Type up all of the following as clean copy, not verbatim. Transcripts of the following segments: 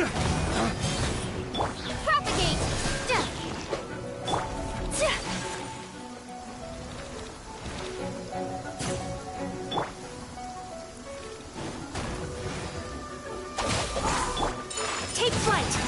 Propagate! Take flight!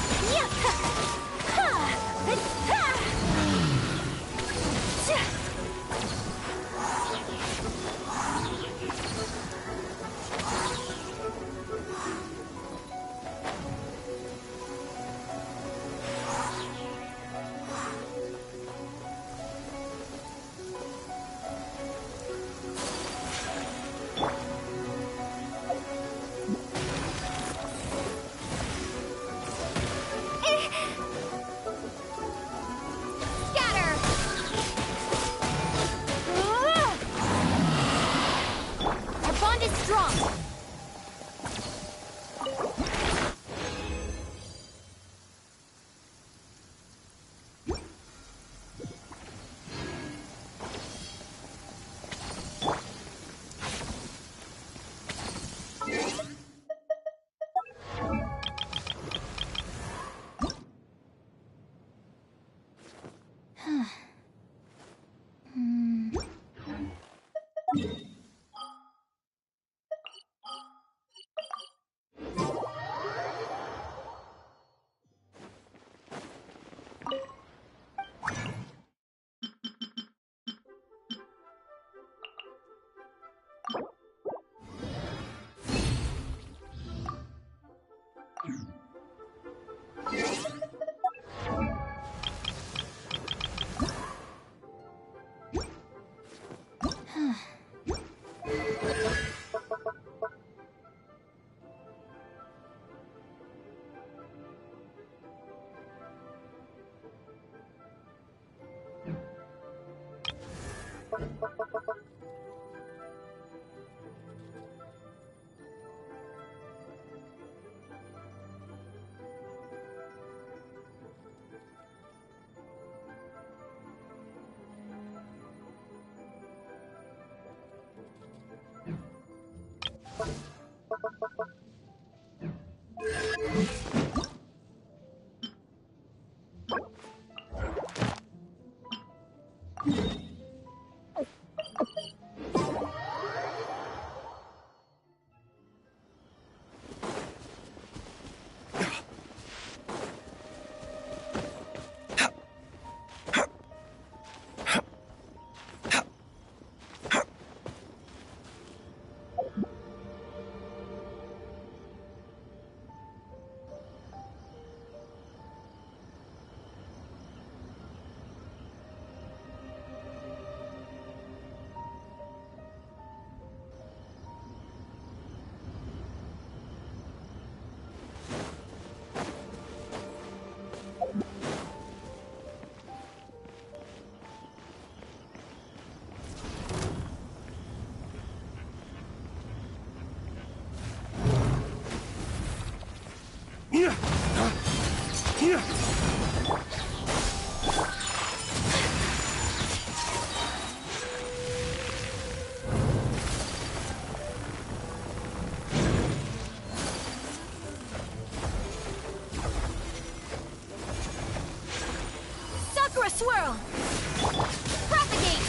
Swirl! Propagate!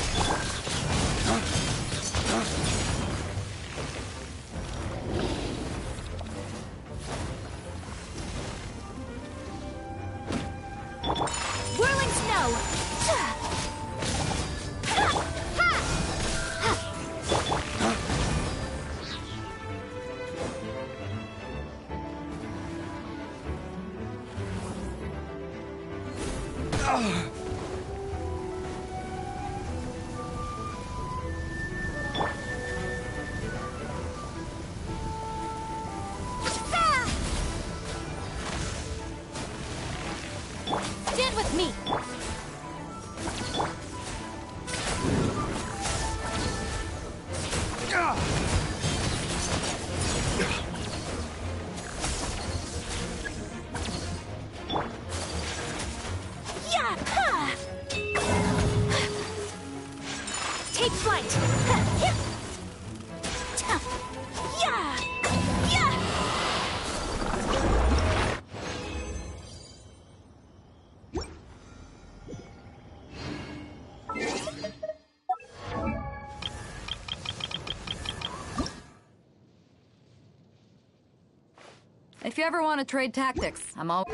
Whirling snow! Stand with me! Take flight! If you ever want to trade tactics, I'm all...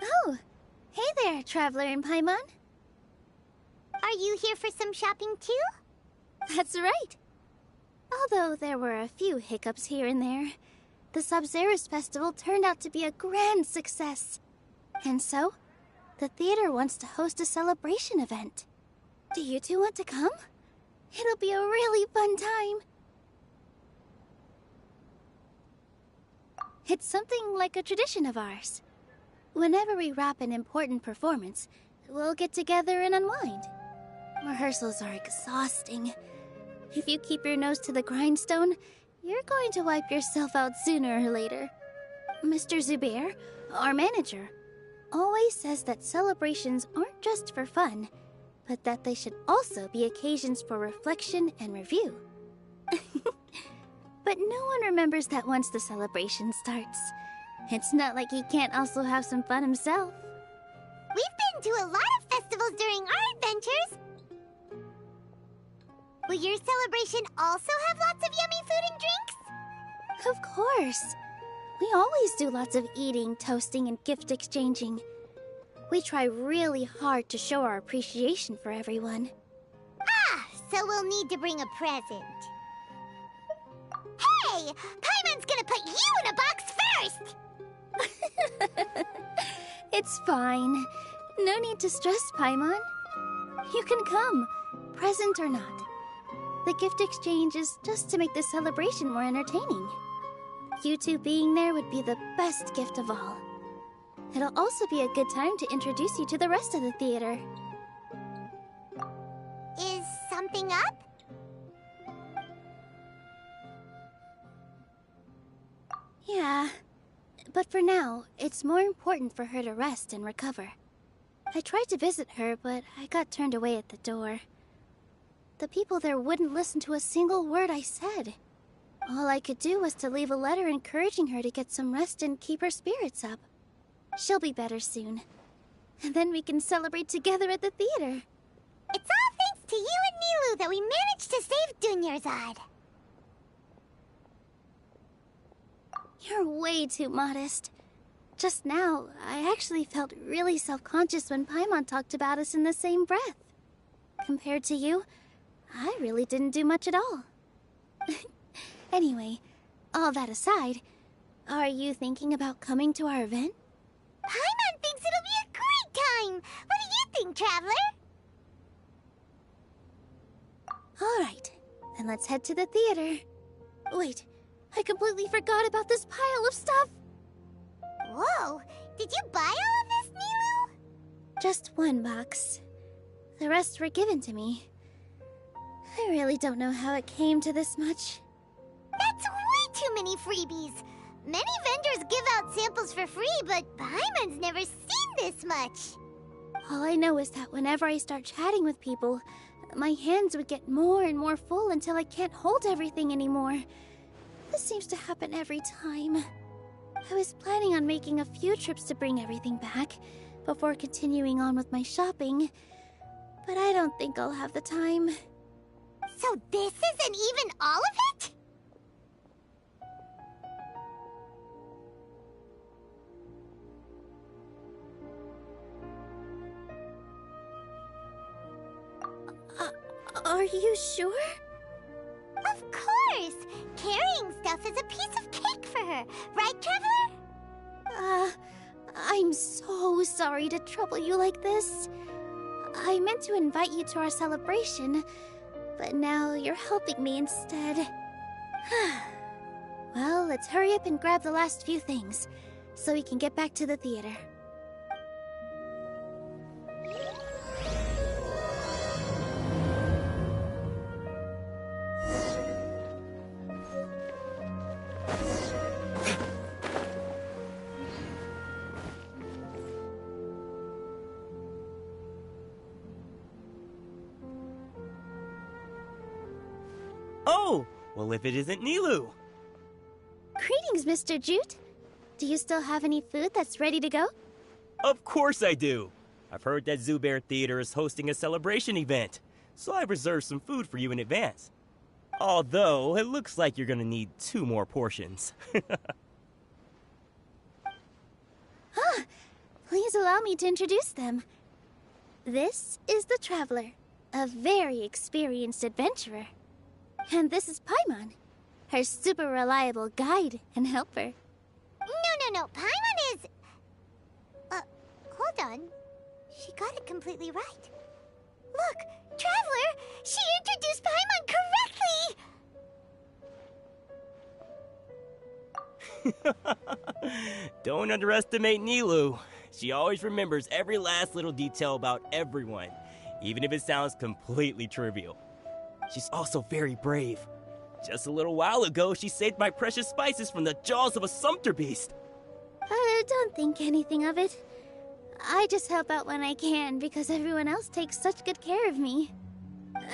Oh, hey there, Traveler in Paimon. Are you here for some shopping too? That's right. Although there were a few hiccups here and there, the Sub-Zerus Festival turned out to be a grand success. And so, the theater wants to host a celebration event. Do you two want to come? It'll be a really fun time. It's something like a tradition of ours. Whenever we wrap an important performance, we'll get together and unwind. Rehearsals are exhausting. If you keep your nose to the grindstone, you're going to wipe yourself out sooner or later. Mr. Zubair, our manager, always says that celebrations aren't just for fun, but that they should also be occasions for reflection and review. But no one remembers that once the celebration starts. It's not like he can't also have some fun himself. We've been to a lot of festivals during our adventures. Will your celebration also have lots of yummy food and drinks? Of course. We always do lots of eating, toasting, and gift exchanging. We try really hard to show our appreciation for everyone. Ah, so we'll need to bring a present. Hey! Paimon's gonna put you in a box first! It's fine. No need to stress, Paimon. You can come, present or not. The gift exchange is just to make the celebration more entertaining. You two being there would be the best gift of all. It'll also be a good time to introduce you to the rest of the theater. Is something up? Yeah, but for now, it's more important for her to rest and recover. I tried to visit her, but I got turned away at the door. The people there wouldn't listen to a single word I said. All I could do was to leave a letter encouraging her to get some rest and keep her spirits up. She'll be better soon. And then we can celebrate together at the theater. It's all thanks to you and Nilou that we managed to save Dunyarzad. You're way too modest. Just now, I actually felt really self-conscious when Paimon talked about us in the same breath. Compared to you, I really didn't do much at all. Anyway, all that aside, are you thinking about coming to our event? Paimon thinks it'll be a great time! What do you think, Traveler? Alright, then let's head to the theater. Wait, I completely forgot about this pile of stuff! Whoa! Did you buy all of this, Nilou? Just one box. The rest were given to me. I really don't know how it came to this much. That's way too many freebies! Many vendors give out samples for free, but Paimon's never seen this much! All I know is that whenever I start chatting with people, my hands would get more and more full until I can't hold everything anymore. This seems to happen every time. I was planning on making a few trips to bring everything back, before continuing on with my shopping, but I don't think I'll have the time. So this isn't even all of it? Are you sure? Of course! Carrying stuff is a piece of cake for her, right, Traveler? I'm so sorry to trouble you like this. I meant to invite you to our celebration, but now you're helping me instead. Well, let's hurry up and grab the last few things, so we can get back to the theater. Oh! Well, if it isn't Nilou! Greetings, Mr. Jute. Do you still have any food that's ready to go? Of course I do! I've heard that Zubair Theater is hosting a celebration event, so I've reserved some food for you in advance. Although, it looks like you're gonna need 2 more portions. Please allow me to introduce them. This is the Traveler, a very experienced adventurer. And this is Paimon, her super reliable guide and helper. No, Paimon is... hold on. She got it completely right. Look, Traveler! She introduced Paimon correctly! Don't underestimate Nilou. She always remembers every last little detail about everyone, even if it sounds completely trivial. She's also very brave. Just a little while ago, she saved my precious spices from the jaws of a sumpter beast. Don't think anything of it. I just help out when I can because everyone else takes such good care of me.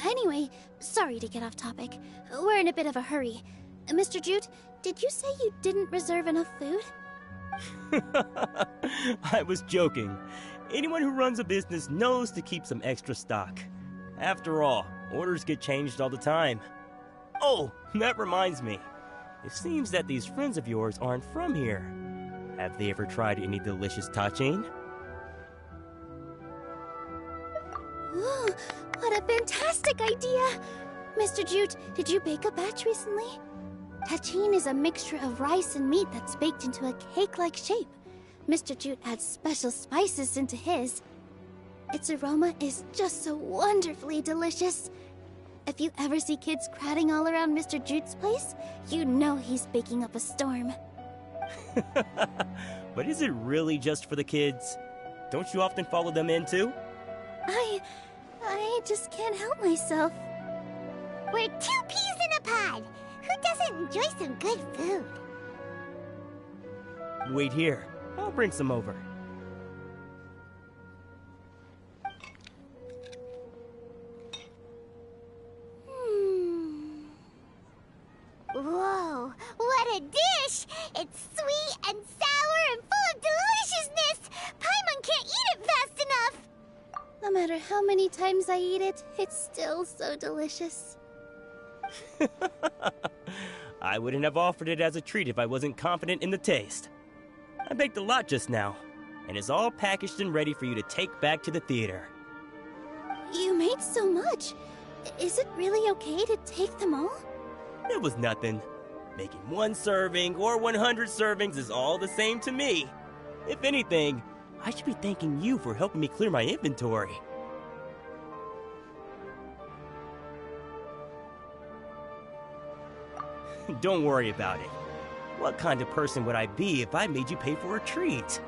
Anyway, sorry to get off topic. We're in a bit of a hurry. Mr. Jute, did you say you didn't reserve enough food? I was joking. Anyone who runs a business knows to keep some extra stock. After all, orders get changed all the time. Oh, that reminds me. It seems that these friends of yours aren't from here. Have they ever tried any delicious tachin? Ooh, what a fantastic idea! Mr. Jute, did you bake a batch recently? Tachin is a mixture of rice and meat that's baked into a cake-like shape. Mr. Jute adds special spices into his. Its aroma is just so wonderfully delicious. If you ever see kids crowding all around Mr. Jute's place, you know he's baking up a storm. But is it really just for the kids? Don't you often follow them in too? I just can't help myself. We're 2 peas in a pod. Who doesn't enjoy some good food? Wait here. I'll bring some over. Whoa, what a dish! It's sweet and sour and full of deliciousness! Paimon can't eat it fast enough! No matter how many times I eat it, it's still so delicious. I wouldn't have offered it as a treat if I wasn't confident in the taste. I baked a lot just now, and it's all packaged and ready for you to take back to the theater. You made so much. Is it really okay to take them all? It was nothing. Making 1 serving or 100 servings is all the same to me. If anything, I should be thanking you for helping me clear my inventory. Don't worry about it. What kind of person would I be if I made you pay for a treat?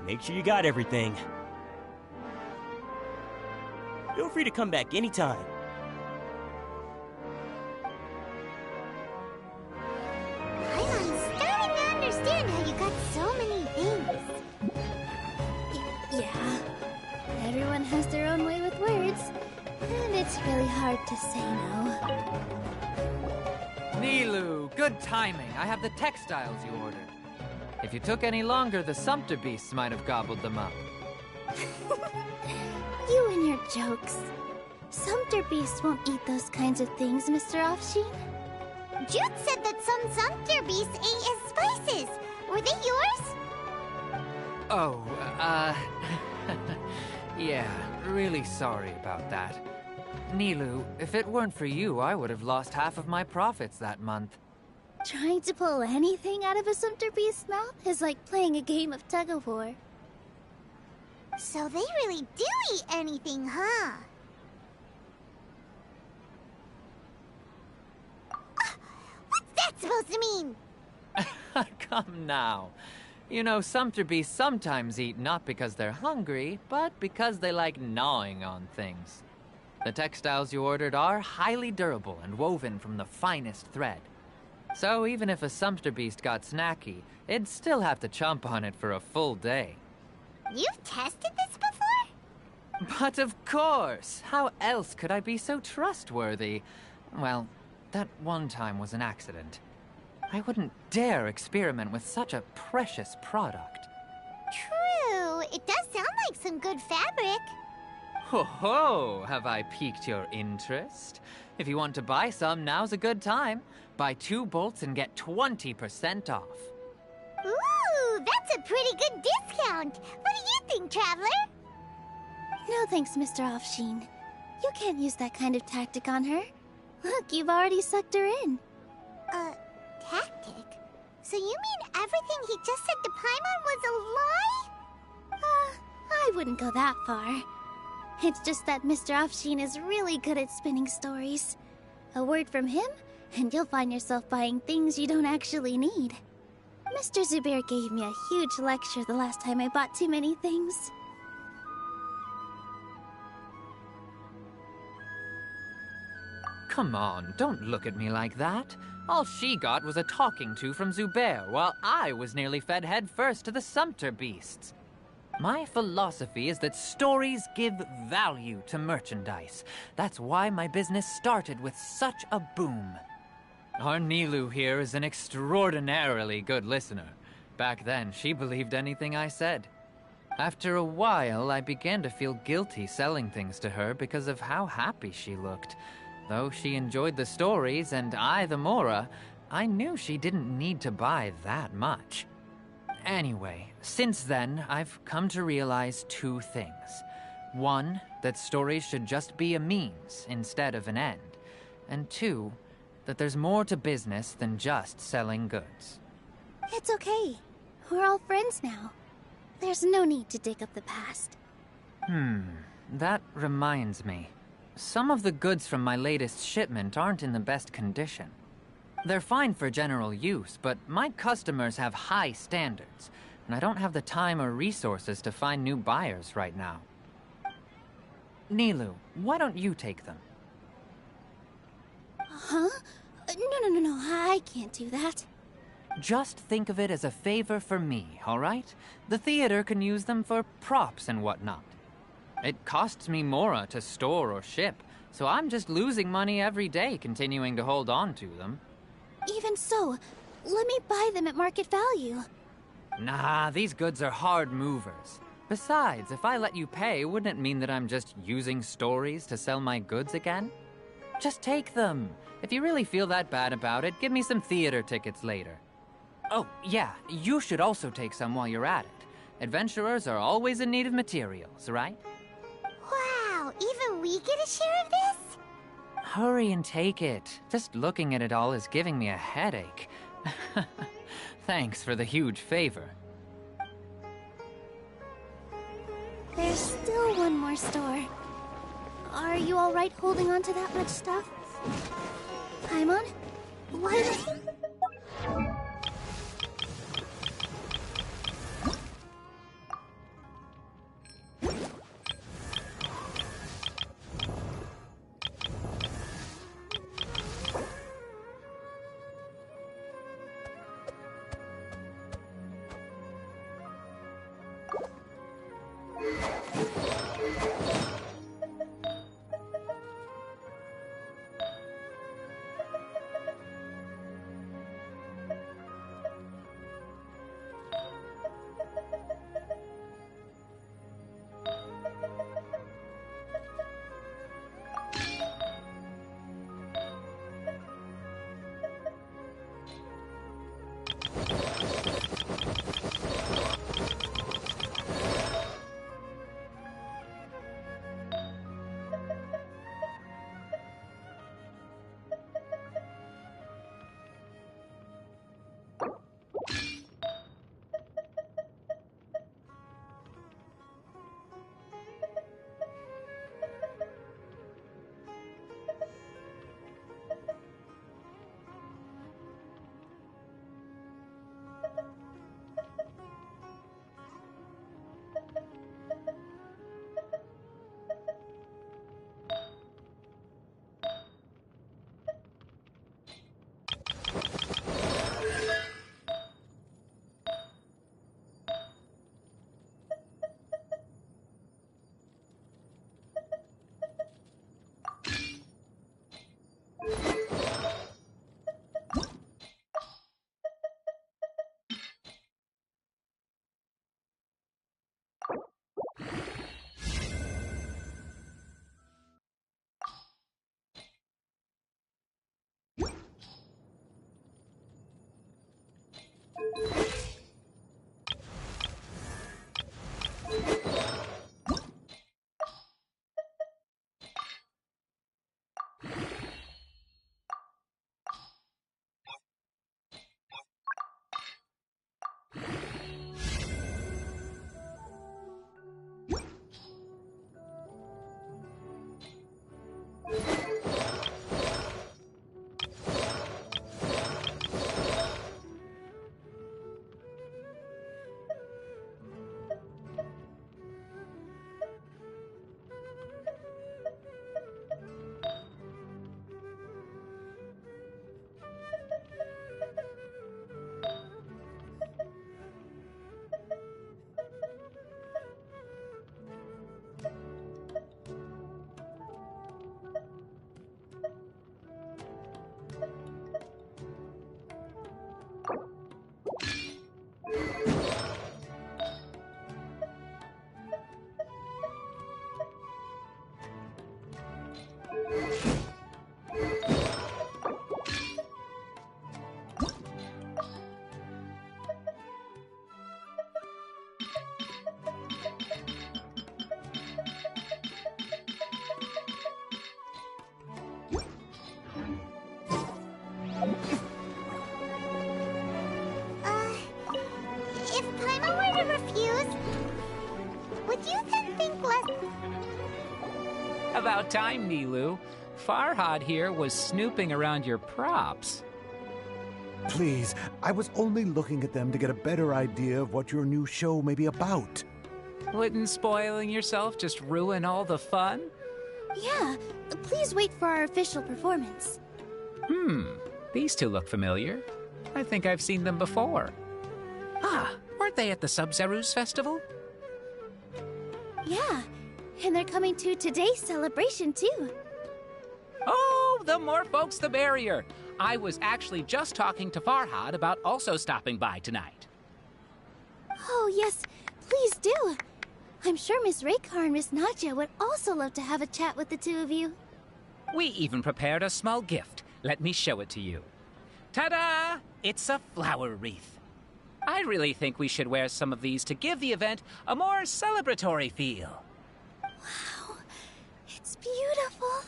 Make sure you got everything. Feel free to come back anytime. I'm starting to understand how you got so many things. Yeah. Everyone has their own way with words, and it's really hard to say no. Nilu, good timing. I have the textiles you ordered. If you took any longer, the sumpter beasts might have gobbled them up. You and your jokes. Sumpter beasts won't eat those kinds of things, Mr. Offsheen. Jude said that some sumpter beasts ate his spices. Were they yours? Oh, yeah, really sorry about that. Nilu, if it weren't for you, I would have lost half of my profits that month. Trying to pull anything out of a sumpter beast's mouth is like playing a game of tug-of-war. So they really do eat anything, huh? What's that supposed to mean? Come now. You know, sumpter beasts sometimes eat not because they're hungry, but because they like gnawing on things. The textiles you ordered are highly durable and woven from the finest thread. So even if a sumpter beast got snacky, it'd still have to chomp on it for a full day. You've tested this before? But of course! How else could I be so trustworthy? Well, that one time was an accident. I wouldn't dare experiment with such a precious product. True. It does sound like some good fabric. Ho ho! Have I piqued your interest? If you want to buy some, now's a good time. Buy 2 bolts and get 20% off. Ooh, that's a pretty good discount. What do you think, Traveler? No thanks, Mr. Offsheen. You can't use that kind of tactic on her. Look, you've already sucked her in. Tactic? So you mean everything he just said to Paimon was a lie? I wouldn't go that far. It's just that Mr. Offsheen is really good at spinning stories. A word from him, and you'll find yourself buying things you don't actually need. Mr. Zubair gave me a huge lecture the last time I bought too many things. come on, don't look at me like that. All she got was a talking to from Zubair, while I was nearly fed head first to the Sumpter beasts. My philosophy is that stories give value to merchandise. That's why my business started with such a boom. Our Nilu here is an extraordinarily good listener. Back then, she believed anything I said. After a while, I began to feel guilty selling things to her because of how happy she looked. Though she enjoyed the stories and I the Mora, I knew she didn't need to buy that much. Anyway, since then, I've come to realize two things. One, that stories should just be a means instead of an end. And two, that there's more to business than just selling goods. It's okay. We're all friends now. There's no need to dig up the past. That reminds me. Some of the goods from my latest shipment aren't in the best condition. They're fine for general use, but my customers have high standards, and I don't have the time or resources to find new buyers right now. Nilu, why don't you take them? Huh? No, I can't do that. Just think of it as a favor for me, all right? The theater can use them for props and whatnot. It costs me Mora to store or ship, so I'm just losing money every day continuing to hold on to them. Even so, let me buy them at market value. Nah, these goods are hard movers. Besides, if I let you pay, wouldn't it mean that I'm just using stories to sell my goods again? Just take them. If you really feel that bad about it, give me some theater tickets later. Oh, yeah, you should also take some while you're at it. Adventurers are always in need of materials, right? Wow, even we get a share of this? Hurry and take it. Just looking at it all is giving me a headache. Thanks for the huge favor. There's still one more store. Are you alright holding on to that much stuff? Paimon? Why? About time, Nilu. Farhad here was snooping around your props. Please, I was only looking at them to get a better idea of what your new show may be about. Wouldn't spoiling yourself just ruin all the fun? Yeah, please wait for our official performance. These two look familiar. I think I've seen them before. Ah, weren't they at the Sub-Zerus festival? Yeah, and they're coming to today's celebration too. Oh, the more folks the merrier. I was actually just talking to Farhad about also stopping by tonight. Oh yes, please do. I'm sure Miss Raykar and Miss Nadja would also love to have a chat with the two of you. We even prepared a small gift. Let me show it to you. Ta-da! It's a flower wreath. I really think we should wear some of these to give the event a more celebratory feel. Wow, it's beautiful.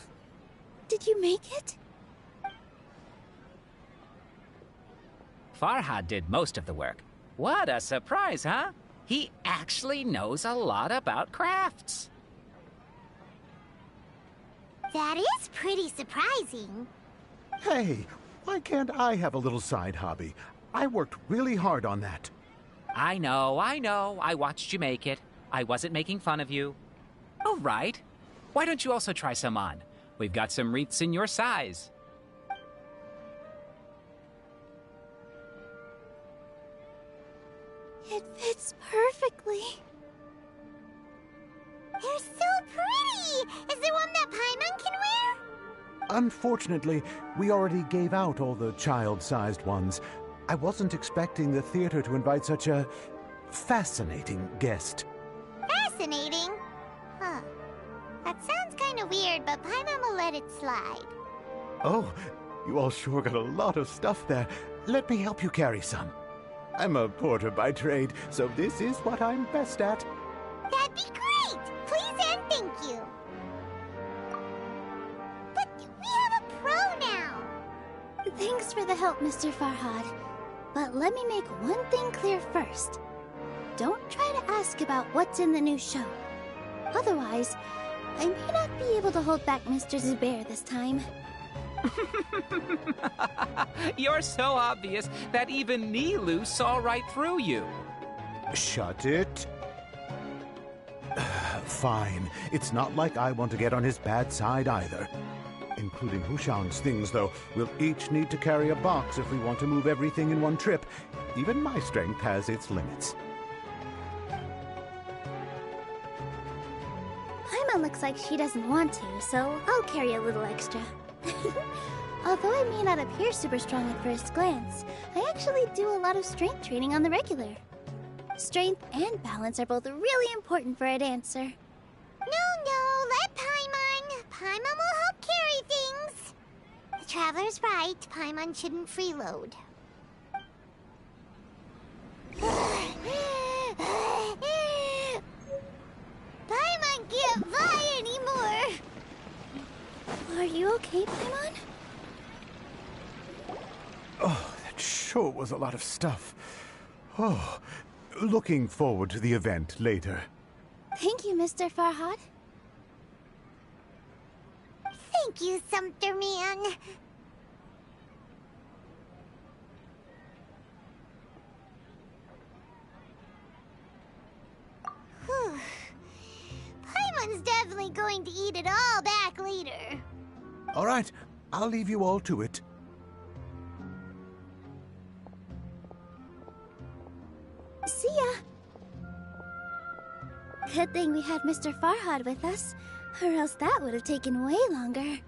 Did you make it? Farhad did most of the work. What a surprise, huh? He actually knows a lot about crafts. That is pretty surprising. Hey, why can't I have a little side hobby? I worked really hard on that. I know. I watched you make it. I wasn't making fun of you. All right. Why don't you also try some on? We've got some wreaths in your size. It fits perfectly. They're so pretty! Is there one that Paimon can wear? Unfortunately, we already gave out all the child-sized ones. I wasn't expecting the theater to invite such a fascinating guest. Fascinating? Huh. That sounds kind of weird, but Paimon will let it slide. Oh, you all sure got a lot of stuff there. Let me help you carry some. I'm a porter by trade, so this is what I'm best at. That'd be great! Please and thank you. But we have a pro now. Thanks for the help, Mr. Farhad. But let me make one thing clear first. Don't try to ask about what's in the new show. Otherwise, I may not be able to hold back Mr. Zubair this time. You're so obvious that even Nilu saw right through you. Shut it. Fine. It's not like I want to get on his bad side either. Including Hushang's things, though. We'll each need to carry a box if we want to move everything in one trip. Even my strength has its limits. Paimon looks like she doesn't want to, so I'll carry a little extra. Although I may not appear super strong at first glance, I actually do a lot of strength training on the regular. Strength and balance are both really important for a dancer. No, let Paimon. Paimon will help carry things. The Traveler's right. Paimon shouldn't freeload. Paimon can't fly anymore. Are you okay, Paimon? Oh, that sure was a lot of stuff. Oh, looking forward to the event later. Thank you, Mr. Farhad. Thank you, Sumpter Man. Whew. Paimon's definitely going to eat it all back later. All right, I'll leave you all to it. See ya. Good thing we had Mr. Farhad with us, or else that would have taken way longer.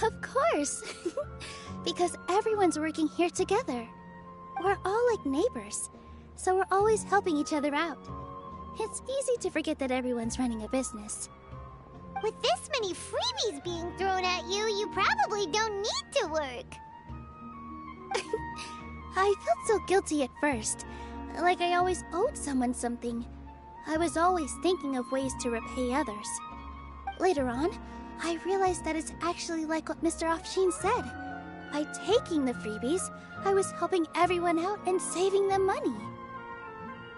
Of course! Because everyone's working here together. We're all like neighbors, so we're always helping each other out. It's easy to forget that everyone's running a business. With this many freebies being thrown at you, you probably don't need to work. I felt so guilty at first, like I always owed someone something. I was always thinking of ways to repay others. Later on, I realized that it's actually like what Mr. Afshin said. By taking the freebies, I was helping everyone out and saving them money.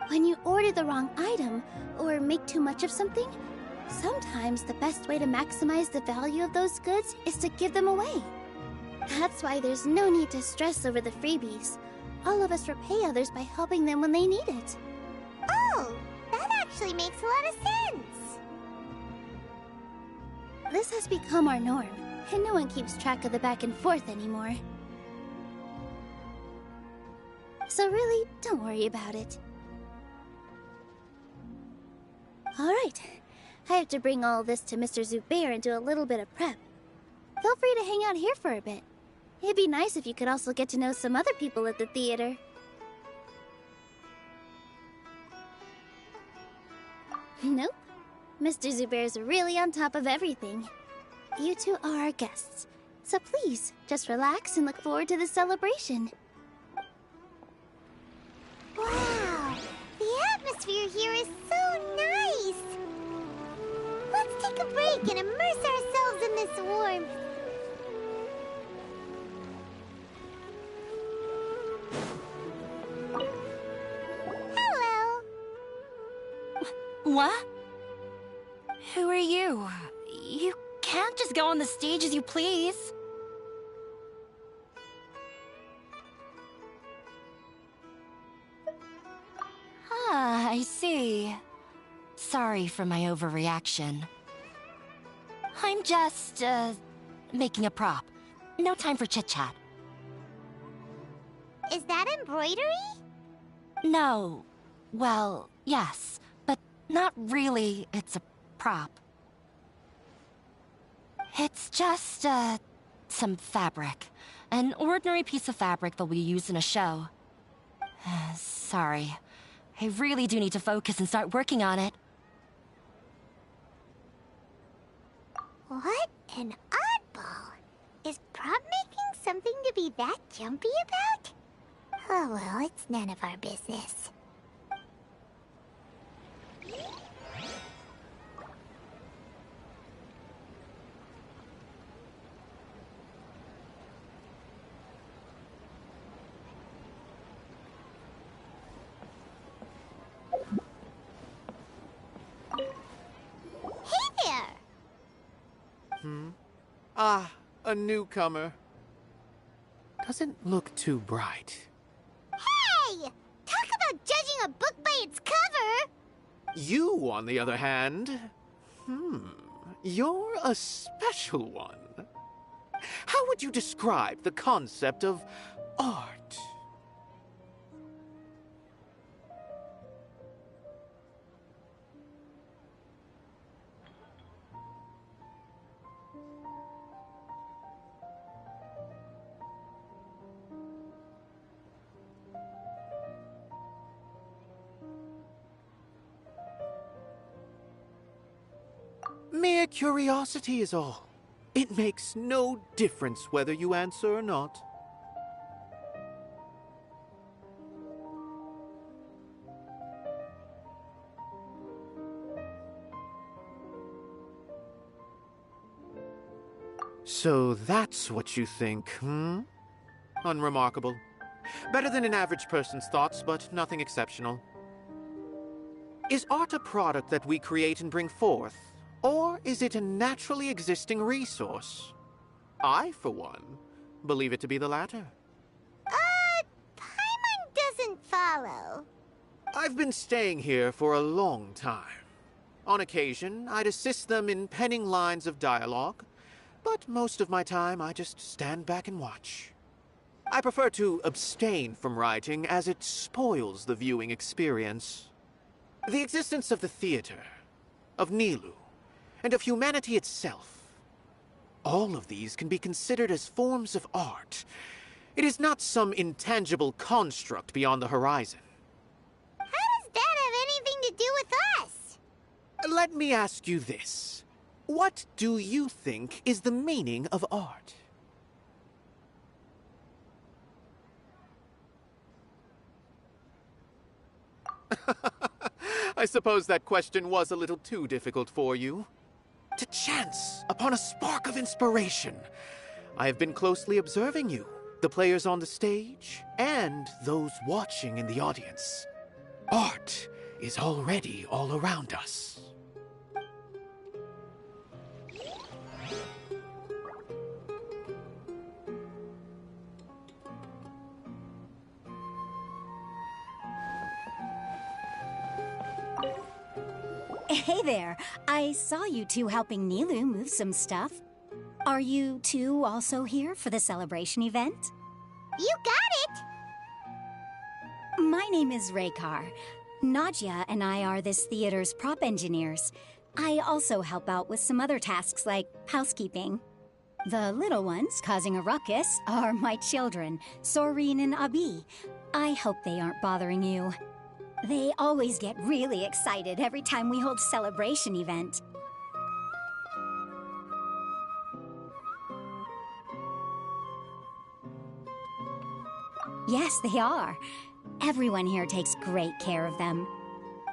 When you order the wrong item, or make too much of something, sometimes the best way to maximize the value of those goods is to give them away. That's why there's no need to stress over the freebies. All of us repay others by helping them when they need it. Oh, that actually makes a lot of sense. This has become our norm, and no one keeps track of the back and forth anymore. So really, don't worry about it. Alright, I have to bring all this to Mr. Zubair and do a little bit of prep. Feel free to hang out here for a bit. It'd be nice if you could also get to know some other people at the theater. Nope. Mr. Zubair's really on top of everything. You two are our guests, so please, just relax and look forward to the celebration. Wow, the atmosphere here is so nice. Let's take a break and immerse ourselves in this warmth. Hello. What? Who are you? You can't just go on the stage as you please. Ah, I see. Sorry for my overreaction. I'm just, making a prop. No time for chit-chat. Is that embroidery? No. Well, yes, but not really. It's a prop. It's just, some fabric. An ordinary piece of fabric that we use in a show. Sorry. I really do need to focus and start working on it. What an oddball. Is prop making something to be that jumpy about? Oh well, it's none of our business. Hey there! Ah, a newcomer. Doesn't look too bright. Hey! Talk about judging a book by its cover! You, on the other hand, you're a special one. How would you describe the concept of art? Mere curiosity is all. It makes no difference whether you answer or not. So that's what you think, Unremarkable. Better than an average person's thoughts, but nothing exceptional. Is art a product that we create and bring forth? Or is it a naturally existing resource? I, for one, believe it to be the latter. Paimon doesn't follow. I've been staying here for a long time. On occasion, I'd assist them in penning lines of dialogue, but most of my time I just stand back and watch. I prefer to abstain from writing as it spoils the viewing experience. The existence of the theater, of Nilu, and of humanity itself. All of these can be considered as forms of art. It is not some intangible construct beyond the horizon. How does that have anything to do with us? Let me ask you this. What do you think is the meaning of art? I suppose that question was a little too difficult for you. To chance upon a spark of inspiration. I have been closely observing you, the players on the stage, and those watching in the audience. Art is already all around us. Hey there. I saw you two helping Nilu move some stuff. Are you two also here for the celebration event? You got it! My name is Raykar. Nadia and I are this theater's prop engineers. I also help out with some other tasks like housekeeping. The little ones causing a ruckus are my children, Soreen and Abi. I hope they aren't bothering you. They always get really excited every time we hold a celebration event. Yes, they are. Everyone here takes great care of them.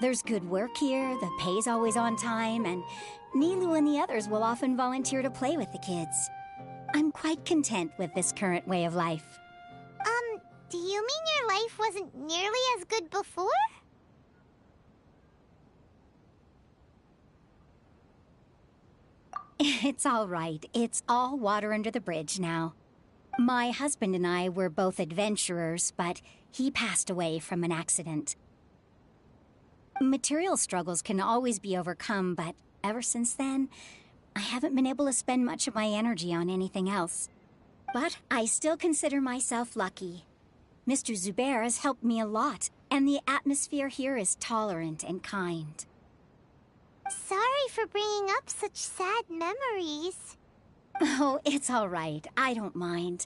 There's good work here, the pay's always on time, and Nilu and the others will often volunteer to play with the kids. I'm quite content with this current way of life. Do you mean your life wasn't nearly as good before? It's all right. It's all water under the bridge now. My husband and I were both adventurers, but he passed away from an accident. Material struggles can always be overcome, but ever since then, I haven't been able to spend much of my energy on anything else. But I still consider myself lucky. Mr. Zubair has helped me a lot, and the atmosphere here is tolerant and kind. Sorry for bringing up such sad memories. Oh, it's all right. I don't mind.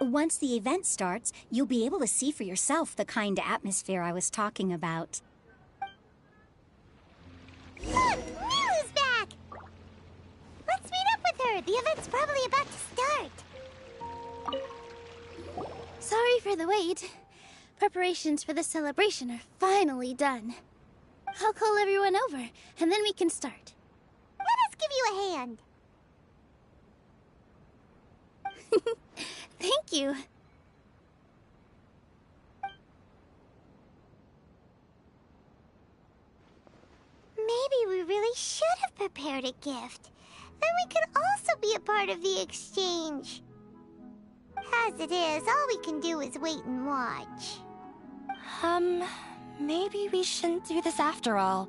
Once the event starts, you'll be able to see for yourself the kind of atmosphere I was talking about. Look! Nilu's back! Let's meet up with her. The event's probably about to start. Sorry for the wait. Preparations for the celebration are finally done. I'll call everyone over, and then we can start. Let us give you a hand. Thank you. Maybe we really should have prepared a gift. Then we could also be a part of the exchange. As it is, all we can do is wait and watch. Maybe we shouldn't do this after all.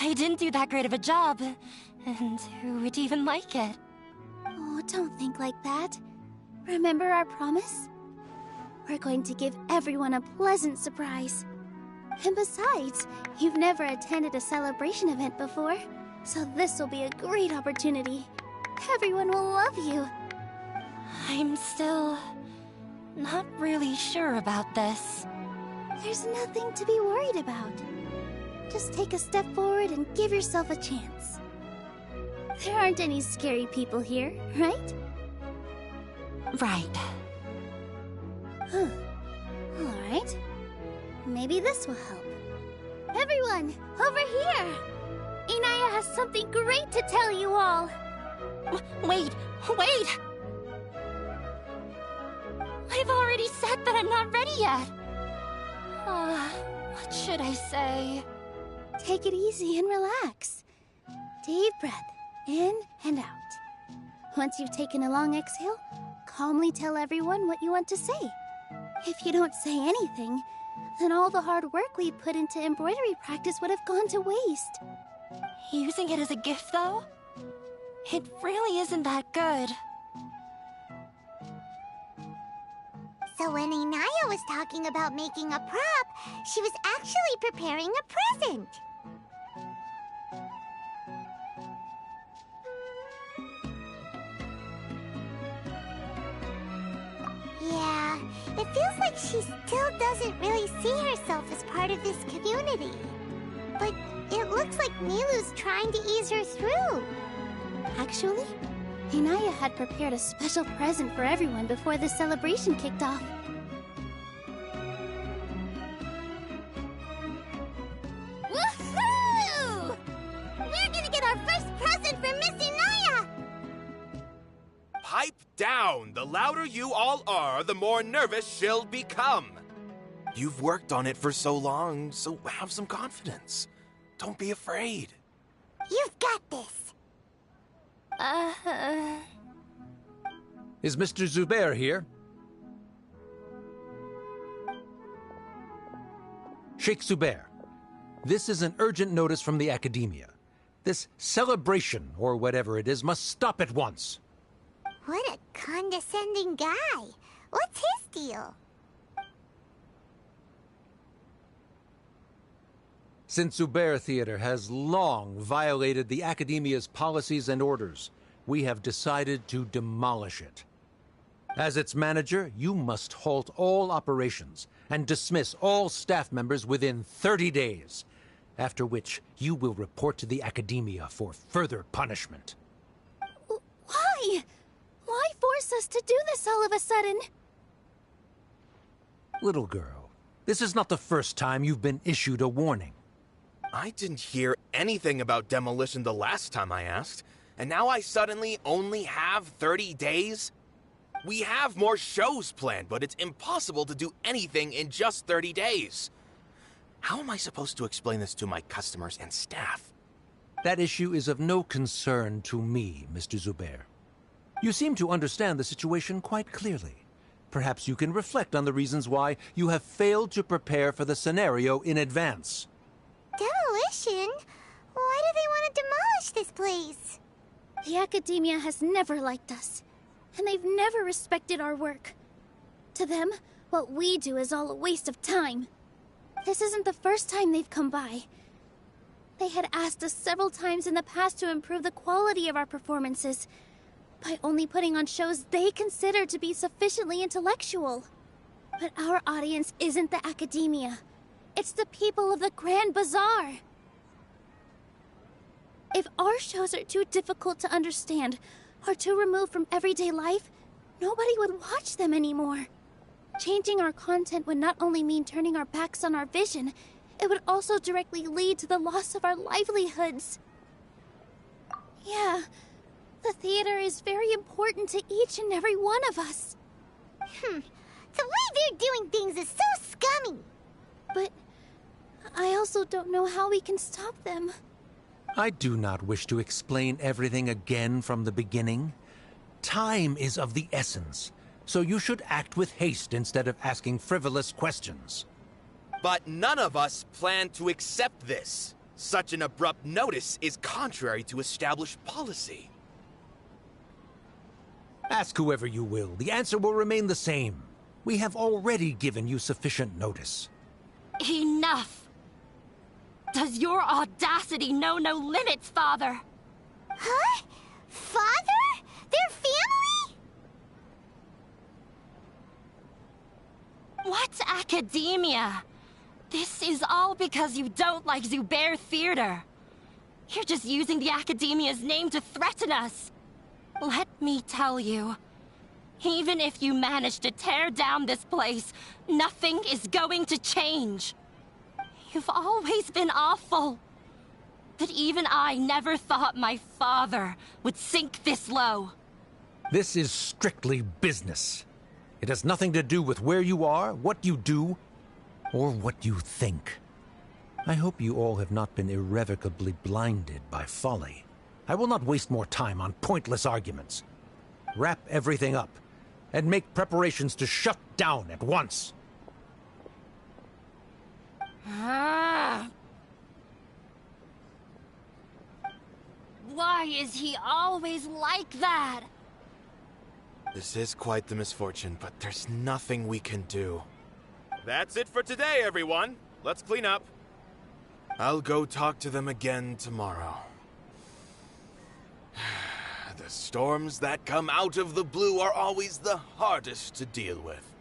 I didn't do that great of a job, and who would even like it? Oh, don't think like that. Remember our promise? We're going to give everyone a pleasant surprise. And besides, you've never attended a celebration event before, so this will be a great opportunity. Everyone will love you. I'm still not really sure about this. There's nothing to be worried about. Just take a step forward and give yourself a chance. There aren't any scary people here, right? Right. Huh. Alright. Maybe this will help. Everyone, over here! Inaya has something great to tell you all! Wait! I've already said that I'm not ready yet! What should I say? Take it easy and relax. Deep breath, in and out. Once you've taken a long exhale, calmly tell everyone what you want to say. If you don't say anything, then all the hard work we put into embroidery practice would have gone to waste. Using it as a gift, though? It really isn't that good. So when Inaya was talking about making a prop, she was actually preparing a present. Yeah, it feels like she still doesn't really see herself as part of this community. But it looks like Nilu's trying to ease her through. Actually, Inaya had prepared a special present for everyone before the celebration kicked off. Woohoo! We're gonna get our first present from Miss Inaya! Pipe down! The louder you all are, the more nervous she'll become. You've worked on it for so long, so have some confidence. Don't be afraid. You've got this. Is Mr. Zubair here? Sheikh Zubair, this is an urgent notice from the Academia. This celebration, or whatever it is, must stop at once. What a condescending guy. What's his deal? Since Zubair Theater has long violated the Academia's policies and orders, we have decided to demolish it. As its manager, you must halt all operations and dismiss all staff members within 30 days, after which you will report to the Academia for further punishment. Why? Why force us to do this all of a sudden? Little girl, this is not the first time you've been issued a warning. I didn't hear anything about demolition the last time I asked, and now I suddenly only have 30 days? We have more shows planned, but it's impossible to do anything in just 30 days. How am I supposed to explain this to my customers and staff? That issue is of no concern to me, Mr. Zubair. You seem to understand the situation quite clearly. Perhaps you can reflect on the reasons why you have failed to prepare for the scenario in advance. Demolition? Why do they want to demolish this place? The Academia has never liked us, and they've never respected our work. To them, what we do is all a waste of time. This isn't the first time they've come by. They had asked us several times in the past to improve the quality of our performances by only putting on shows they consider to be sufficiently intellectual. But our audience isn't the Academia. It's the people of the Grand Bazaar. If our shows are too difficult to understand or too removed from everyday life, nobody would watch them anymore. Changing our content would not only mean turning our backs on our vision, it would also directly lead to the loss of our livelihoods. Yeah, the theater is very important to each and every one of us. The way they're doing things is so scummy. But I also don't know how we can stop them. I do not wish to explain everything again from the beginning. Time is of the essence, so you should act with haste instead of asking frivolous questions. But none of us plan to accept this. Such an abrupt notice is contrary to established policy. Ask whoever you will, the answer will remain the same. We have already given you sufficient notice. Enough! Does your audacity know no limits, Father? Huh? Father? Their family? What Academia? This is all because you don't like Zubair Theater. You're just using the Academia's name to threaten us. Let me tell you, even if you manage to tear down this place, nothing is going to change. You've always been awful. But even I never thought my father would sink this low. This is strictly business. It has nothing to do with where you are, what you do, or what you think. I hope you all have not been irrevocably blinded by folly. I will not waste more time on pointless arguments. Wrap everything up, and make preparations to shut down at once. Why is he always like that? This is quite the misfortune, but there's nothing we can do. That's it for today, everyone. Let's clean up. I'll go talk to them again tomorrow. The storms that come out of the blue are always the hardest to deal with.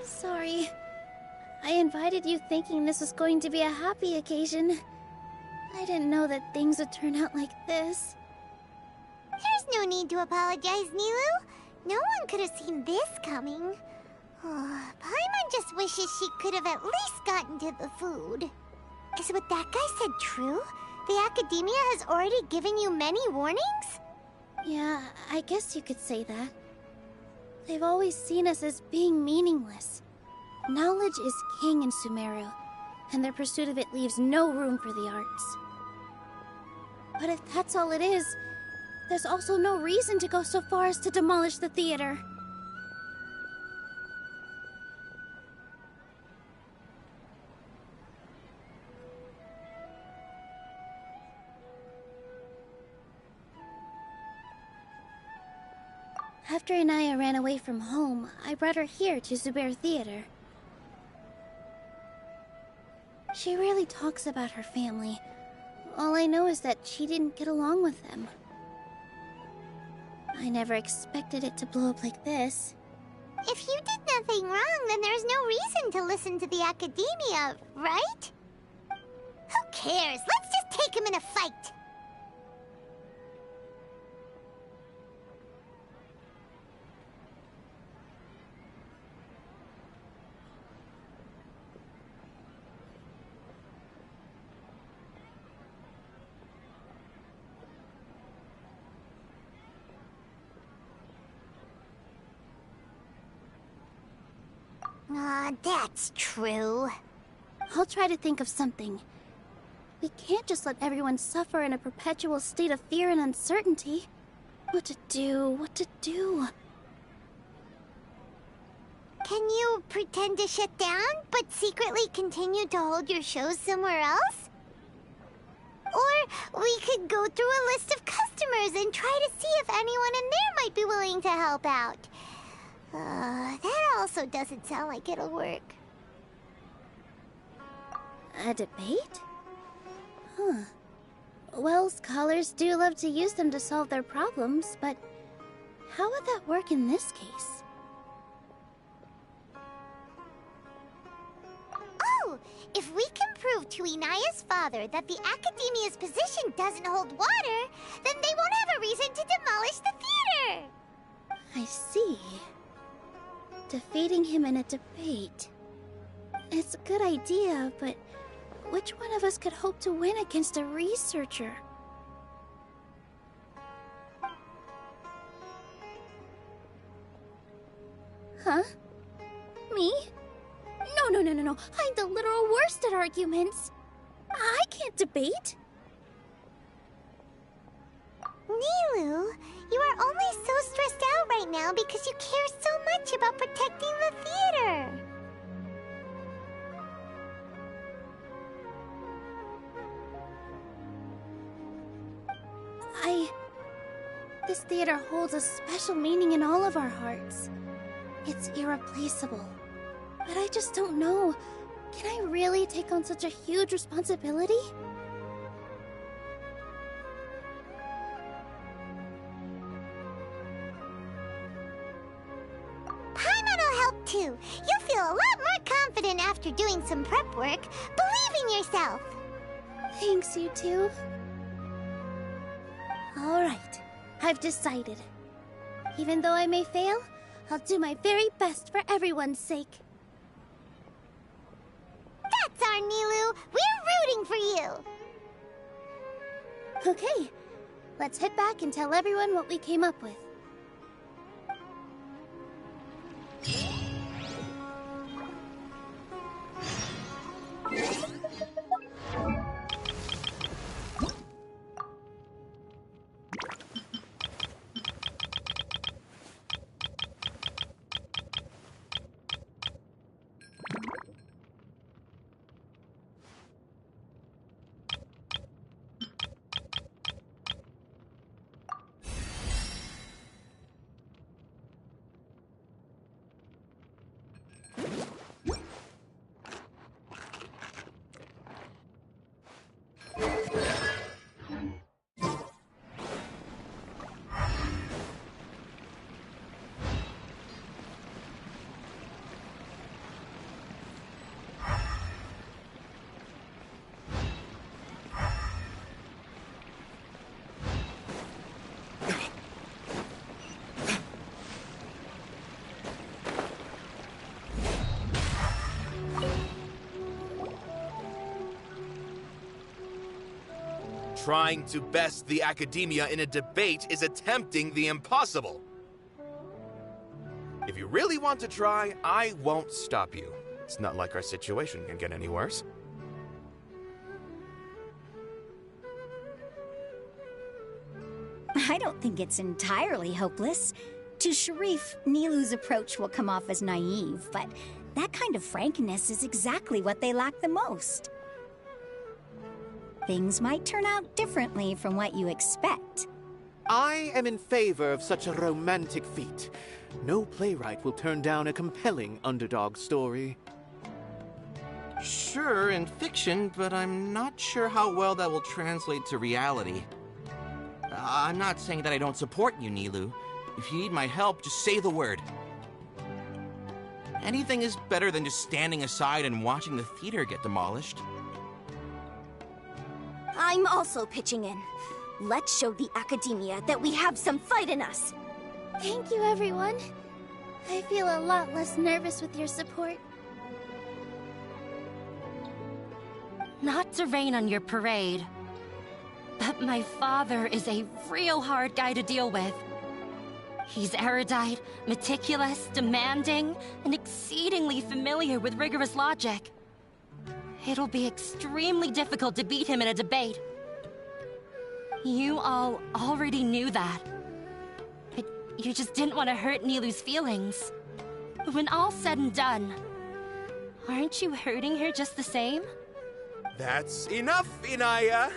Sorry. I invited you thinking this was going to be a happy occasion. I didn't know that things would turn out like this. There's no need to apologize, Nilu. No one could have seen this coming. Paimon just wishes she could have at least gotten to the food. Is what that guy said true? The Academia has already given you many warnings? Yeah, I guess you could say that. They've always seen us as being meaningless. Knowledge is king in Sumeru, and their pursuit of it leaves no room for the arts. But if that's all it is, there's also no reason to go so far as to demolish the theater. After Inaya ran away from home, I brought her here to Zubair Theater. She rarely talks about her family. All I know is that she didn't get along with them. I never expected it to blow up like this. If you did nothing wrong, then there's no reason to listen to the Academia, right? Who cares? Let's just take him in a fight! That's true. I'll try to think of something. We can't just let everyone suffer in a perpetual state of fear and uncertainty. What to do? Can you pretend to shut down, but secretly continue to hold your shows somewhere else? Or we could go through a list of customers and try to see if anyone in there might be willing to help out. That also doesn't sound like it'll work. A debate? Huh. Well, scholars do love to use them to solve their problems, but how would that work in this case? Oh! If we can prove to Inaya's father that the Academia's position doesn't hold water, then they won't have a reason to demolish the theater! I see. Defeating him in a debate. It's a good idea, but which one of us could hope to win against a researcher? Huh? Me? No. I'm the literal worst at arguments. I can't debate. Nilu, you are only so stressed out right now because you care so much about protecting the theater. This theater holds a special meaning in all of our hearts. It's irreplaceable. But I just don't know. Can I really take on such a huge responsibility? Paimon will help too. You'll feel a lot more confident after doing some prep work. Believe in yourself. Thanks, you two. All right. I've decided. Even though I may fail, I'll do my very best for everyone's sake. That's our Nilu! We're rooting for you! Okay, let's head back and tell everyone what we came up with. Trying to best the academia in a debate is attempting the impossible. If you really want to try, I won't stop you. It's not like our situation can get any worse. I don't think it's entirely hopeless. To Sharif, Nilu's approach will come off as naive, but that kind of frankness is exactly what they lack the most. Things might turn out differently from what you expect. I am in favor of such a romantic feat. No playwright will turn down a compelling underdog story. Sure, in fiction, but I'm not sure how well that will translate to reality. I'm not saying that I don't support you, Nilu. If you need my help, just say the word. Anything is better than just standing aside and watching the theater get demolished. I'm also pitching in. Let's show the academia that we have some fight in us. Thank you, everyone. I feel a lot less nervous with your support. Not to rain on your parade, but my father is a real hard guy to deal with. He's erudite, meticulous, demanding, and exceedingly familiar with rigorous logic. It'll be extremely difficult to beat him in a debate. You all already knew that. But you just didn't want to hurt Nilu's feelings. But when all's said and done, aren't you hurting her just the same? That's enough, Inaya!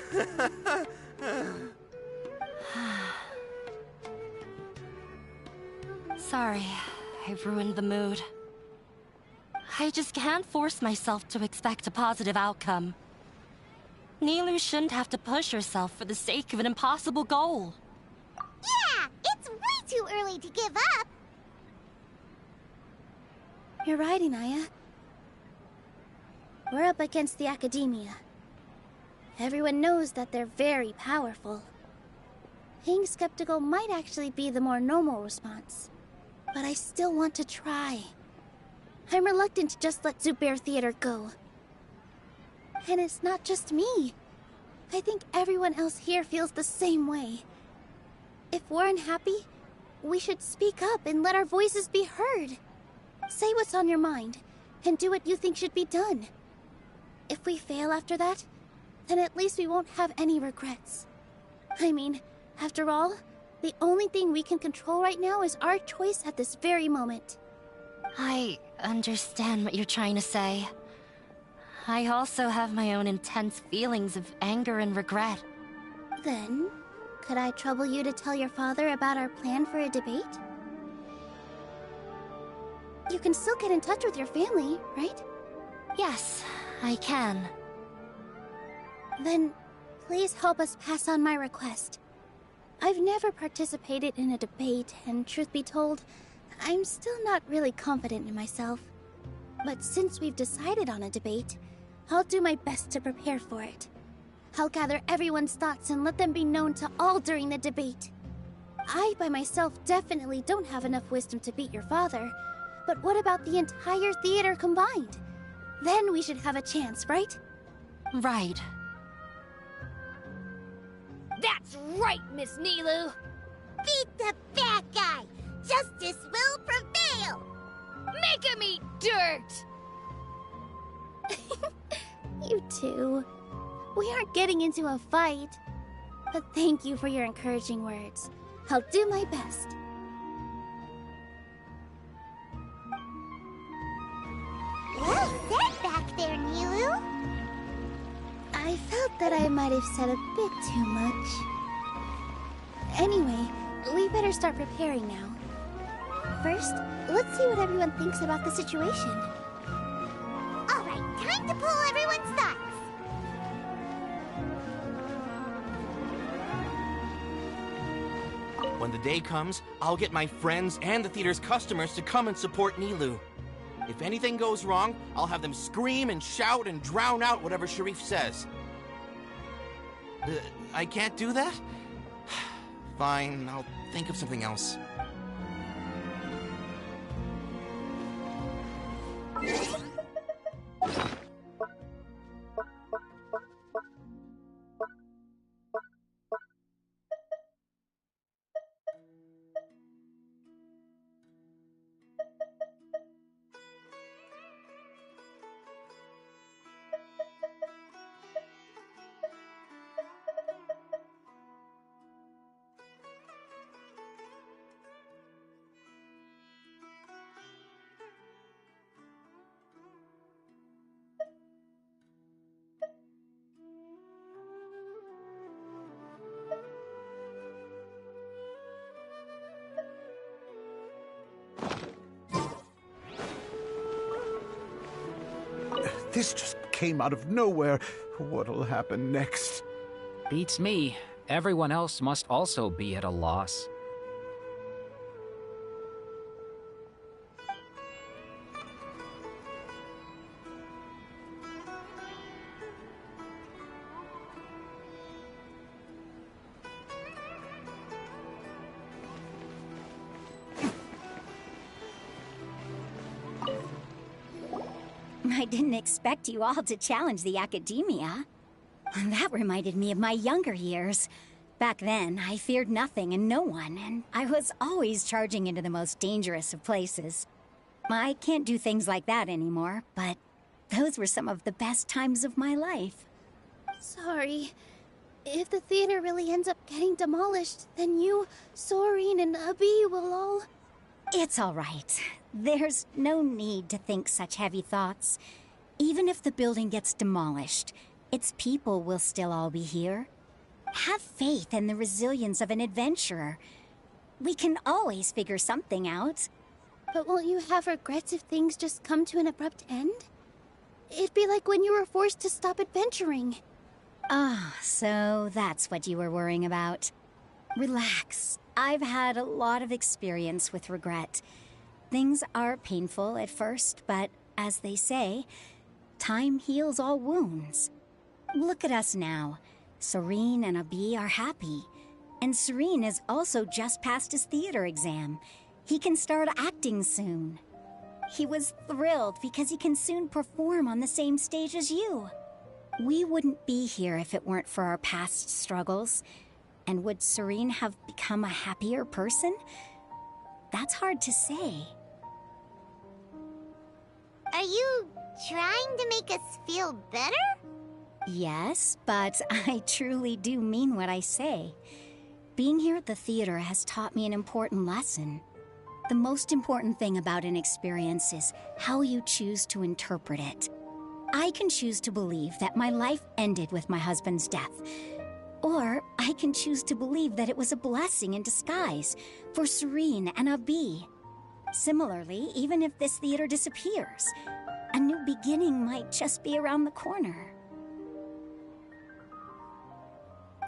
Sorry, I ruined the mood. I just can't force myself to expect a positive outcome. Nilu shouldn't have to push herself for the sake of an impossible goal. Yeah, it's way too early to give up. You're right, Inaya. We're up against the academia. Everyone knows that they're very powerful. Being skeptical might actually be the more normal response. But I still want to try. I'm reluctant to just let Zubair Theater go. And it's not just me. I think everyone else here feels the same way. If we're unhappy, we should speak up and let our voices be heard. Say what's on your mind, and do what you think should be done. If we fail after that, then at least we won't have any regrets. I mean, after all, the only thing we can control right now is our choice at this very moment. I understand what you're trying to say. I also have my own intense feelings of anger and regret. Then, could I trouble you to tell your father about our plan for a debate? You can still get in touch with your family, right? Yes, I can. Then, please help us pass on my request. I've never participated in a debate, and truth be told, I'm still not really confident in myself. But since we've decided on a debate, I'll do my best to prepare for it. I'll gather everyone's thoughts and let them be known to all during the debate. I, by myself, definitely don't have enough wisdom to beat your father. But what about the entire theater combined? Then we should have a chance, right? Right. That's right, Miss Nilu! Beat the bad guy! Justice will prevail! Make him eat dirt! You two. We aren't getting into a fight. But thank you for your encouraging words. I'll do my best. Well said back there, Nilu. I felt that I might have said a bit too much. Anyway, we better start preparing now. First, let's see what everyone thinks about the situation. All right, time to pull everyone's thoughts. When the day comes, I'll get my friends and the theater's customers to come and support Nilu. If anything goes wrong, I'll have them scream and shout and drown out whatever Sharif says. I can't do that? Fine, I'll think of something else. This just came out of nowhere. What'll happen next? Beats me. Everyone else must also be at a loss. I didn't expect you all to challenge the academia. That reminded me of my younger years. Back then, I feared nothing and no one, and I was always charging into the most dangerous of places. I can't do things like that anymore, but those were some of the best times of my life. Sorry. If the theater really ends up getting demolished, then you, Soren, and Abi will all... It's all right. There's no need to think such heavy thoughts. Even if the building gets demolished, its people will still all be here. Have faith in the resilience of an adventurer. We can always figure something out. But won't you have regrets if things just come to an abrupt end? It'd be like when you were forced to stop adventuring. Ah, so that's what you were worrying about. Relax. I've had a lot of experience with regret. Things are painful at first, but as they say, time heals all wounds. Look at us now. Serene and Abi are happy. And Serene has also just passed his theater exam. He can start acting soon. He was thrilled because he can soon perform on the same stage as you. We wouldn't be here if it weren't for our past struggles. And would Serene have become a happier person? That's hard to say. Are you trying to make us feel better? Yes, but I truly do mean what I say. Being here at the theater has taught me an important lesson. The most important thing about an experience is how you choose to interpret it. I can choose to believe that my life ended with my husband's death. Or I can choose to believe that it was a blessing in disguise for Serene and Abi. Similarly, even if this theater disappears, a new beginning might just be around the corner.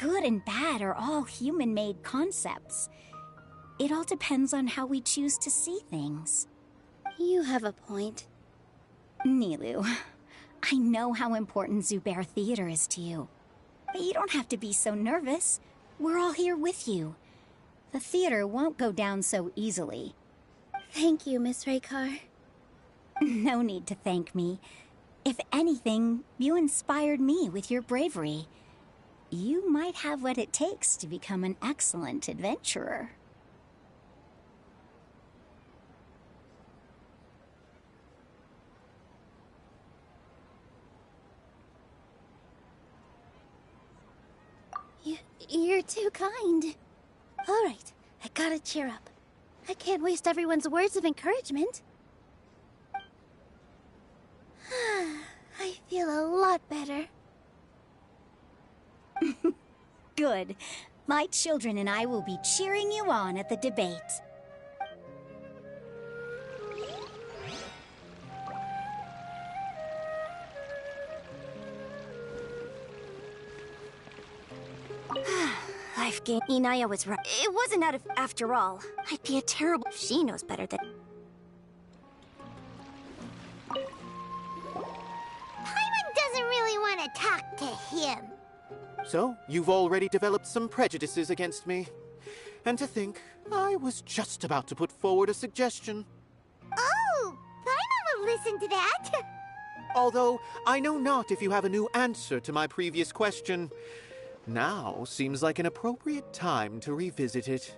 Good and bad are all human-made concepts. It all depends on how we choose to see things. You have a point. Nilou, I know how important Zubair Theater is to you. But you don't have to be so nervous. We're all here with you. The theater won't go down so easily. Thank you, Miss Raykar. No need to thank me. If anything, you inspired me with your bravery. You might have what it takes to become an excellent adventurer. You're too kind. All right, I gotta cheer up. I can't waste everyone's words of encouragement. I feel a lot better. Good. My children and I will be cheering you on at the debate. Life game. Inaya was right. It wasn't out of after all. I'd be a terrible... She knows better than... Paimon doesn't really want to talk to him. So, you've already developed some prejudices against me. And to think, I was just about to put forward a suggestion. Oh, Paimon will listen to that. Although, I know not if you have a new answer to my previous question. Now seems like an appropriate time to revisit it.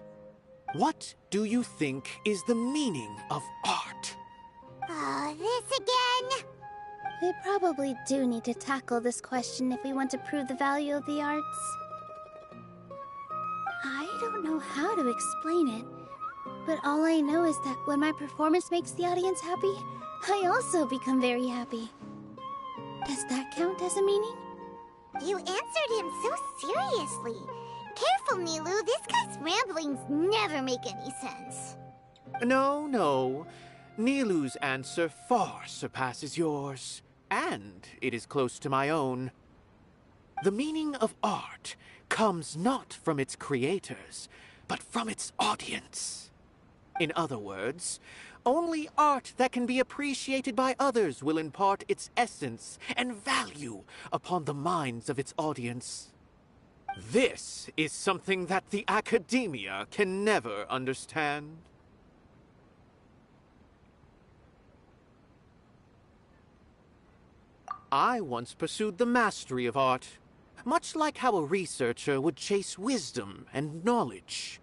What do you think is the meaning of art? Oh, this again? We probably do need to tackle this question if we want to prove the value of the arts. I don't know how to explain it, but all I know is that when my performance makes the audience happy, I also become very happy. Does that count as a meaning? You answered him so seriously. Careful, Nilou. This guy's ramblings never make any sense. No. Nilou's answer far surpasses yours. and it is close to my own. The meaning of art comes not from its creators, but from its audience. In other words, only art that can be appreciated by others will impart its essence and value upon the minds of its audience. This is something that the academia can never understand. I once pursued the mastery of art, much like how a researcher would chase wisdom and knowledge.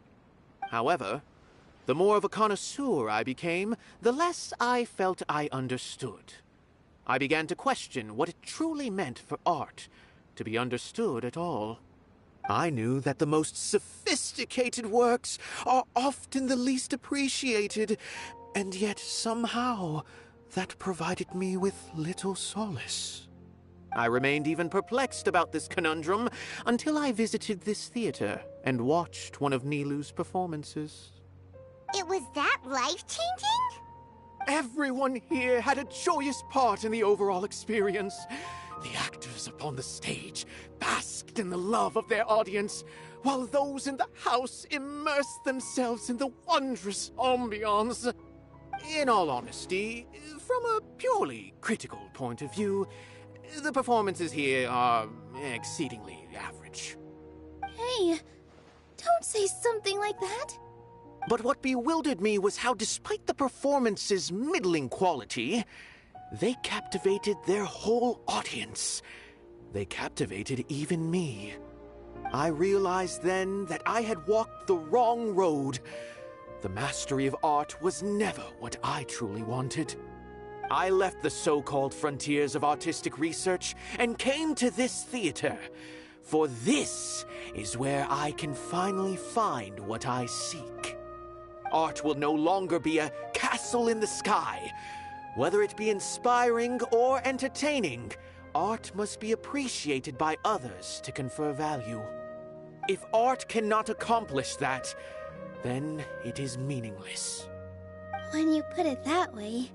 However, the more of a connoisseur I became, the less I felt I understood. I began to question what it truly meant for art to be understood at all. I knew that the most sophisticated works are often the least appreciated, and yet somehow that provided me with little solace. I remained even perplexed about this conundrum until I visited this theater and watched one of Nilu's performances. It was that life-changing? Everyone here had a joyous part in the overall experience. The actors upon the stage basked in the love of their audience, while those in the house immersed themselves in the wondrous ambiance. In all honesty, from a purely critical point of view, the performances here are exceedingly average. Hey, don't say something like that. But what bewildered me was how, despite the performance's middling quality, they captivated their whole audience. They captivated even me. I realized then that I had walked the wrong road. The mastery of art was never what I truly wanted. I left the so-called frontiers of artistic research and came to this theater, for this is where I can finally find what I seek. Art will no longer be a castle in the sky. Whether it be inspiring or entertaining, art must be appreciated by others to confer value. If art cannot accomplish that, then it is meaningless. When you put it that way...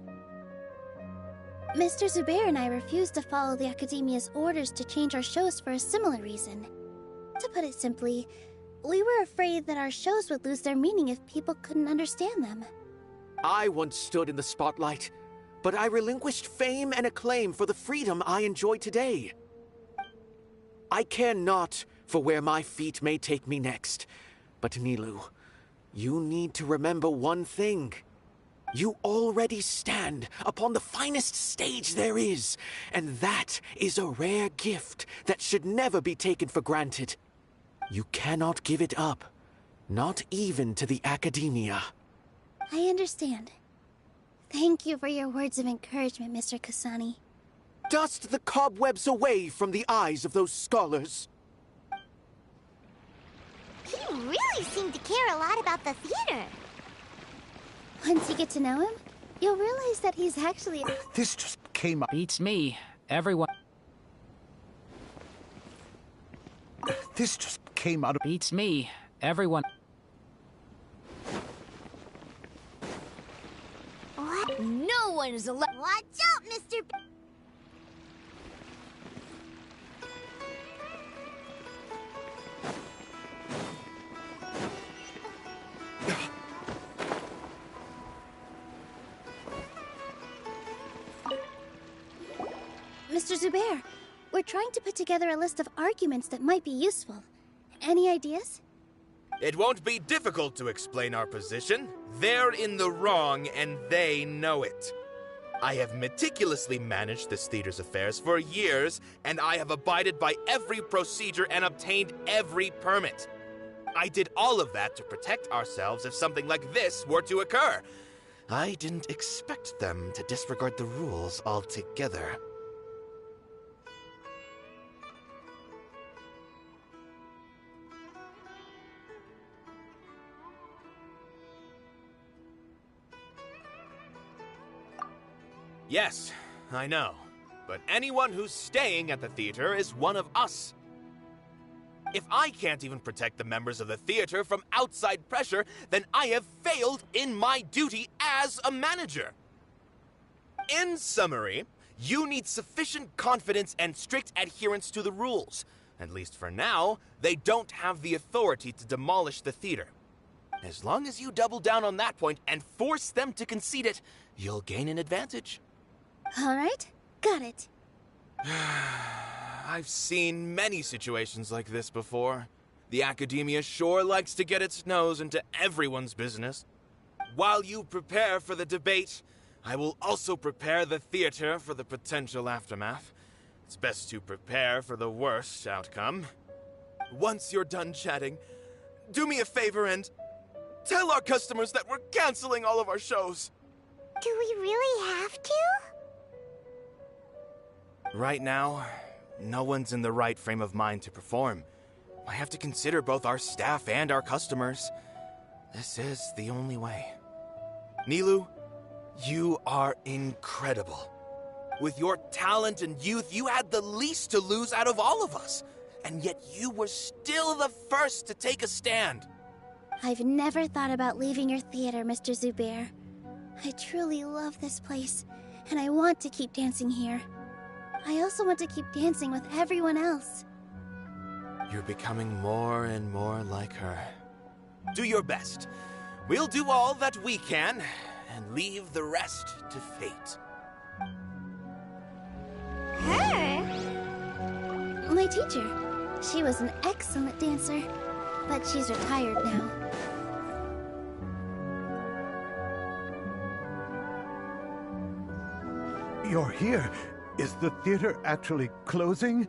Mr. Zubair and I refused to follow the Academia's orders to change our shows for a similar reason. To put it simply, we were afraid that our shows would lose their meaning if people couldn't understand them. I once stood in the spotlight, but I relinquished fame and acclaim for the freedom I enjoy today. I care not for where my feet may take me next, but Nilu, you need to remember one thing. You already stand upon the finest stage there is, and that is a rare gift that should never be taken for granted. You cannot give it up, not even to the Academia. I understand. Thank you for your words of encouragement, Mr. Kasani. Dust the cobwebs away from the eyes of those scholars. He really seemed to care a lot about the theater. Once you get to know him, you'll realize that he's actually... This just came up. Beats me. Everyone... This just came out of... Beats me. Everyone... What? No one is allowed... Watch out, Mr. Mr. Zubair, we're trying to put together a list of arguments that might be useful. Any ideas? It won't be difficult to explain our position. They're in the wrong, and they know it. I have meticulously managed this theater's affairs for years, and I have abided by every procedure and obtained every permit. I did all of that to protect ourselves if something like this were to occur. I didn't expect them to disregard the rules altogether. Yes, I know. But anyone who's staying at the theater is one of us. If I can't even protect the members of the theater from outside pressure, then I have failed in my duty as a manager. In summary, You need sufficient confidence and strict adherence to the rules. At least for now, they don't have the authority to demolish the theater. As long as you double down on that point and force them to concede it, you'll gain an advantage. All right, got it. I've seen many situations like this before. The academia sure likes to get its nose into everyone's business. While you prepare for the debate, I will also prepare the theater for the potential aftermath. It's best to prepare for the worst outcome. Once you're done chatting, do me a favor and tell our customers that we're canceling all of our shows. Do we really have to? Right now, no one's in the right frame of mind to perform. I have to consider both our staff and our customers. This is the only way. Nilou, you are incredible. With your talent and youth, you had the least to lose out of all of us. And yet you were still the first to take a stand. I've never thought about leaving your theater, Mr. Zubair. I truly love this place, and I want to keep dancing here. I also want to keep dancing with everyone else. You're becoming more and more like her. Do your best. We'll do all that we can, and leave the rest to fate. Her? My teacher. She was an excellent dancer, but she's retired now. You're here. Is the theater actually closing?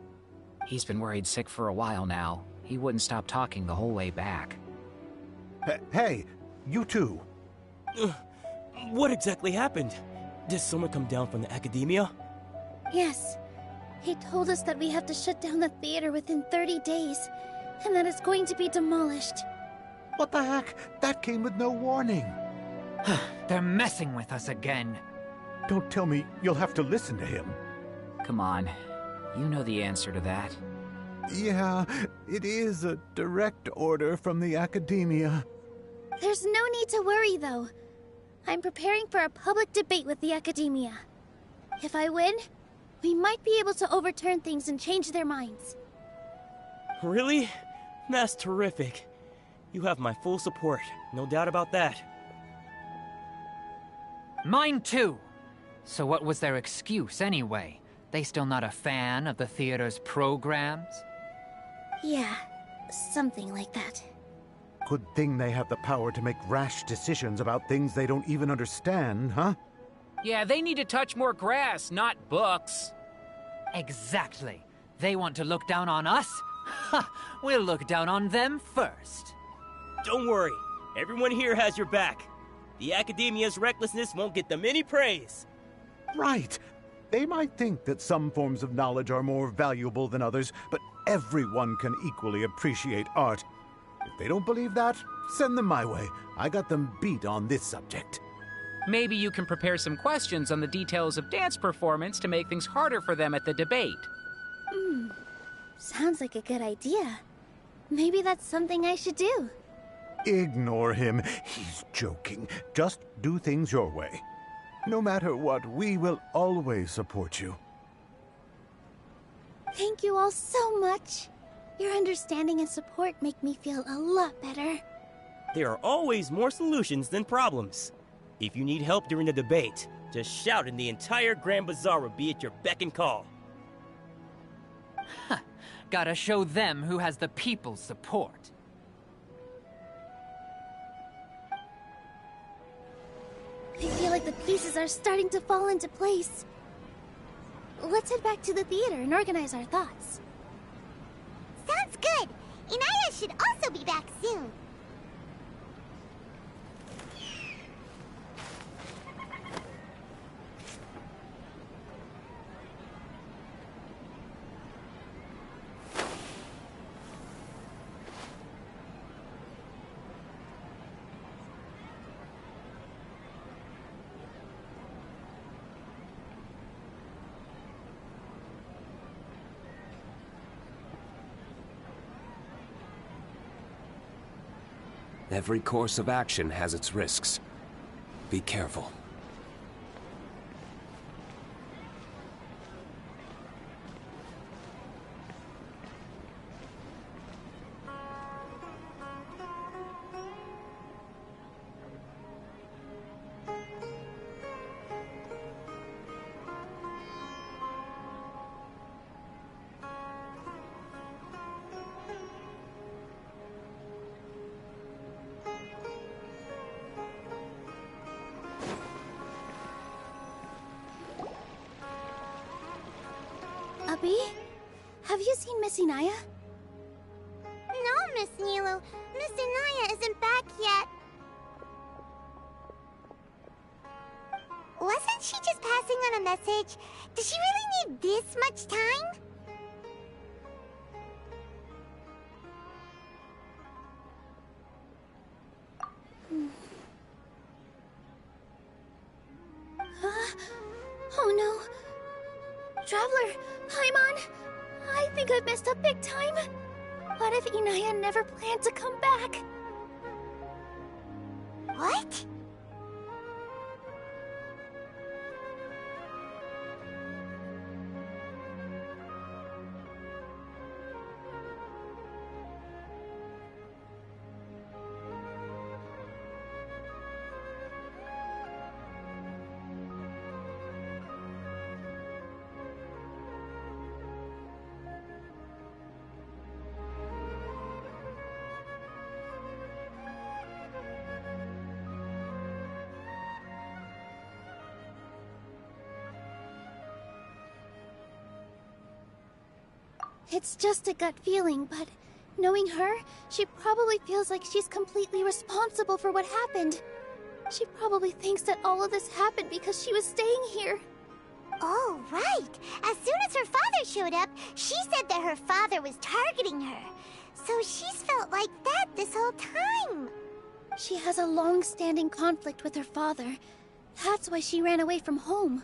He's been worried sick for a while now. He wouldn't stop talking the whole way back. Hey, you two. What exactly happened? Did someone come down from the academia? Yes. He told us that we have to shut down the theater within 30 days, and that it's going to be demolished. What the heck? That came with no warning. They're messing with us again. Don't tell me you'll have to listen to him. Come on. You know the answer to that. Yeah, it is a direct order from the academia. There's no need to worry, though. I'm preparing for a public debate with the academia. If I win, we might be able to overturn things and change their minds. Really? That's terrific. You have my full support, no doubt about that. Mine too. So what was their excuse anyway? They still not a fan of the theater's programs? Yeah, something like that. Good thing they have the power to make rash decisions about things they don't even understand, huh? Yeah, they need to touch more grass, not books. Exactly. They want to look down on us? Ha! We'll look down on them first. Don't worry. Everyone here has your back. The academia's recklessness won't get them any praise. Right. They might think that some forms of knowledge are more valuable than others, but everyone can equally appreciate art. If they don't believe that, send them my way. I got them beat on this subject. Maybe you can prepare some questions on the details of dance performance to make things harder for them at the debate. Sounds like a good idea. Maybe that's something I should do. Ignore him. He's joking. Just do things your way. No matter what, we will always support you. Thank you all so much. Your understanding and support make me feel a lot better. There are always more solutions than problems. If you need help during the debate, just shout and the entire Grand Bazaar will be at your beck and call. Huh. Gotta show them who has the people's support. I feel like the pieces are starting to fall into place. Let's head back to the theater and organize our thoughts. Sounds good. Inaya should also be back soon. Every course of action has its risks. Be careful. Ruby? Have you seen Miss Inaya? No, Miss Nilu. Miss Inaya isn't back yet. Wasn't she just passing on a message? Does she really need this much time? Oh no. Traveler, Paimon, I think I've messed up big time. What if Inaya never planned to come back? What? It's just a gut feeling, but knowing her, she probably feels like she's completely responsible for what happened. She probably thinks that all of this happened because she was staying here. Oh, right. As soon as her father showed up, she said that her father was targeting her. So she's felt like that this whole time. She has a long-standing conflict with her father. That's why she ran away from home.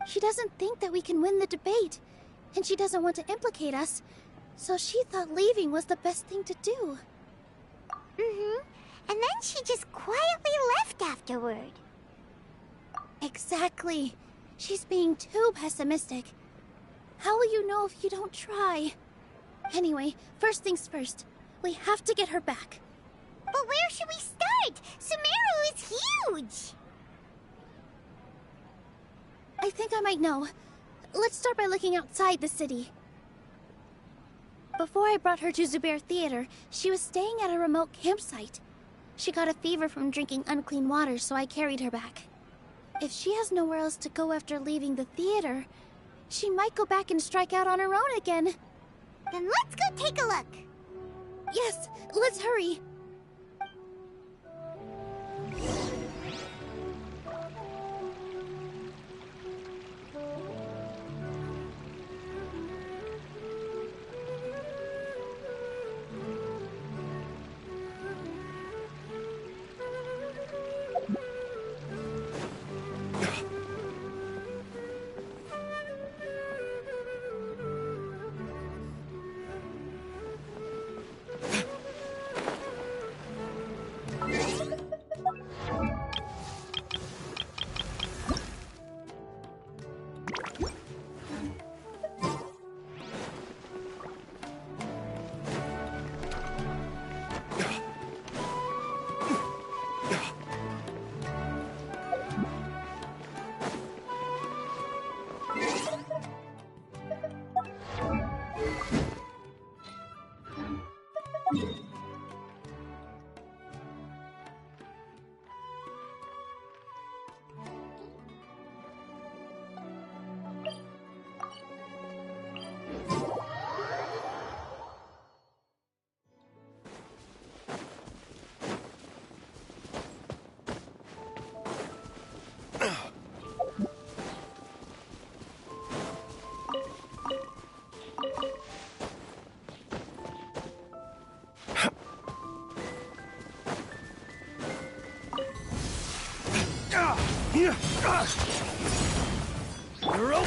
She doesn't think that we can win the debate, and she doesn't want to implicate us, so she thought leaving was the best thing to do. Mm-hmm. And then she just quietly left afterward. Exactly. She's being too pessimistic. How will you know if you don't try? Anyway, first things first. We have to get her back. But where should we start? Sumeru is huge! I think I might know. Let's start by looking outside the city. Before I brought her to Zubair Theater, she was staying at a remote campsite. She got a fever from drinking unclean water, so I carried her back. If she has nowhere else to go after leaving the theater, she might go back and strike out on her own again. Then let's go take a look. Yes, let's hurry.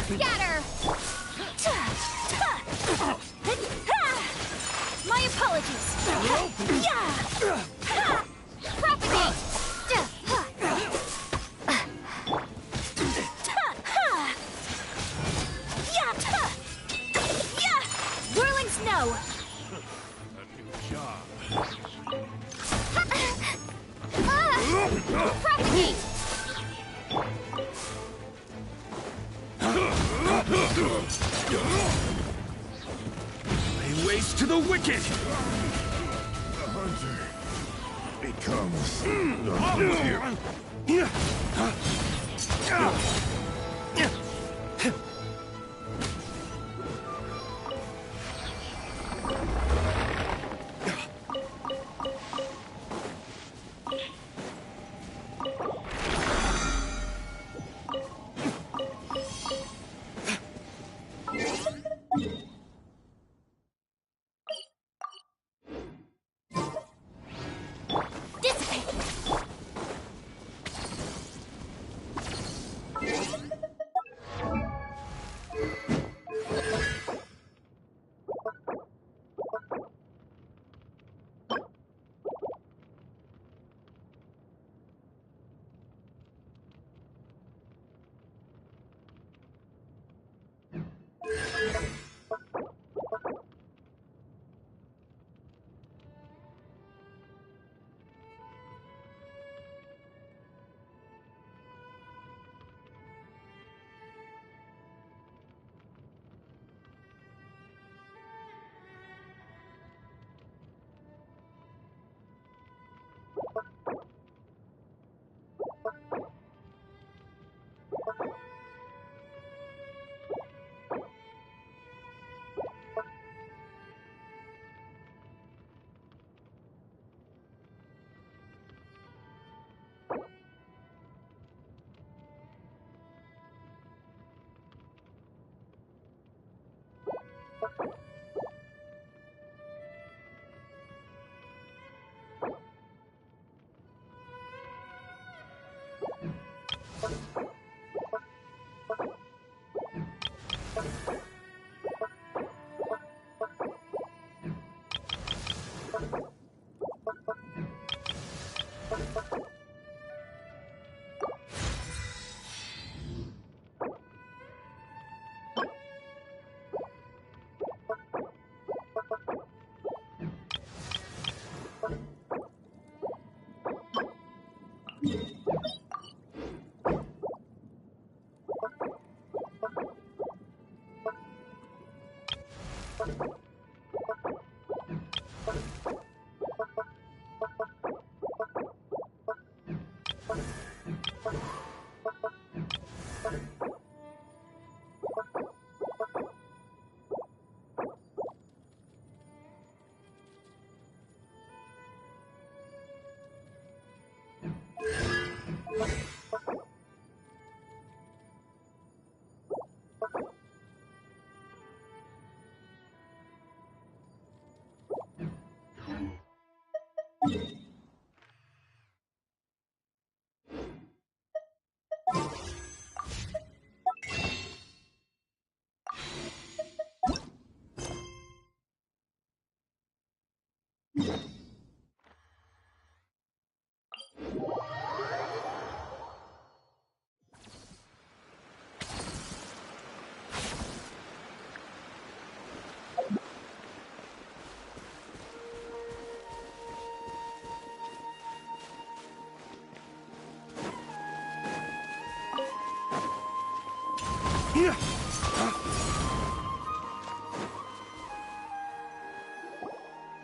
Scatter! My apologies. Propagate! Whirling snow! Propagate! Lay waste to the wicked! The hunter becomes the hunter.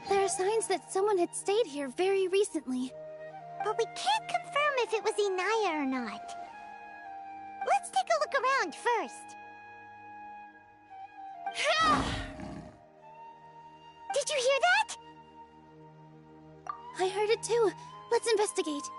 There are signs that someone had stayed here very recently. But we can't confirm if it was Inaya or not. Let's take a look around first. Did you hear that? I heard it too. Let's investigate.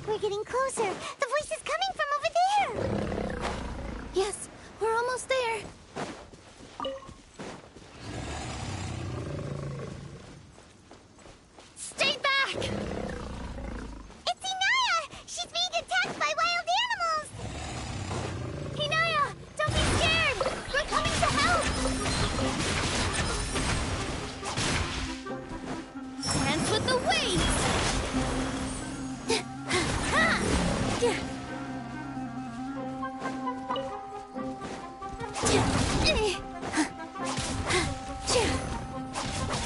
We're getting closer. The voice is coming from over there. Yes, we're almost there. Stay back! It's Inaya! She's being attacked by wild animals! Inaya, don't be scared! We're coming to help! Dance with the waves!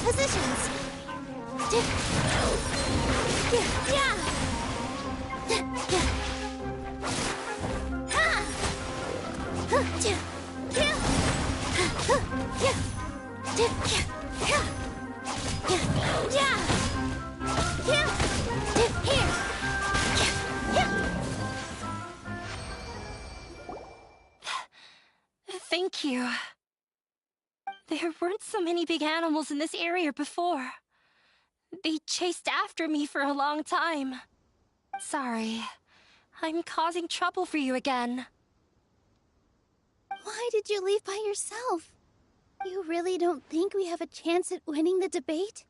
Positions. There weren't so many big animals in this area before. They chased after me for a long time. Sorry, I'm causing trouble for you again. Why did you leave by yourself? You really don't think we have a chance at winning the debate?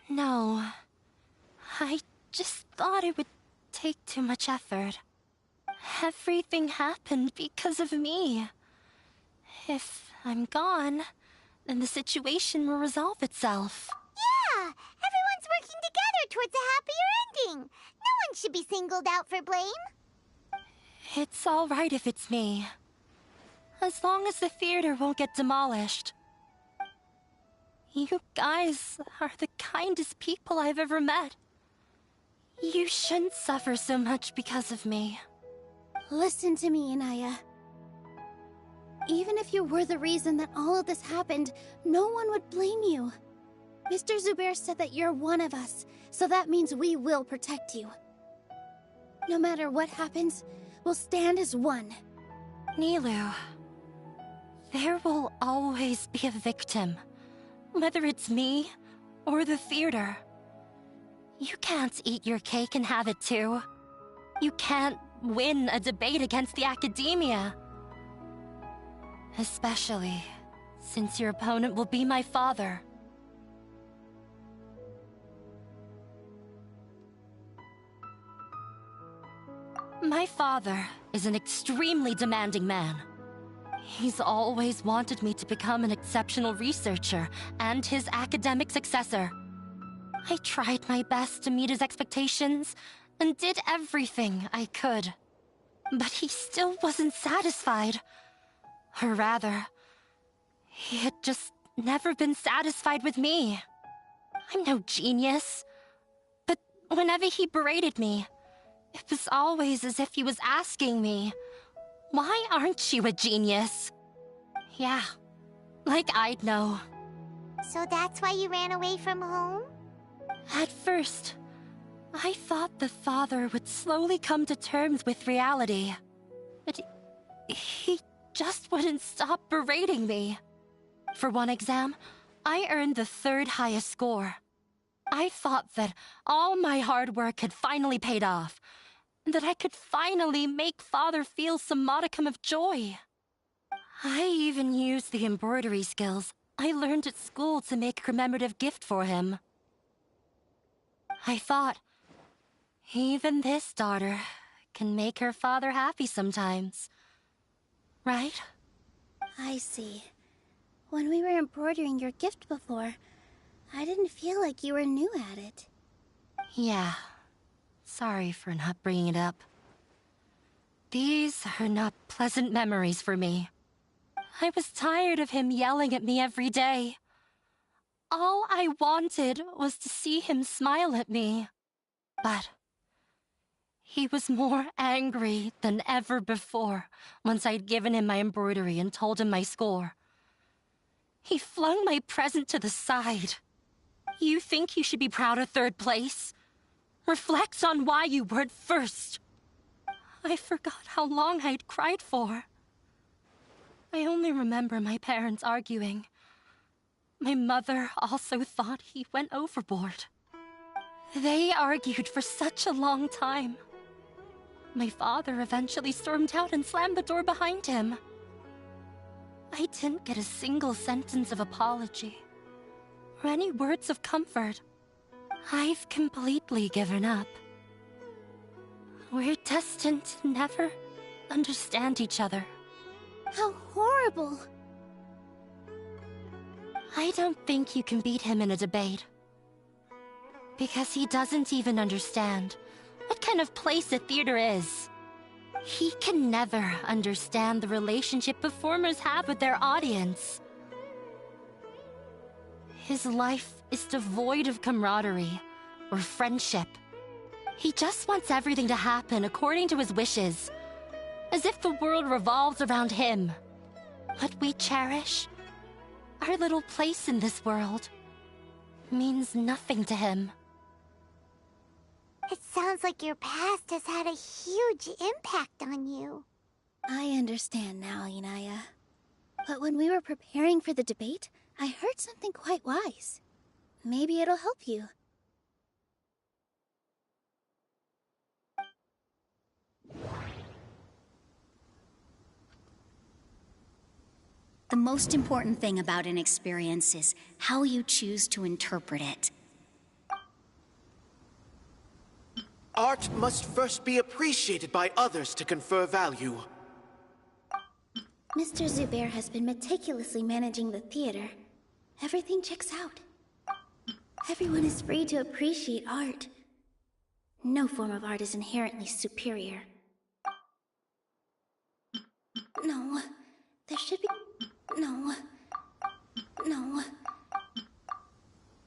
No. I just thought it would take too much effort. Everything happened because of me. If I'm gone, then the situation will resolve itself. Yeah! Everyone's working together towards a happier ending. No one should be singled out for blame. It's all right if it's me. As long as the theater won't get demolished. You guys are the kindest people I've ever met. You shouldn't suffer so much because of me. Listen to me, Inaya. Even if you were the reason that all of this happened, no one would blame you. Mr. Zubair said that you're one of us, so that means we will protect you. No matter what happens, we'll stand as one. Nilou, there will always be a victim, whether it's me or the theater. You can't eat your cake and have it too. You can't win a debate against the academia. Especially since your opponent will be my father. My father is an extremely demanding man. He's always wanted me to become an exceptional researcher and his academic successor. I tried my best to meet his expectations and did everything I could. But he still wasn't satisfied. Or rather, he had just never been satisfied with me. I'm no genius. But whenever he berated me, it was always as if he was asking me, "Why aren't you a genius?" Yeah, like I'd know. So that's why you ran away from home? At first, I thought the father would slowly come to terms with reality. But he just wouldn't stop berating me. For one exam, I earned the 3rd highest score. I thought that all my hard work had finally paid off, and that I could finally make father feel some modicum of joy. I even used the embroidery skills I learned at school to make a commemorative gift for him. I thought, even this daughter can make her father happy sometimes. Right? I see. When we were embroidering your gift before, I didn't feel like you were new at it. Yeah. Sorry for not bringing it up. These are not pleasant memories for me. I was tired of him yelling at me every day. All I wanted was to see him smile at me. But he was more angry than ever before once I'd given him my embroidery and told him my score. He flung my present to the side. You think you should be proud of 3rd place? Reflect on why you weren't 1st. I forgot how long I'd cried for. I only remember my parents arguing. My mother also thought he went overboard. They argued for such a long time. My father eventually stormed out and slammed the door behind him. I didn't get a single sentence of apology or any words of comfort. I've completely given up. We're destined to never understand each other. How horrible! I don't think you can beat him in a debate. Because he doesn't even understand what kind of place a theater is. He can never understand the relationship performers have with their audience. His life is devoid of camaraderie or friendship. He just wants everything to happen according to his wishes, as if the world revolves around him. What we cherish, our little place in this world, means nothing to him. It sounds like your past has had a huge impact on you. I understand now, Inaya. But when we were preparing for the debate, I heard something quite wise. Maybe it'll help you. The most important thing about an experience is how you choose to interpret it. Art must first be appreciated by others to confer value. Mr. Zubair has been meticulously managing the theater. Everything checks out. Everyone is free to appreciate art. No form of art is inherently superior. No, there should be... No.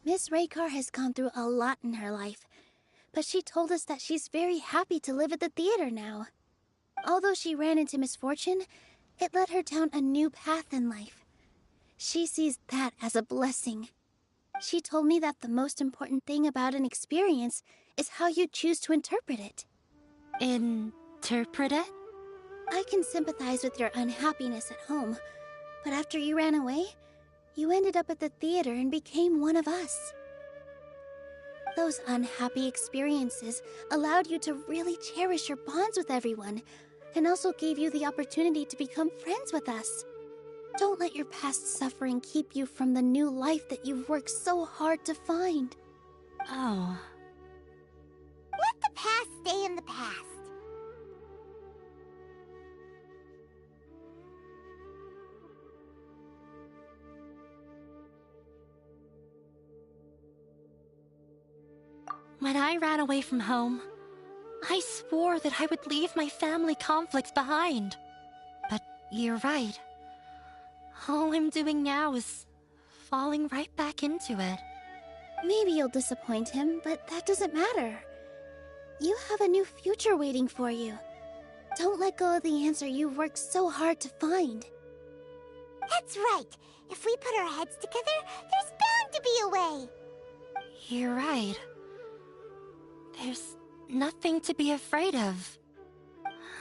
Miss Raykar has gone through a lot in her life, but she told us that she's very happy to live at the theater now. Although she ran into misfortune, it led her down a new path in life. She sees that as a blessing. She told me that the most important thing about an experience is how you choose to interpret it. Interpret it? I can sympathize with your unhappiness at home, but after you ran away, you ended up at the theater and became one of us. Those unhappy experiences allowed you to really cherish your bonds with everyone, and also gave you the opportunity to become friends with us. Don't let your past suffering keep you from the new life that you've worked so hard to find. Oh. Let the past stay in the past. When I ran away from home, I swore that I would leave my family conflicts behind. But you're right. All I'm doing now is falling right back into it. Maybe you'll disappoint him, but that doesn't matter. You have a new future waiting for you. Don't let go of the answer you've worked so hard to find. That's right. If we put our heads together, there's bound to be a way. You're right. There's nothing to be afraid of.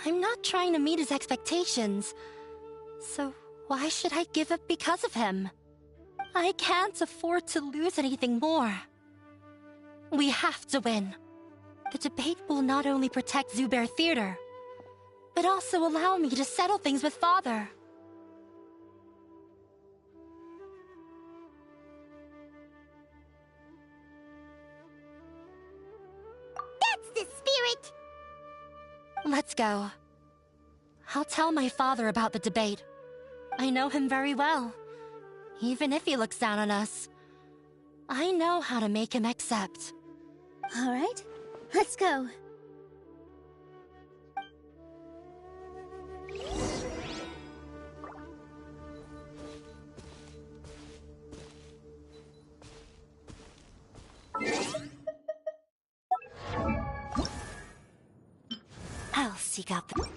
I'm not trying to meet his expectations, so why should I give up because of him? I can't afford to lose anything more. We have to win. The debate will not only protect Zubair Theater, but also allow me to settle things with Father. That's the spirit! Let's go. I'll tell my father about the debate. I know him very well. Even if he looks down on us, I know how to make him accept. All right, let's go. I'll seek out the...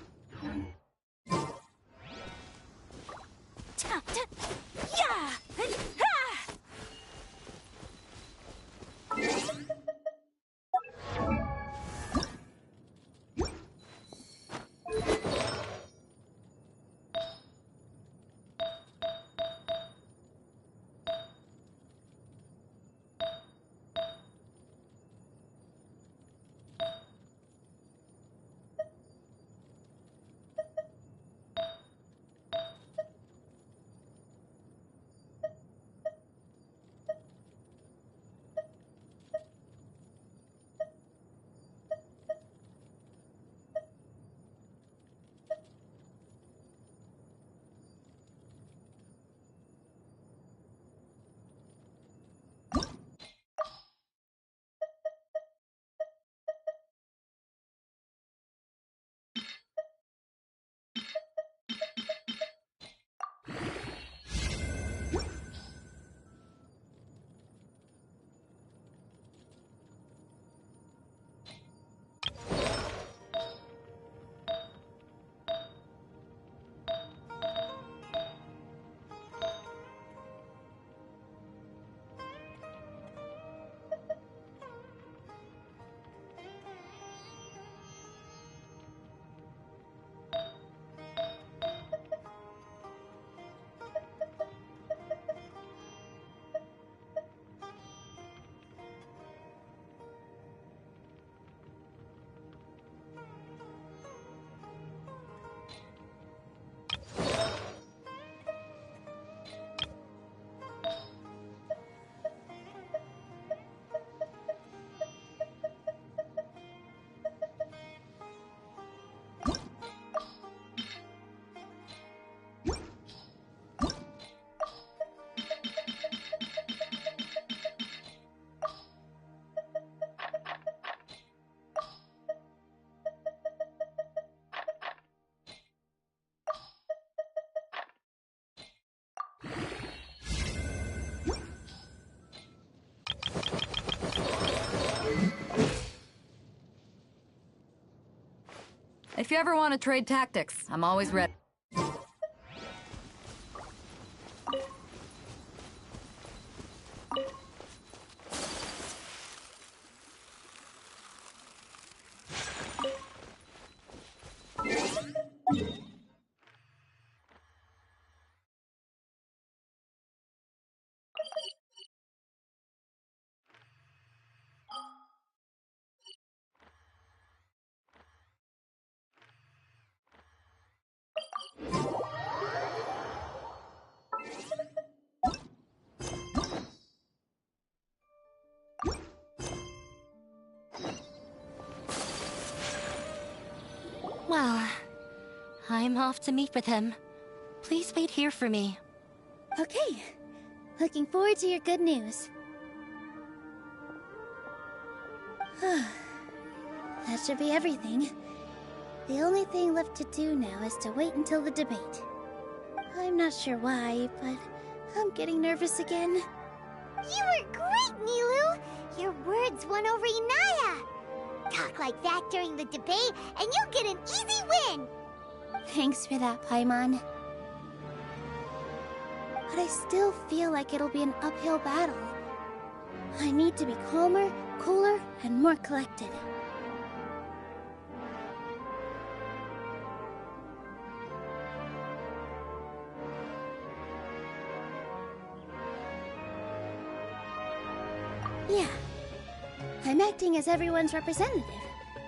If you ever want to trade tactics, I'm always ready. Well, I'm off to meet with him. Please wait here for me. Okay. Looking forward to your good news. That should be everything. The only thing left to do now is to wait until the debate. I'm not sure why, but I'm getting nervous again. You were great, Nilou! Your words won over Inaya! Talk like that during the debate, and you'll get an easy win! Thanks for that, Paimon. But I still feel like it'll be an uphill battle. I need to be calmer, cooler, and more collected. Yeah. I'm acting as everyone's representative,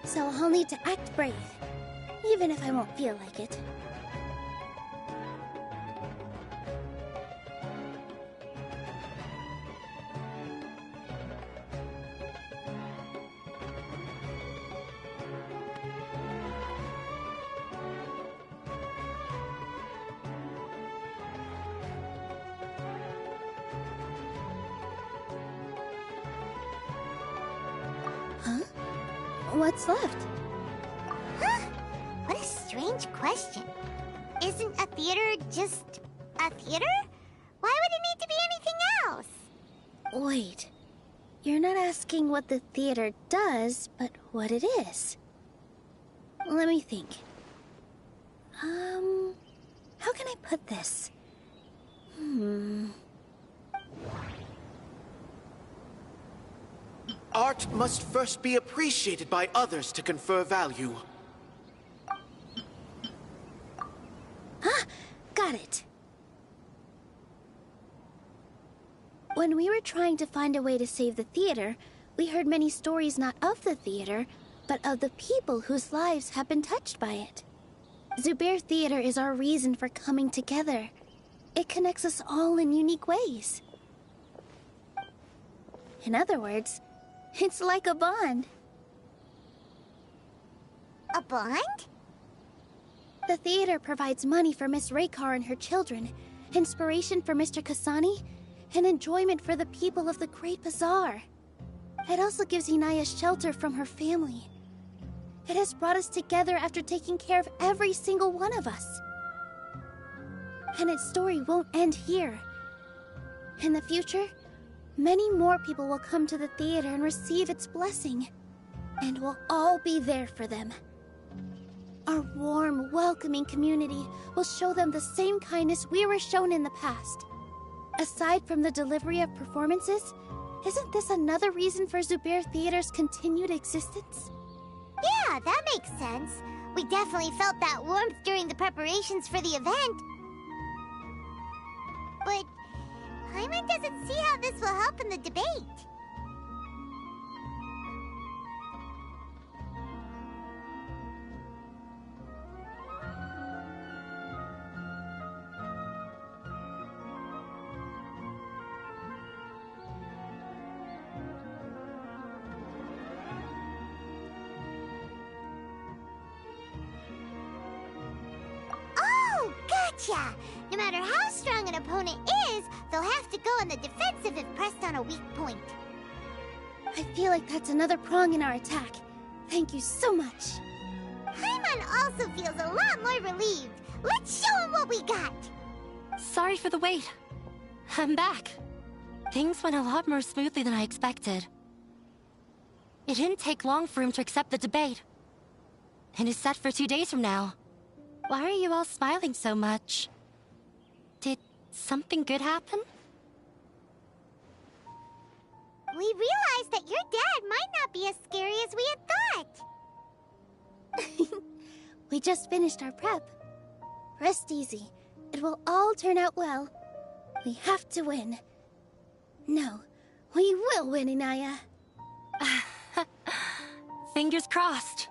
so I'll need to act brave, even if I won't feel like it. Huh? What's left? Huh? What a strange question. Isn't a theater just a theater? Why would it need to be anything else? Wait. You're not asking what the theater does, but what it is. Let me think. How can I put this? Art must first be appreciated by others to confer value. Got it. When we were trying to find a way to save the theater, we heard many stories not of the theater, but of the people whose lives have been touched by it. Zubair Theater is our reason for coming together. It connects us all in unique ways. In other words, it's like a bond. A bond? The theater provides money for Miss Raykar and her children, inspiration for Mr. Kasani, and enjoyment for the people of the Great Bazaar. It also gives Inaya shelter from her family. It has brought us together after taking care of every single one of us. And its story won't end here. In the future, many more people will come to the theater and receive its blessing. And we'll all be there for them. Our warm, welcoming community will show them the same kindness we were shown in the past. Aside from the delivery of performances, isn't this another reason for Zubair Theater's continued existence? Yeah, that makes sense. We definitely felt that warmth during the preparations for the event. But Paimon doesn't see how this will help in the debate. Oh, gotcha! No matter how strong an opponent is, they'll have to go on the defensive if pressed on a weak point. I feel like that's another prong in our attack. Thank you so much. Paimon also feels a lot more relieved. Let's show him what we got! Sorry for the wait. I'm back. Things went a lot more smoothly than I expected. It didn't take long for him to accept the debate. and is set for 2 days from now. Why are you all smiling so much? Did something good happen? We realized that your dad might not be as scary as we had thought. We just finished our prep. Rest easy. It will all turn out well. We have to win. No, we will win, Inaya. Fingers crossed.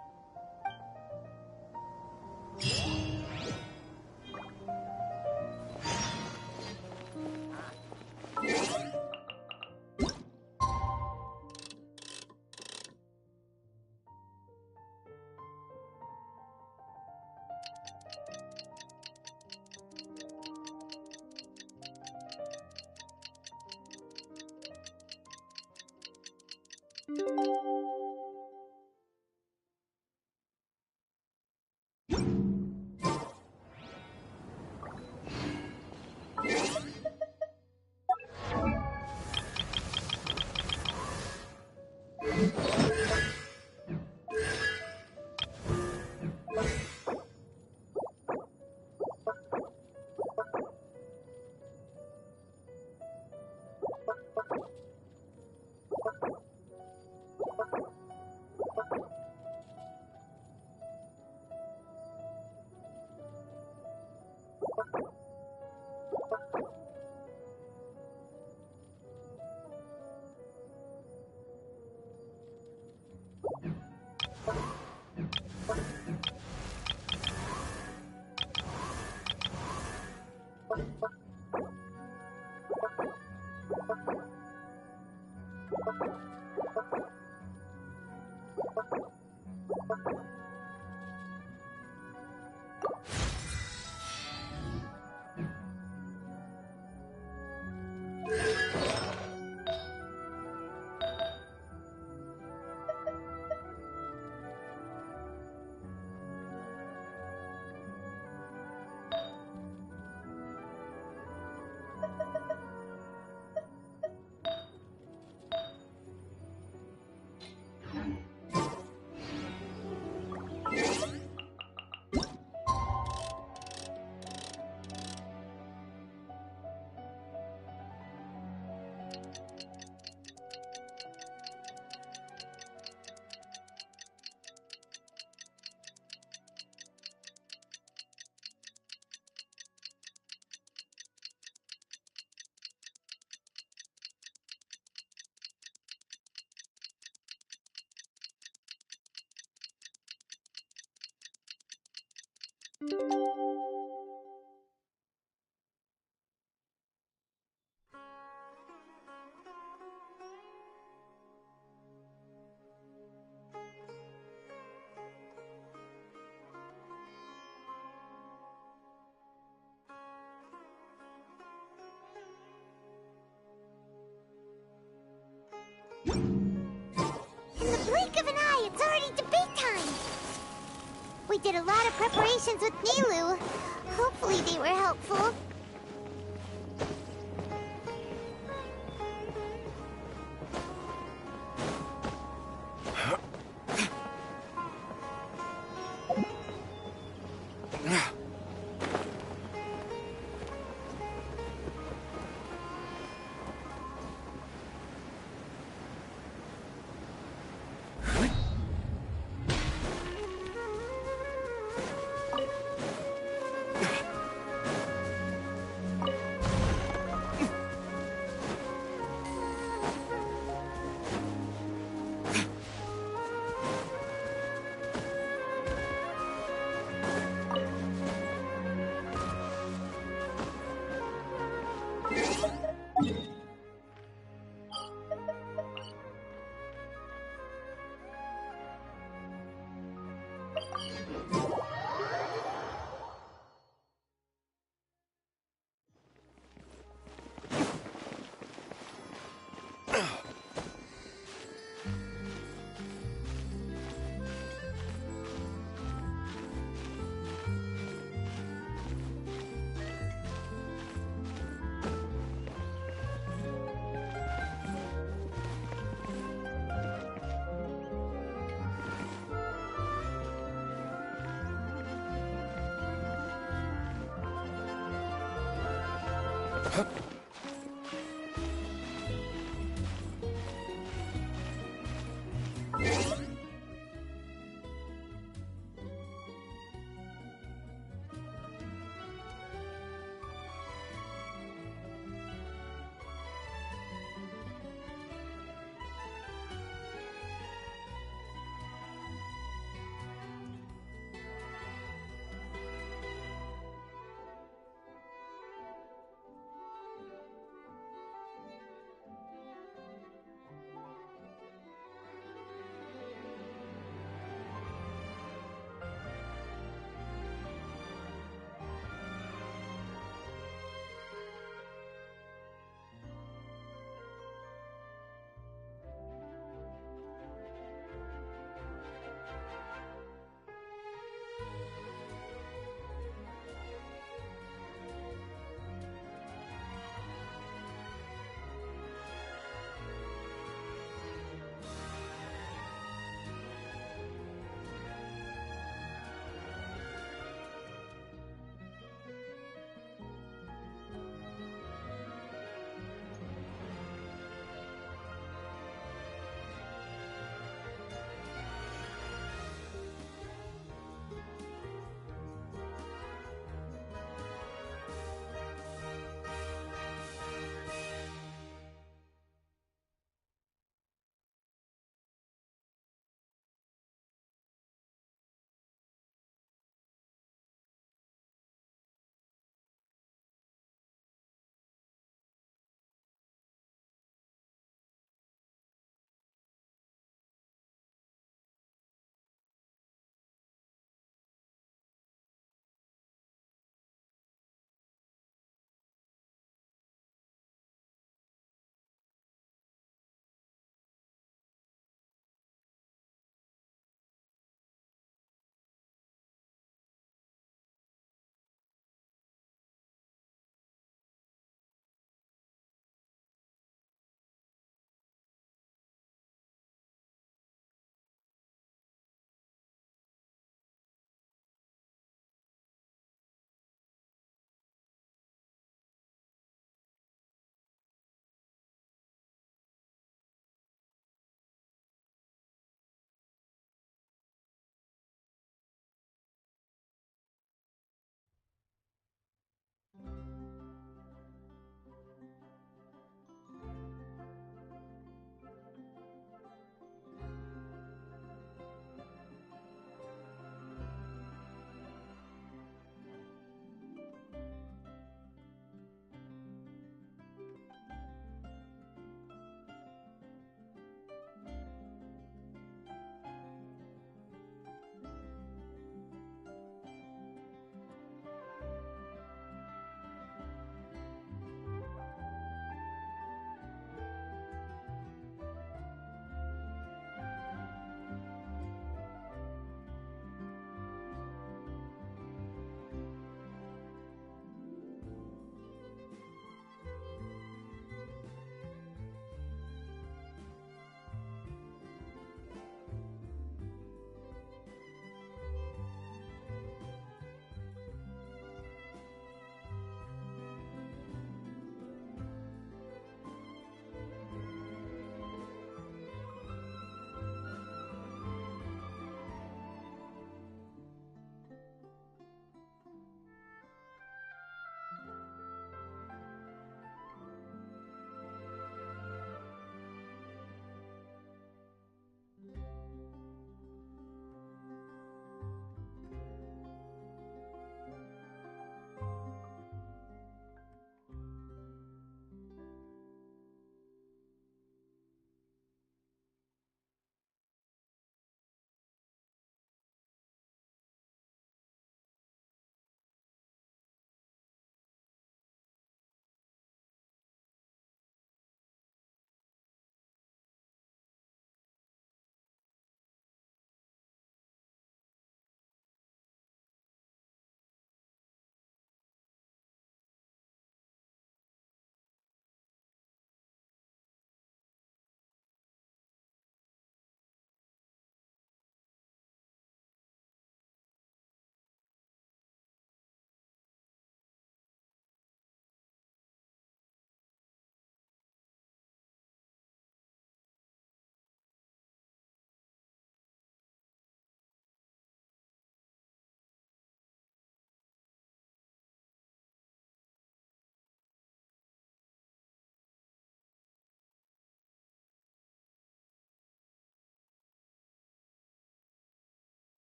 In the blink of an eye, it's already debate time! We did a lot of preparations with Nilou. Hopefully they were helpful.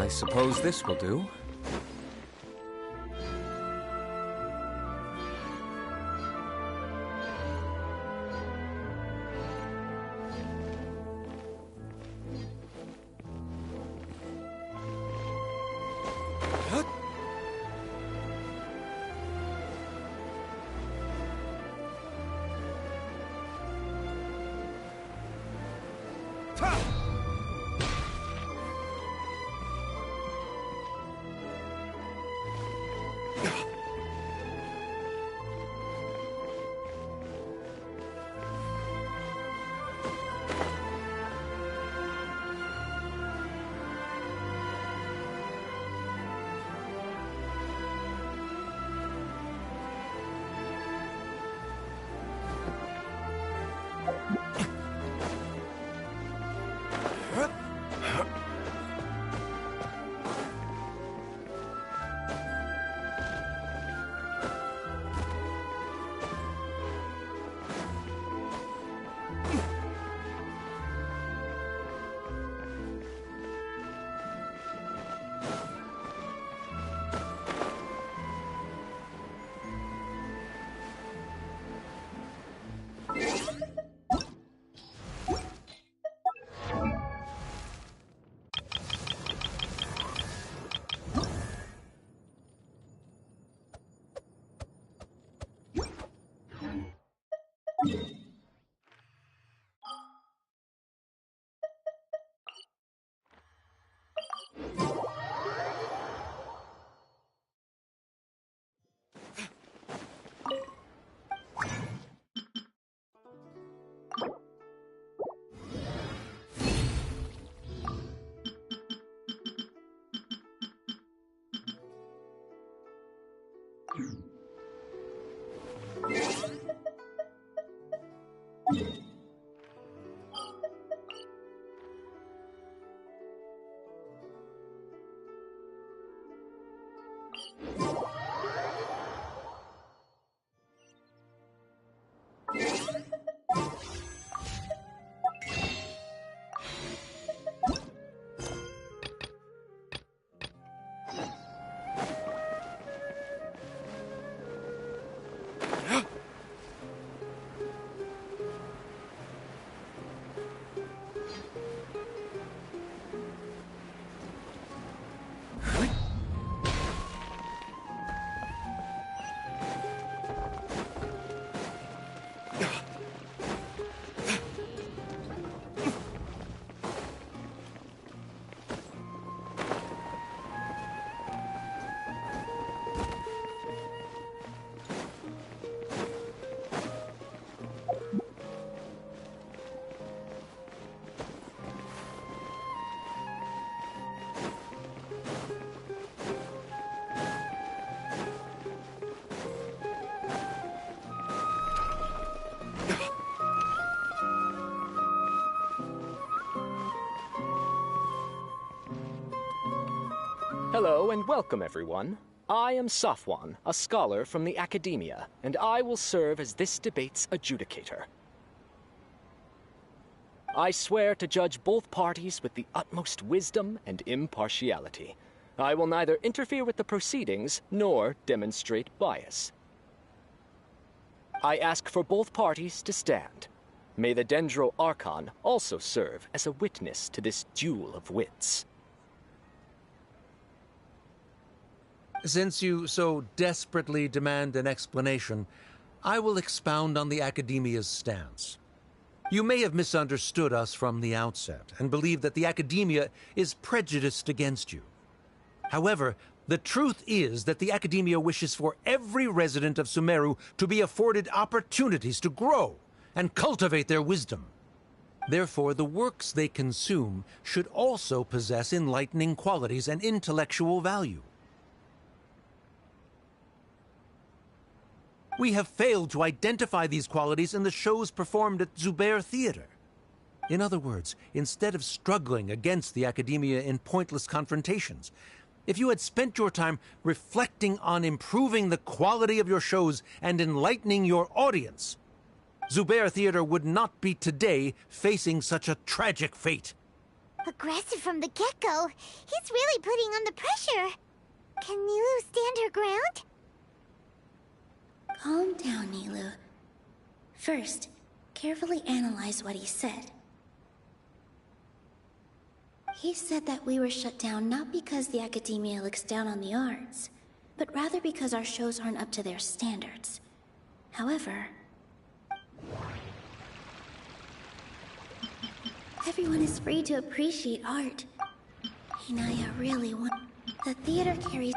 I suppose this will do. Hello and welcome, everyone. I am Safwan, a scholar from the Academia, and I will serve as this debate's adjudicator. I swear to judge both parties with the utmost wisdom and impartiality. I will neither interfere with the proceedings nor demonstrate bias. I ask for both parties to stand. May the Dendro Archon also serve as a witness to this duel of wits. Since you so desperately demand an explanation, I will expound on the Academia's stance. You may have misunderstood us from the outset and believe that the Academia is prejudiced against you. However, the truth is that the Academia wishes for every resident of Sumeru to be afforded opportunities to grow and cultivate their wisdom. Therefore, the works they consume should also possess enlightening qualities and intellectual value. We have failed to identify these qualities in the shows performed at Zubair Theater. In other words, instead of struggling against the Academia in pointless confrontations, if you had spent your time reflecting on improving the quality of your shows and enlightening your audience, Zubair Theater would not be today facing such a tragic fate. Aggressive from the get-go. He's really putting on the pressure. Can Nilou stand her ground? Calm down, Nilou. First, carefully analyze what he said. He said that we were shut down not because the Academia looks down on the arts, but rather because our shows aren't up to their standards. However, everyone is free to appreciate art. Hinaya really wants... The theater carries...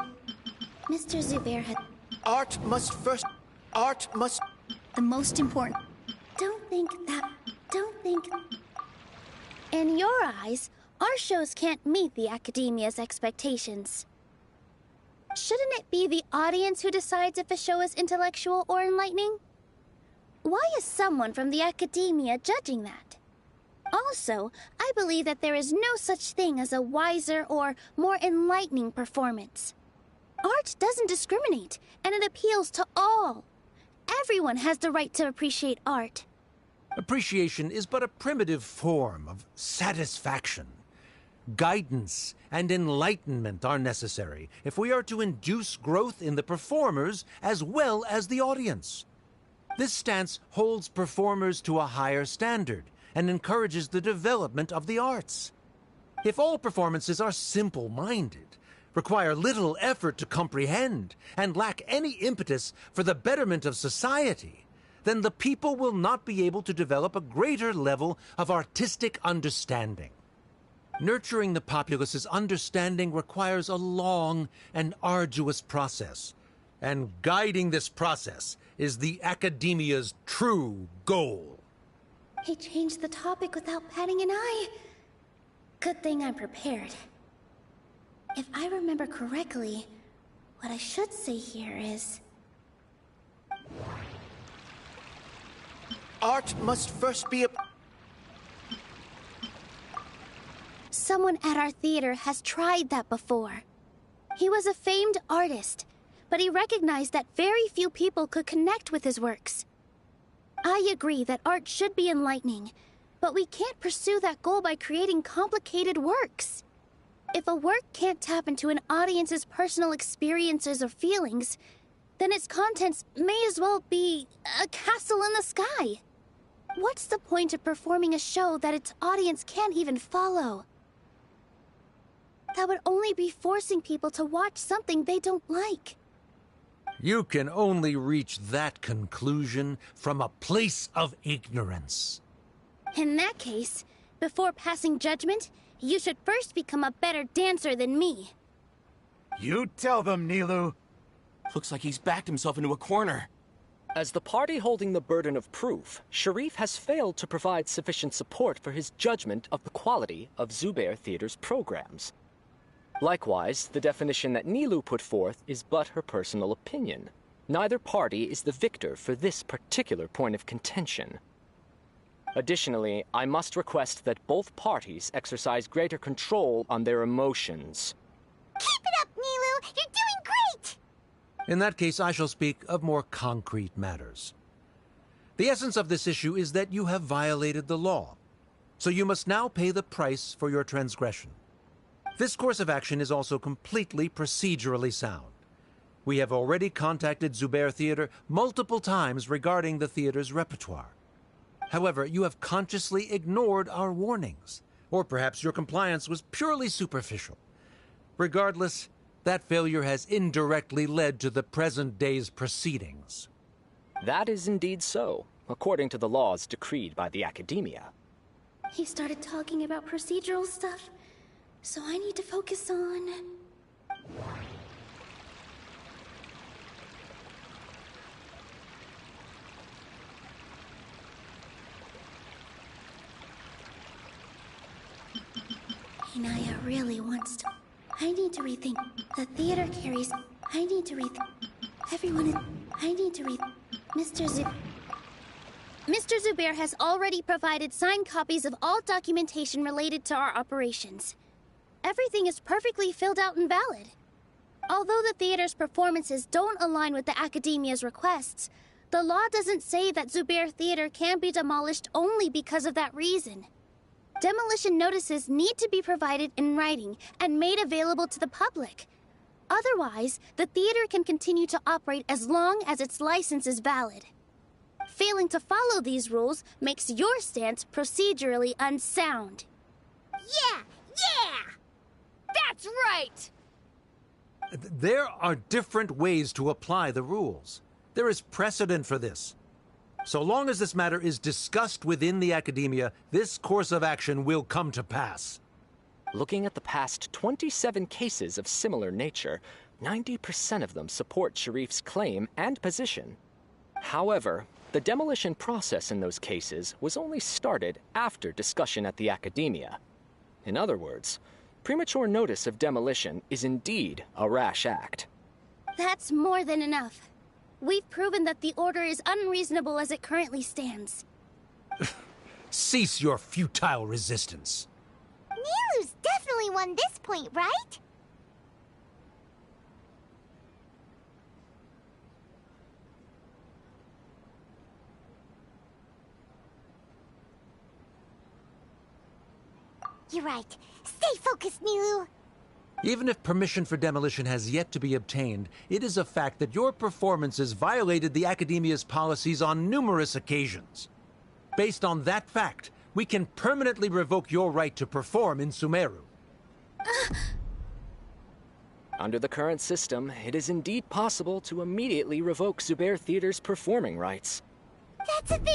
Mr. Zubair had... Art must first... Art must... The most important... Don't think... In your eyes, our shows can't meet the Academia's expectations. Shouldn't it be the audience who decides if a show is intellectual or enlightening? Why is someone from the Academia judging that? Also, I believe that there is no such thing as a wiser or more enlightening performance. Art doesn't discriminate, and it appeals to all. Everyone has the right to appreciate art. Appreciation is but a primitive form of satisfaction. Guidance and enlightenment are necessary if we are to induce growth in the performers as well as the audience. This stance holds performers to a higher standard and encourages the development of the arts. If all performances are simple-minded, require little effort to comprehend, and lack any impetus for the betterment of society, then the people will not be able to develop a greater level of artistic understanding. Nurturing the populace's understanding requires a long and arduous process, and guiding this process is the Academia's true goal. He changed the topic without batting an eye. Good thing I'm prepared. If I remember correctly, what I should say here is... Art must first be a... Someone at our theater has tried that before. He was a famed artist, but he recognized that very few people could connect with his works. I agree that art should be enlightening, but we can't pursue that goal by creating complicated works. If a work can't tap into an audience's personal experiences or feelings, then its contents may as well be a castle in the sky. What's the point of performing a show that its audience can't even follow? That would only be forcing people to watch something they don't like. You can only reach that conclusion from a place of ignorance. In that case, before passing judgment, you should first become a better dancer than me. You tell them, Nilou. Looks like he's backed himself into a corner. As the party holding the burden of proof, Sharif has failed to provide sufficient support for his judgment of the quality of Zubair Theater's programs. Likewise, the definition that Nilou put forth is but her personal opinion. Neither party is the victor for this particular point of contention. Additionally, I must request that both parties exercise greater control on their emotions. Keep it up, You're doing great! In that case, I shall speak of more concrete matters. The essence of this issue is that you have violated the law, so you must now pay the price for your transgression. This course of action is also completely procedurally sound. We have already contacted Zubair Theater multiple times regarding the theater's repertoire. However, you have consciously ignored our warnings, or perhaps your compliance was purely superficial. Regardless, that failure has indirectly led to the present day's proceedings. That is indeed so, according to the laws decreed by the Academia. He started talking about procedural stuff, so I need to focus on... Inaya really wants to... I need to rethink. The theater carries... I need to rethink. Everyone is... I need to rethink. Mr. Zubair has already provided signed copies of all documentation related to our operations. Everything is perfectly filled out and valid. Although the theater's performances don't align with the Academia's requests, the law doesn't say that Zubair Theater can be demolished only because of that reason. Demolition notices need to be provided in writing and made available to the public. Otherwise, the theater can continue to operate as long as its license is valid. Failing to follow these rules makes your stance procedurally unsound. Yeah! That's right! There are different ways to apply the rules. There is precedent for this. So long as this matter is discussed within the Academia, this course of action will come to pass. Looking at the past 27 cases of similar nature, 90% of them support Sharif's claim and position. However, the demolition process in those cases was only started after discussion at the Academia. In other words, premature notice of demolition is indeed a rash act. That's more than enough. We've proven that the order is unreasonable as it currently stands. Cease your futile resistance. Nilu's definitely won this point, right? You're right. Stay focused, Nilu. Even if permission for demolition has yet to be obtained, it is a fact that your performances violated the Academia's policies on numerous occasions. Based on that fact, we can permanently revoke your right to perform in Sumeru. Under the current system, it is indeed possible to immediately revoke Zubair Theater's performing rights. That's a thing?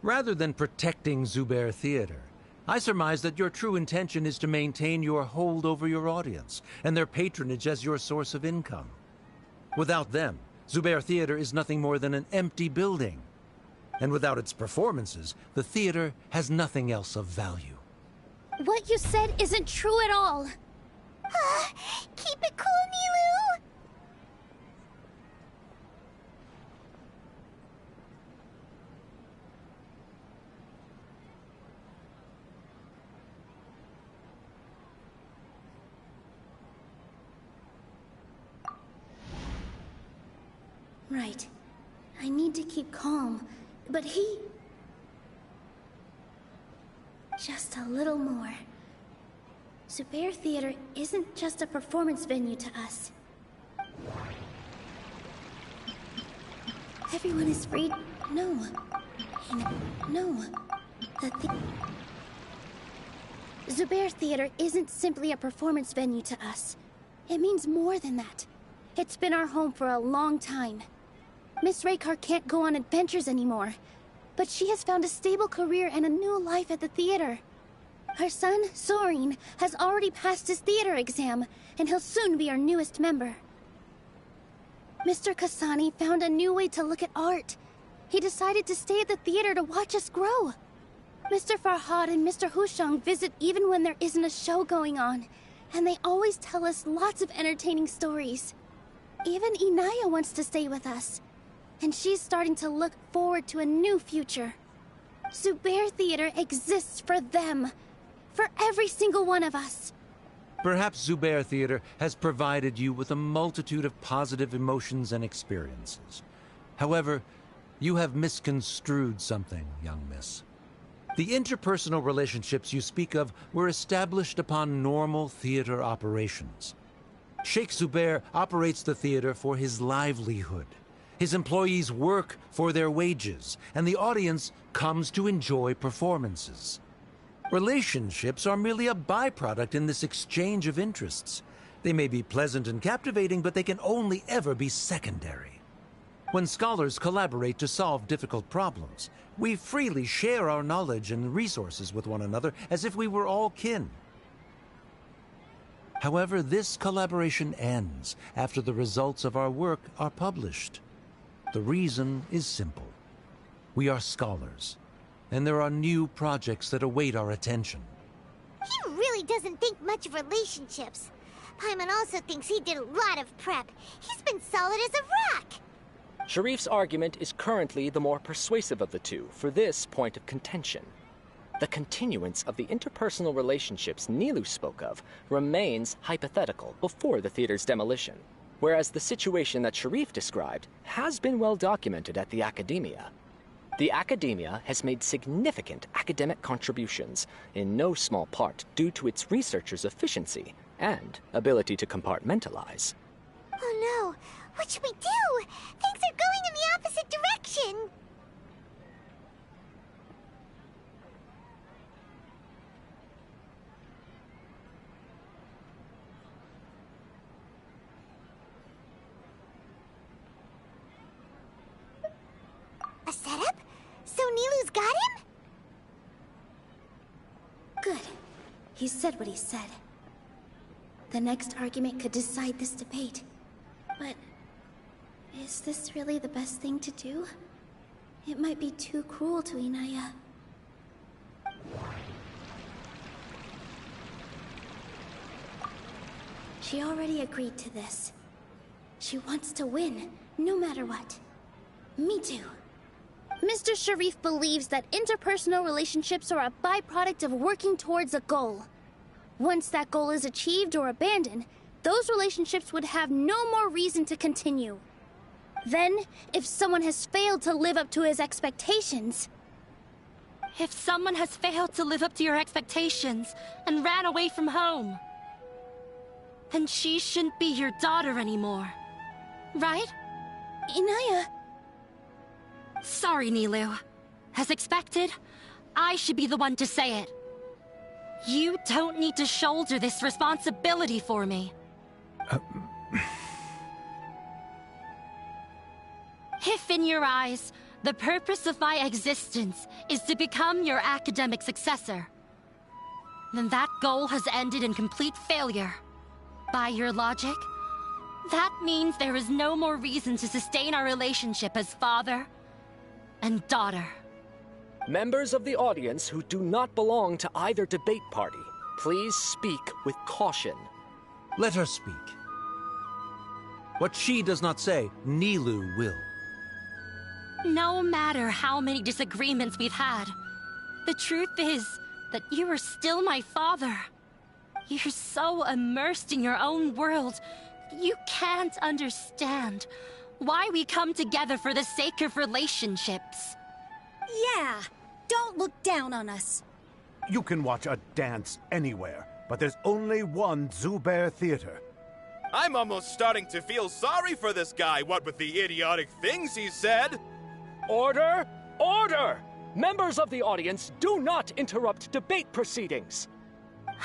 Rather than protecting Zubair Theater, I surmise that your true intention is to maintain your hold over your audience and their patronage as your source of income. Without them, Zubair Theater is nothing more than an empty building. And without its performances, the theater has nothing else of value. What you said isn't true at all. Keep it cool, Nilu! Right. I need to keep calm, but he... Just a little more. Zubair Theater isn't just a performance venue to us. Everyone is free. No. No. Zubair Theater isn't simply a performance venue to us. It means more than that. It's been our home for a long time. Miss Raykar can't go on adventures anymore, but she has found a stable career and a new life at the theater. Her son, Soren, has already passed his theater exam, and he'll soon be our newest member. Mr. Kasani found a new way to look at art. He decided to stay at the theater to watch us grow. Mr. Farhad and Mr. Hushang visit even when there isn't a show going on, and they always tell us lots of entertaining stories. Even Inaya wants to stay with us, and she's starting to look forward to a new future. Zubair Theater exists for them, for every single one of us. Perhaps Zubair Theater has provided you with a multitude of positive emotions and experiences. However, you have misconstrued something, young miss. The interpersonal relationships you speak of were established upon normal theater operations. Sheikh Zubair operates the theater for his livelihood. His employees work for their wages, and the audience comes to enjoy performances. Relationships are merely a byproduct in this exchange of interests. They may be pleasant and captivating, but they can only ever be secondary. When scholars collaborate to solve difficult problems, we freely share our knowledge and resources with one another as if we were all kin. However, this collaboration ends after the results of our work are published. The reason is simple. We are scholars, and there are new projects that await our attention. He really doesn't think much of relationships. Paimon also thinks he did a lot of prep. He's been solid as a rock. Sharif's argument is currently the more persuasive of the two for this point of contention. The continuance of the interpersonal relationships Nilou spoke of remains hypothetical before the theater's demolition, whereas the situation that Sharif described has been well documented at the Academia. The Academia has made significant academic contributions, in no small part due to its researchers' efficiency and ability to compartmentalize. Oh no! What should we do? Things are going in the opposite direction! A setup? So Nilou's got him? Good. He said what he said. The next argument could decide this debate. But is this really the best thing to do? It might be too cruel to Inaya. She already agreed to this. She wants to win, no matter what. Me too. Mr. Sharif believes that interpersonal relationships are a byproduct of working towards a goal. Once that goal is achieved or abandoned, those relationships would have no more reason to continue. Then, if someone has failed to live up to his expectations... If someone has failed to live up to your expectations and ran away from home, then she shouldn't be your daughter anymore. Right? Inaya... Sorry, Nilou. As expected, I should be the one to say it. You don't need to shoulder this responsibility for me. If in your eyes, the purpose of my existence is to become your academic successor, then that goal has ended in complete failure. By your logic, that means there is no more reason to sustain our relationship as father and daughter. Members of the audience who do not belong to either debate party, please speak with caution. Let her speak. What she does not say, Nilou will. No matter how many disagreements we've had, the truth is that you are still my father. You're so immersed in your own world, you can't understand why we come together for the sake of relationships. Yeah, don't look down on us. You can watch a dance anywhere, but there's only one Zubair Theater. I'm almost starting to feel sorry for this guy, what with the idiotic things he said. Order! Order! Members of the audience, do not interrupt debate proceedings.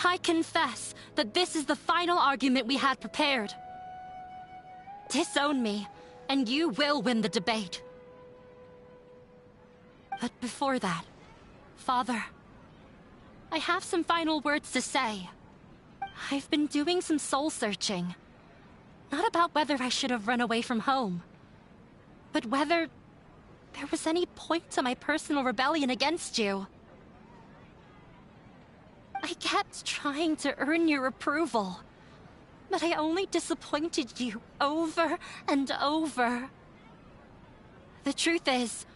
I confess that this is the final argument we had prepared. Disown me, and you will win the debate. But before that, Father, I have some final words to say. I've been doing some soul-searching. Not about whether I should have run away from home, but whether there was any point to my personal rebellion against you. I kept trying to earn your approval, but I only disappointed you over and over. The truth is,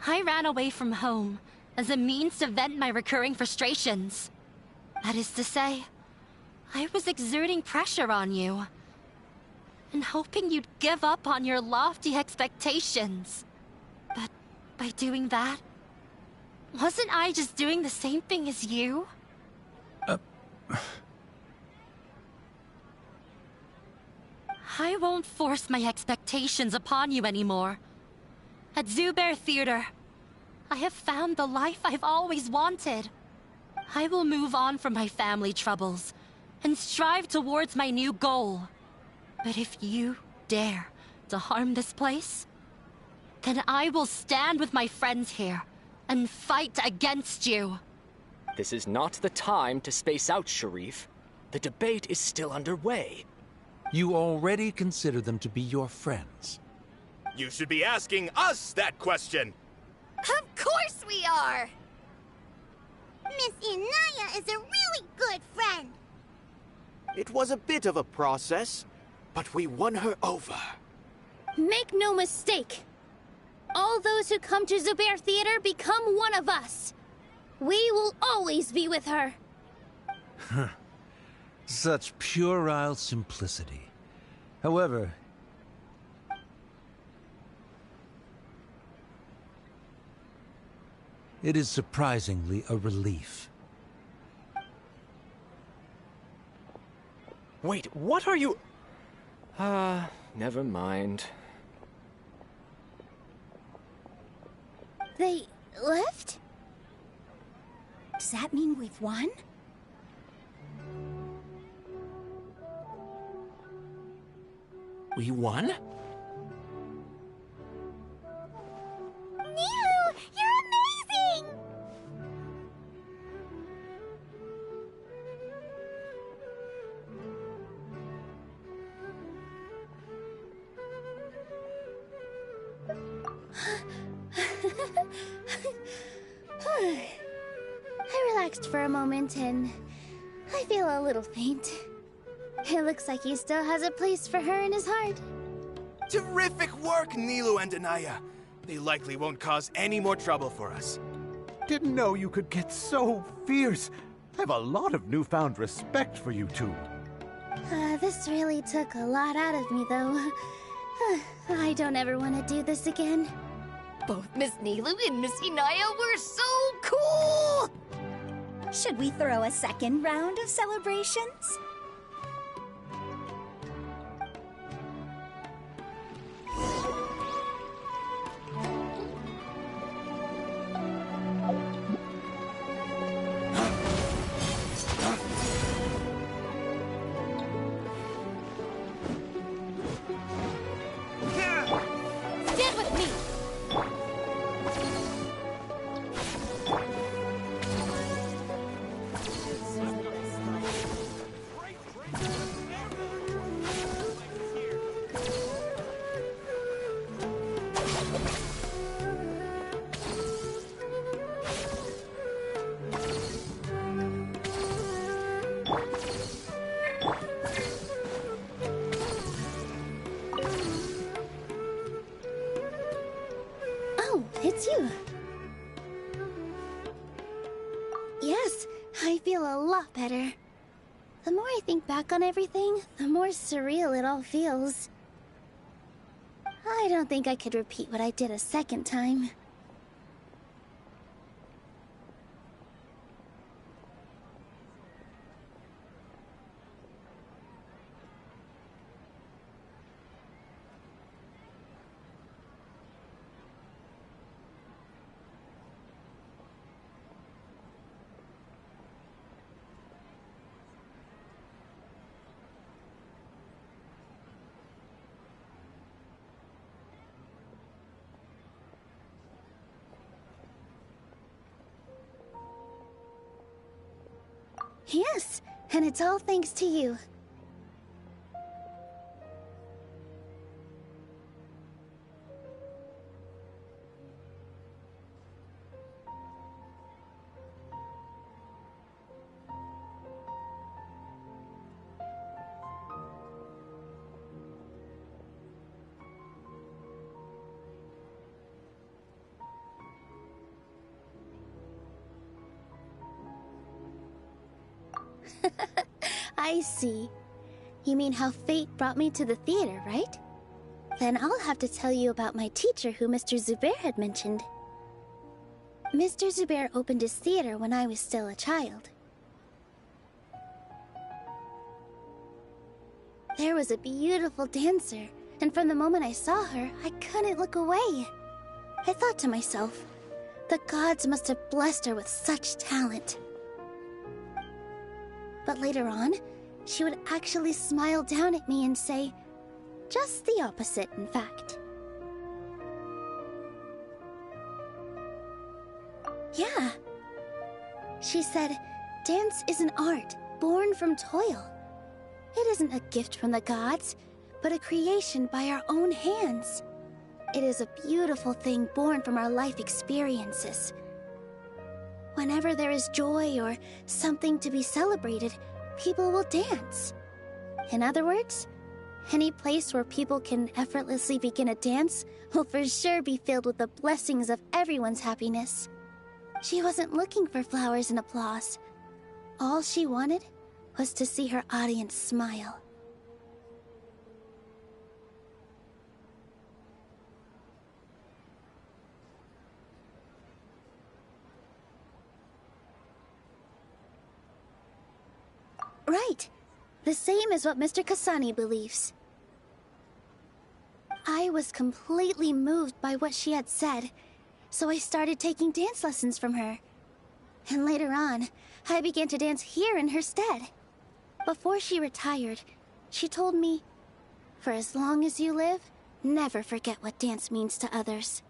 I ran away from home as a means to vent my recurring frustrations. That is to say, I was exerting pressure on you, and hoping you'd give up on your lofty expectations. But by doing that, wasn't I just doing the same thing as you? I won't force my expectations upon you anymore. At Zubehr Theater, I have found the life I've always wanted. I will move on from my family troubles and strive towards my new goal. But if you dare to harm this place, then I will stand with my friends here and fight against you. This is not the time to space out, Sharif. The debate is still underway. You already consider them to be your friends. You should be asking us that question. Of course we are! Miss Inaya is a really good friend. It was a bit of a process, but we won her over. Make no mistake. All those who come to Zubehr Theater become one of us. We will always be with her. Such puerile simplicity. However, it is surprisingly a relief. Wait, what are you... never mind. They left? Does that mean we've won? We won? Nilu, you're amazing! I relaxed for a moment and I feel a little faint. It looks like he still has a place for her in his heart. Terrific work, Nilou and Anaya. They likely won't cause any more trouble for us. Didn't know you could get so fierce. I have a lot of newfound respect for you two. This really took a lot out of me, though. I don't ever want to do this again. Both Miss Nilou and Miss Inaya were so cool! Should we throw a second round of celebrations? Stand with me! Oh, it's you. Yes, I feel a lot better. The more I think back on everything, the more surreal it all feels. I don't think I could repeat what I did a second time. Yes, and it's all thanks to you. I see. You mean how fate brought me to the theater, right? Then I'll have to tell you about my teacher who Mr. Zubair had mentioned. Mr. Zubair opened his theater when I was still a child. There was a beautiful dancer, and from the moment I saw her, I couldn't look away. I thought to myself, the gods must have blessed her with such talent. But later on, she would actually smile down at me and say, just the opposite, in fact. Yeah. She said, dance is an art born from toil. It isn't a gift from the gods, but a creation by our own hands. It is a beautiful thing born from our life experiences. Whenever there is joy or something to be celebrated, people will dance. In other words, any place where people can effortlessly begin a dance will for sure be filled with the blessings of everyone's happiness. She wasn't looking for flowers and applause. All she wanted was to see her audience smile. Right. The same as what Mr. Kasani believes. I was completely moved by what she had said, so I started taking dance lessons from her. And later on, I began to dance here in her stead. Before she retired, she told me, for as long as you live, never forget what dance means to others.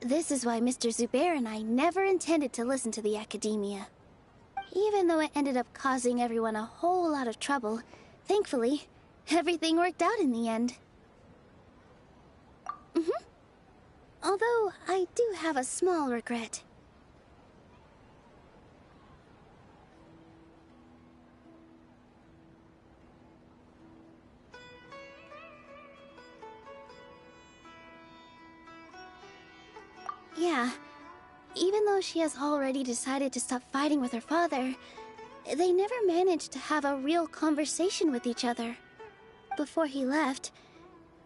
This is why Mr. Zubair and I never intended to listen to the academia. Even though it ended up causing everyone a whole lot of trouble, thankfully, everything worked out in the end. Although, I do have a small regret. Yeah. Even though she has already decided to stop fighting with her father, they never managed to have a real conversation with each other. Before he left,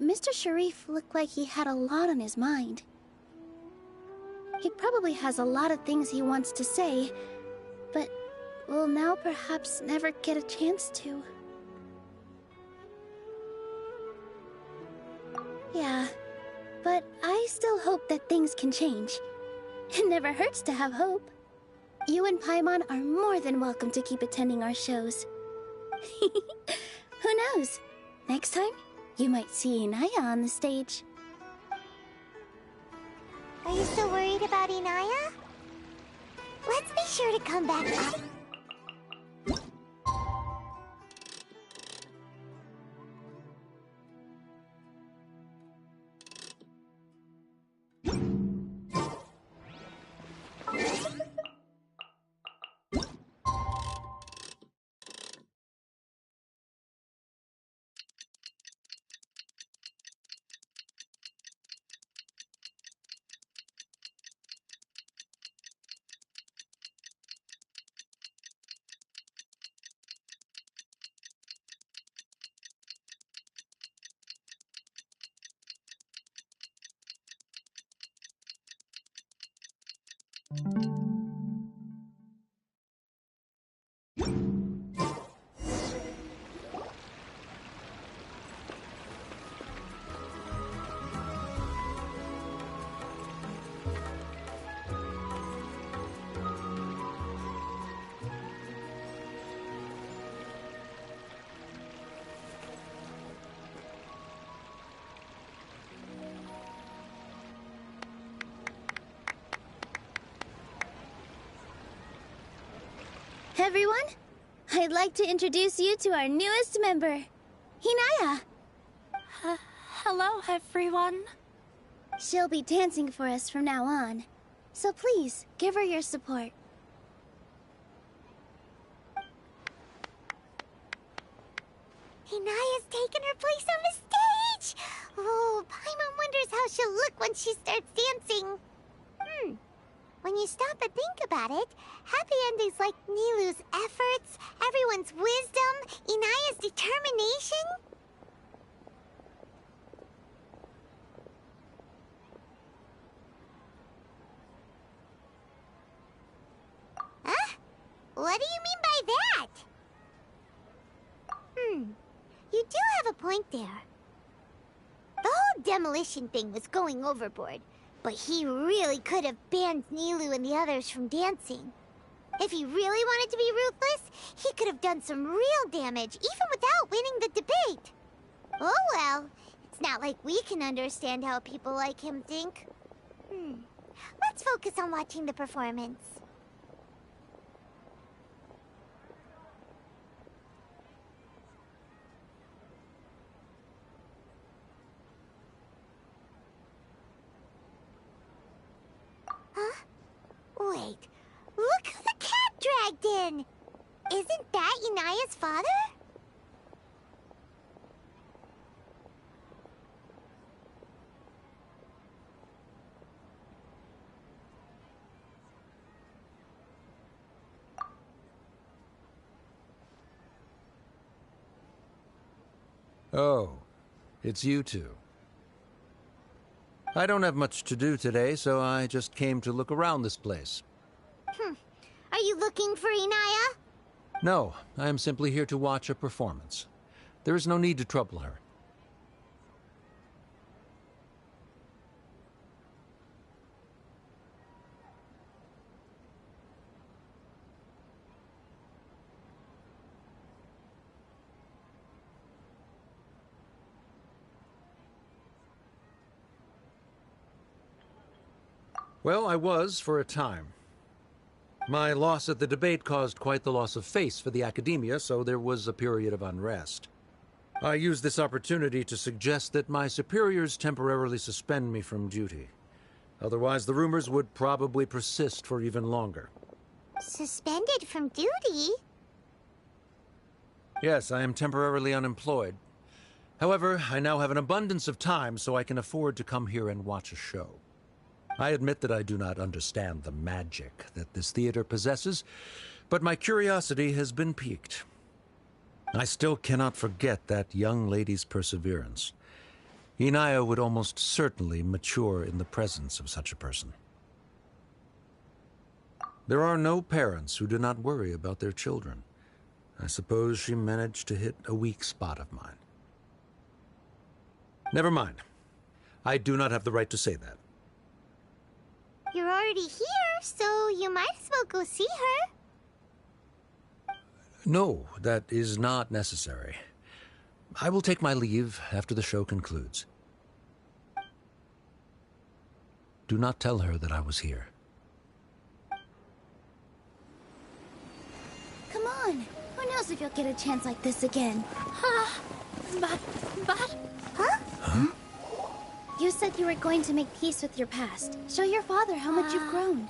Mr. Sharif looked like he had a lot on his mind. He probably has a lot of things he wants to say, but will now perhaps never get a chance to. Yeah, but I still hope that things can change. It never hurts to have hope. You and Paimon are more than welcome to keep attending our shows. Who knows? Next time, you might see Inaya on the stage. Are you still worried about Inaya? Let's be sure to come back up. Everyone, I'd like to introduce you to our newest member, Hinaya. Hello, everyone. She'll be dancing for us from now on, so please give her your support. Hinaya's taken her place on the stage! Oh, Paimon wonders how she'll look when she starts dancing. When you stop and think about it, happy endings like Nilou's efforts, everyone's wisdom, Inaya's determination... Huh? What do you mean by that? You do have a point there. The whole demolition thing was going overboard, but he really could have banned Nilou and the others from dancing. If he really wanted to be ruthless, he could have done some real damage, even without winning the debate. Oh well, it's not like we can understand how people like him think. Let's focus on watching the performance. Huh? Wait, look who the cat dragged in! Isn't that Inaya's father? Oh, it's you two. I don't have much to do today, so I just came to look around this place. Are you looking for Inaya? No, I am simply here to watch a performance. There is no need to trouble her. Well, I was for a time. My loss at the debate caused quite the loss of face for the academia, so there was a period of unrest. I used this opportunity to suggest that my superiors temporarily suspend me from duty. Otherwise, the rumors would probably persist for even longer. Suspended from duty? Yes, I am temporarily unemployed. However, I now have an abundance of time, so I can afford to come here and watch a show. I admit that I do not understand the magic that this theater possesses, but my curiosity has been piqued. I still cannot forget that young lady's perseverance. Inaya would almost certainly mature in the presence of such a person. There are no parents who do not worry about their children. I suppose she managed to hit a weak spot of mine. Never mind. I do not have the right to say that. You're already here, so you might as well go see her. No, that is not necessary. I will take my leave after the show concludes. Do not tell her that I was here. Come on. Who knows if you'll get a chance like this again? But... Huh? You said you were going to make peace with your past. Show your father how much you've grown.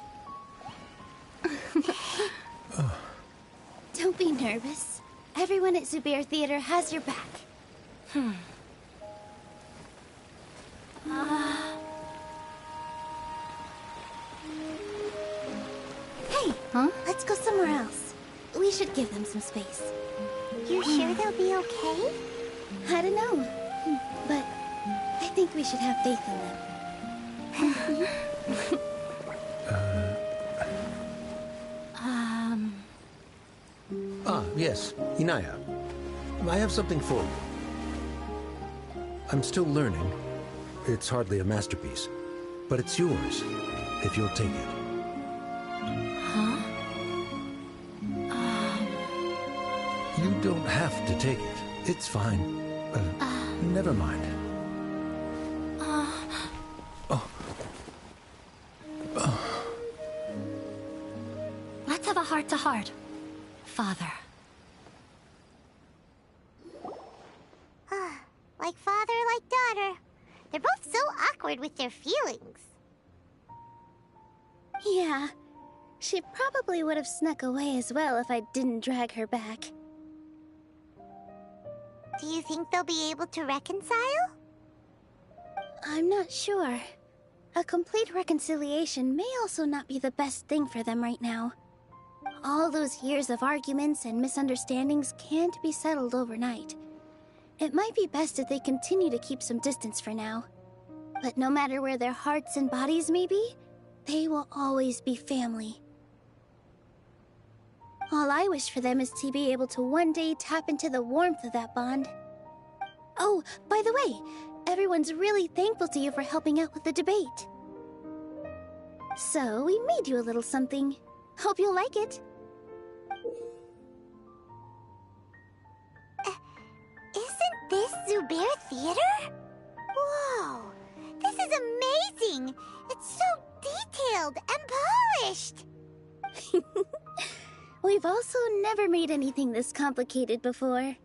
Don't be nervous. Everyone at Zubair Theater has your back. Hey, let's go somewhere else. We should give them some space. You sure they'll be okay? I don't know, but I think we should have faith in them. Yes, Inaya. I have something for you. I'm still learning. It's hardly a masterpiece, but it's yours, if you'll take it. You don't have to take it. It's fine. Never mind. Let's have a heart-to-heart. Father. Like father, like daughter. They're both so awkward with their feelings. Yeah. She probably would have snuck away as well if I didn't drag her back. Do you think they'll be able to reconcile? I'm not sure. A complete reconciliation may also not be the best thing for them right now. All those years of arguments and misunderstandings can't be settled overnight. It might be best if they continue to keep some distance for now. But no matter where their hearts and bodies may be, they will always be family. All I wish for them is to be able to one day tap into the warmth of that bond. Oh, by the way, everyone's really thankful to you for helping out with the debate. So, we made you a little something. Hope you'll like it. Isn't this Zubair Theater? Whoa! This is amazing! It's so detailed and polished! We've also never made anything this complicated before.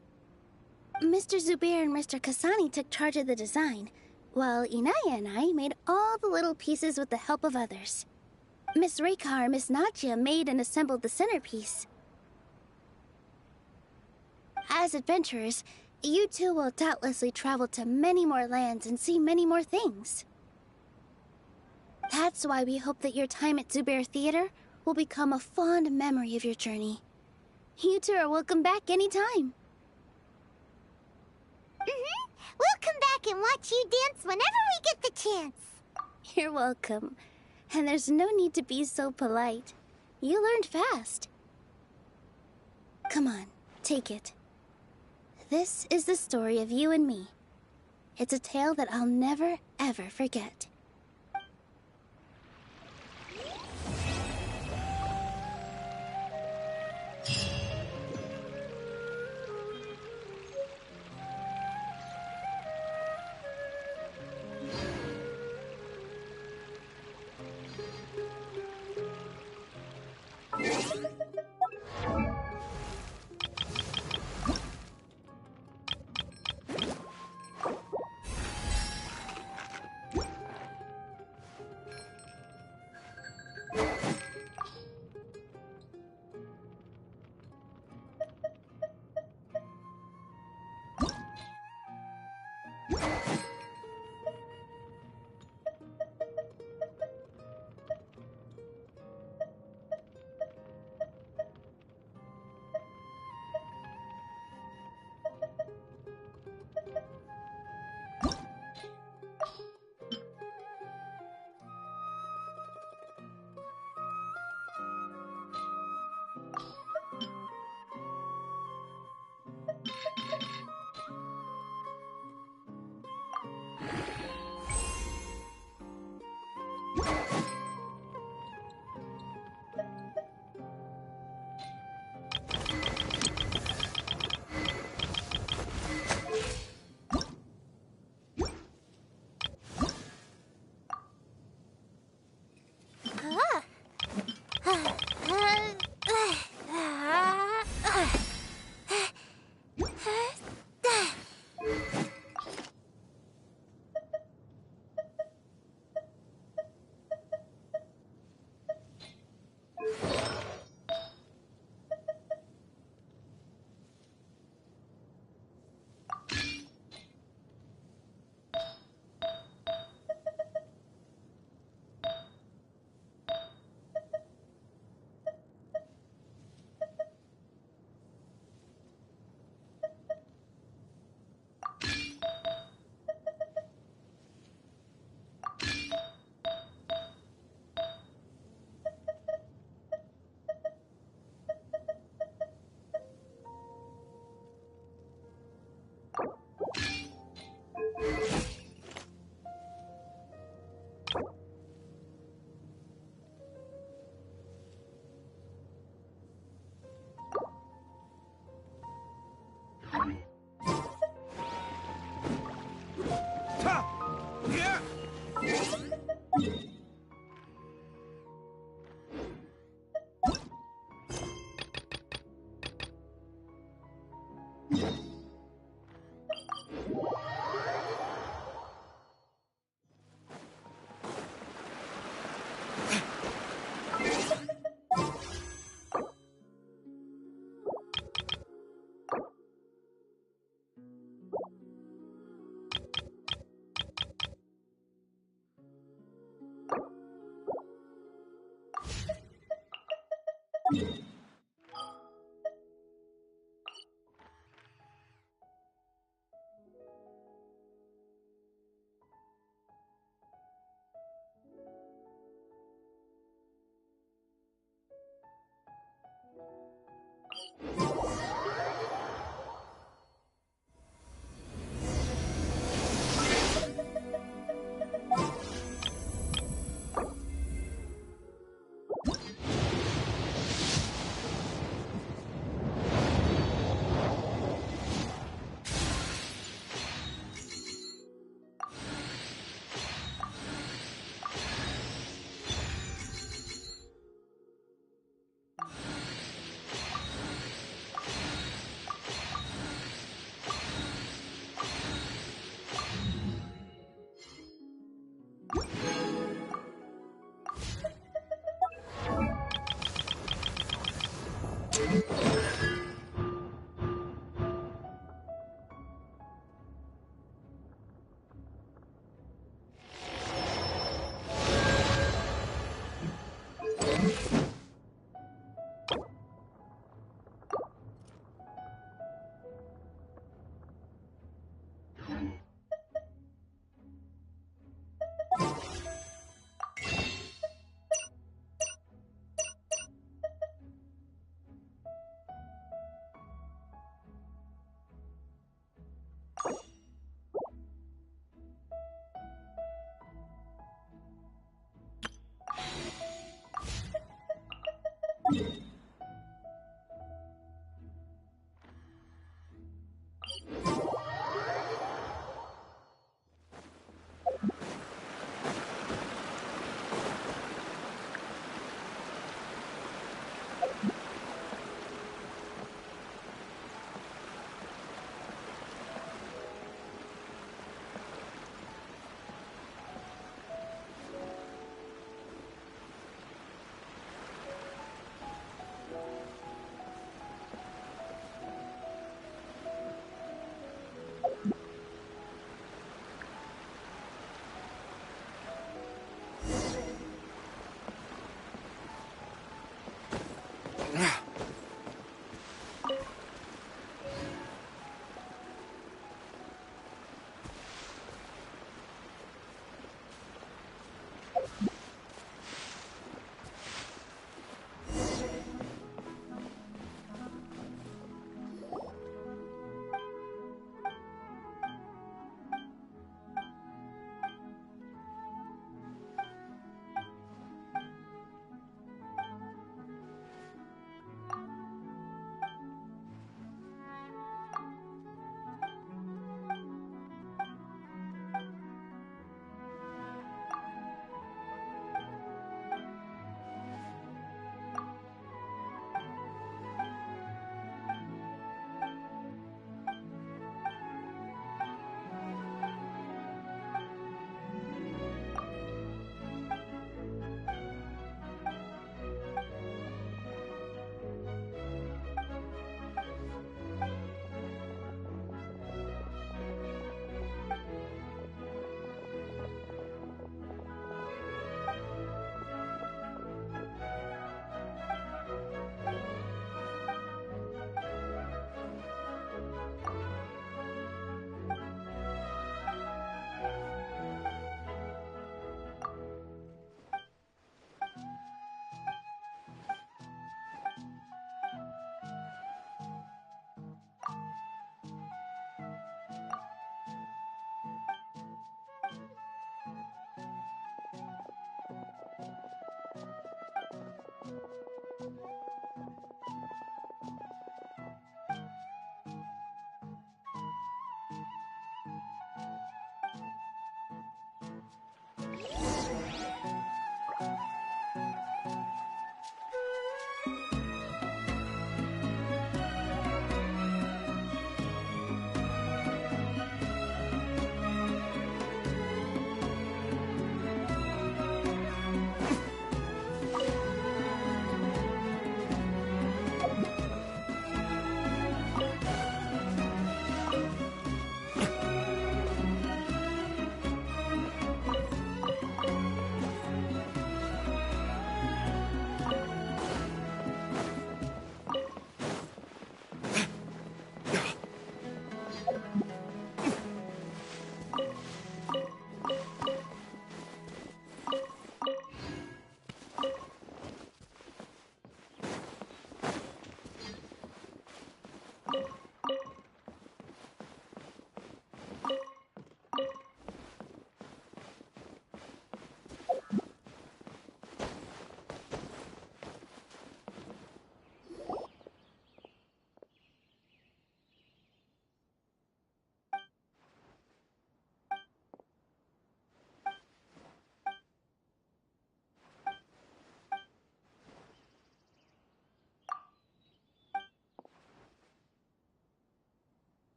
Mr. Zubair and Mr. Kasani took charge of the design, while Inaya and I made all the little pieces with the help of others. Miss Reikar and Miss Nadia made and assembled the centerpiece. As adventurers, you two will doubtlessly travel to many more lands and see many more things. That's why we hope that your time at Zubair Theater will become a fond memory of your journey. You two are welcome back anytime. We'll come back and watch you dance whenever we get the chance. You're welcome. And there's no need to be so polite. You learned fast. Come on, take it. This is the story of you and me. It's a tale that I'll never, ever forget.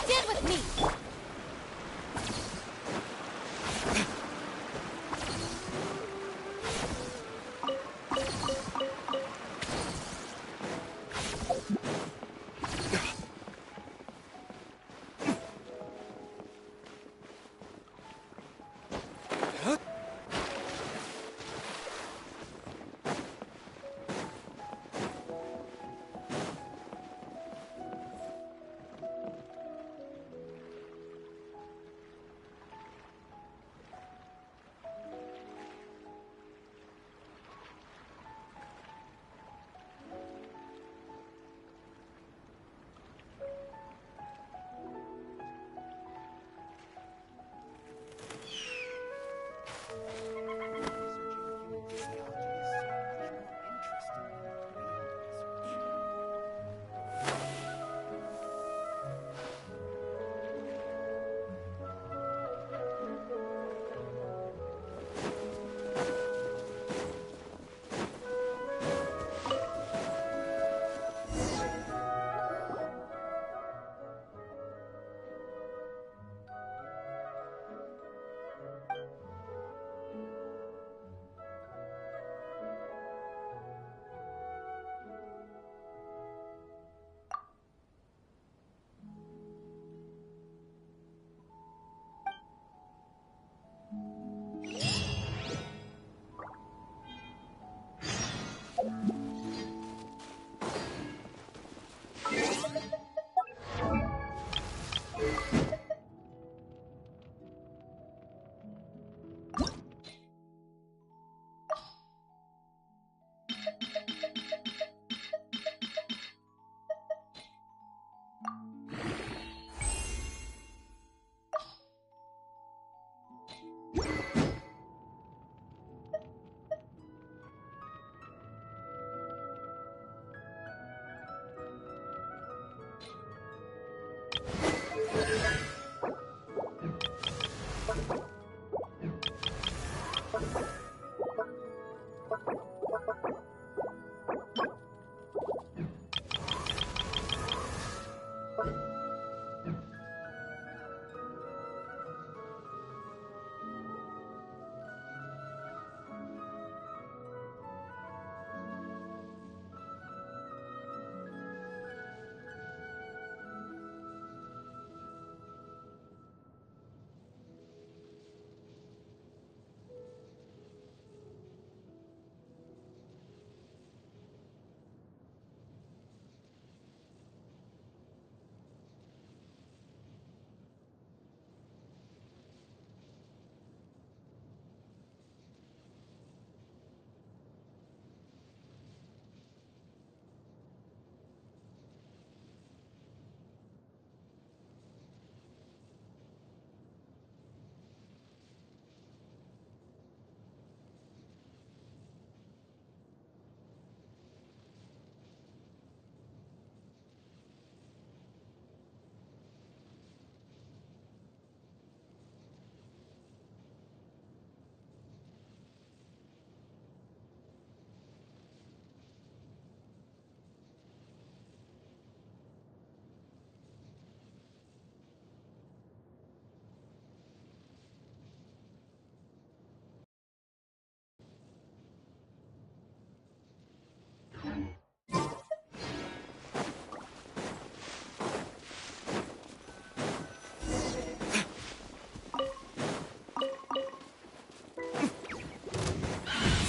Stand with me!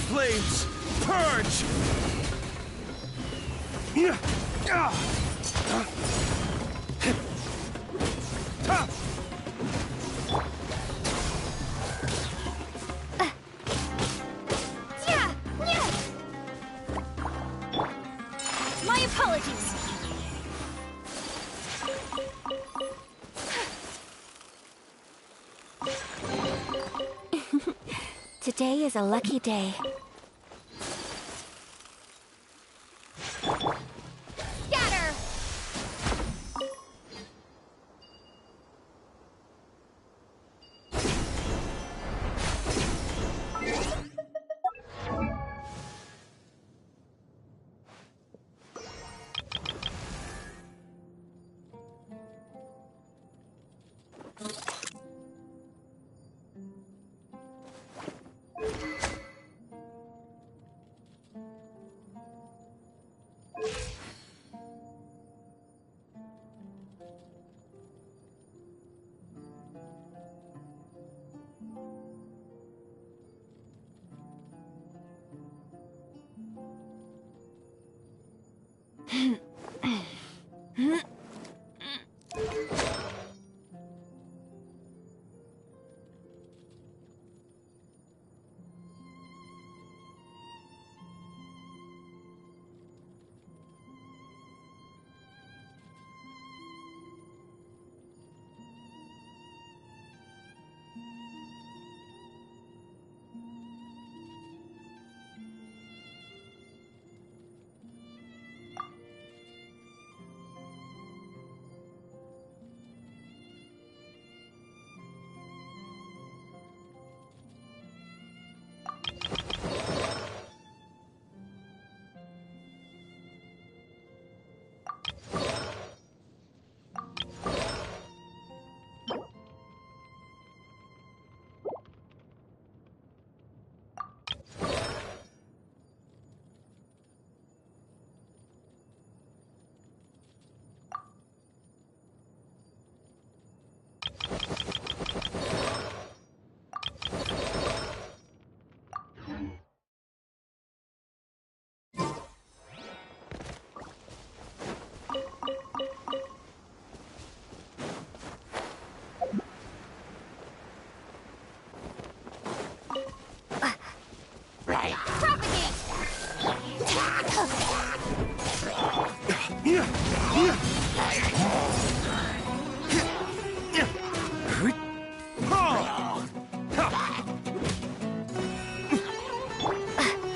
Flames, purge! Yeah. My apologies. Today is a lucky day. Scatter!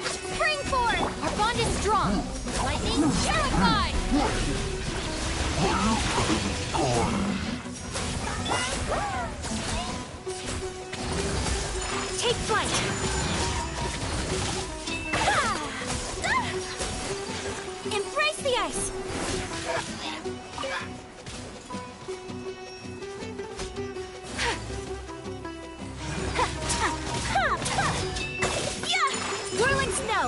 Spring forth! Our bond is strong! Lightning, terrified! Take flight! Embrace the ice! Whirling snow!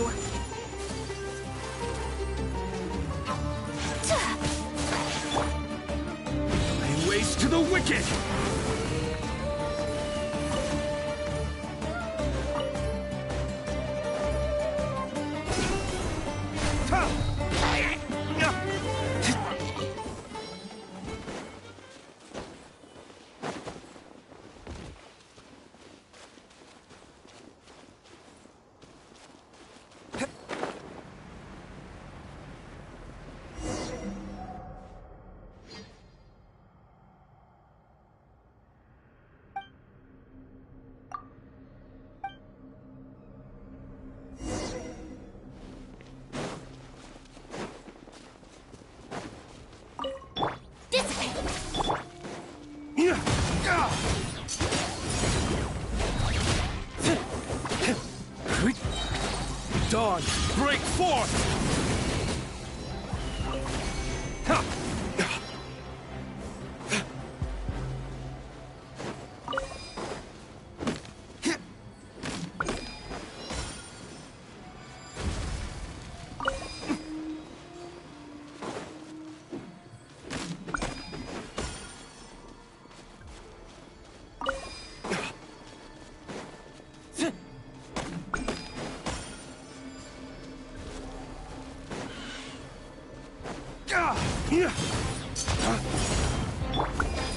Lay waste to the wicked! Dawn, break forth!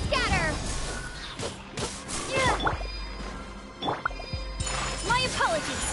Scatter! My apologies!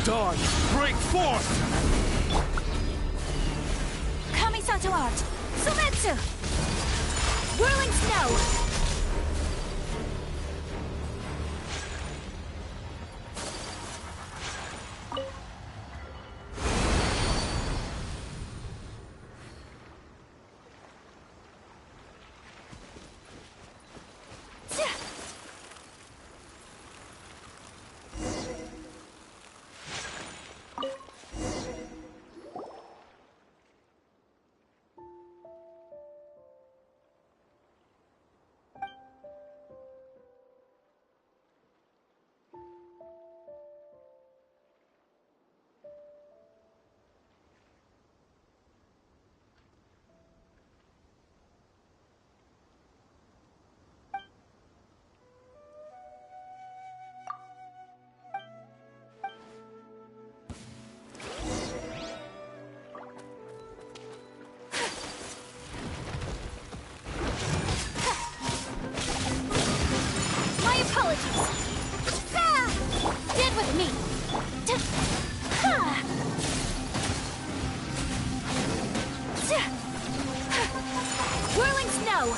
Dawn, break forth! Kamisato art! Sumetsu! Whirling snow! Stand with me! Whirling snow!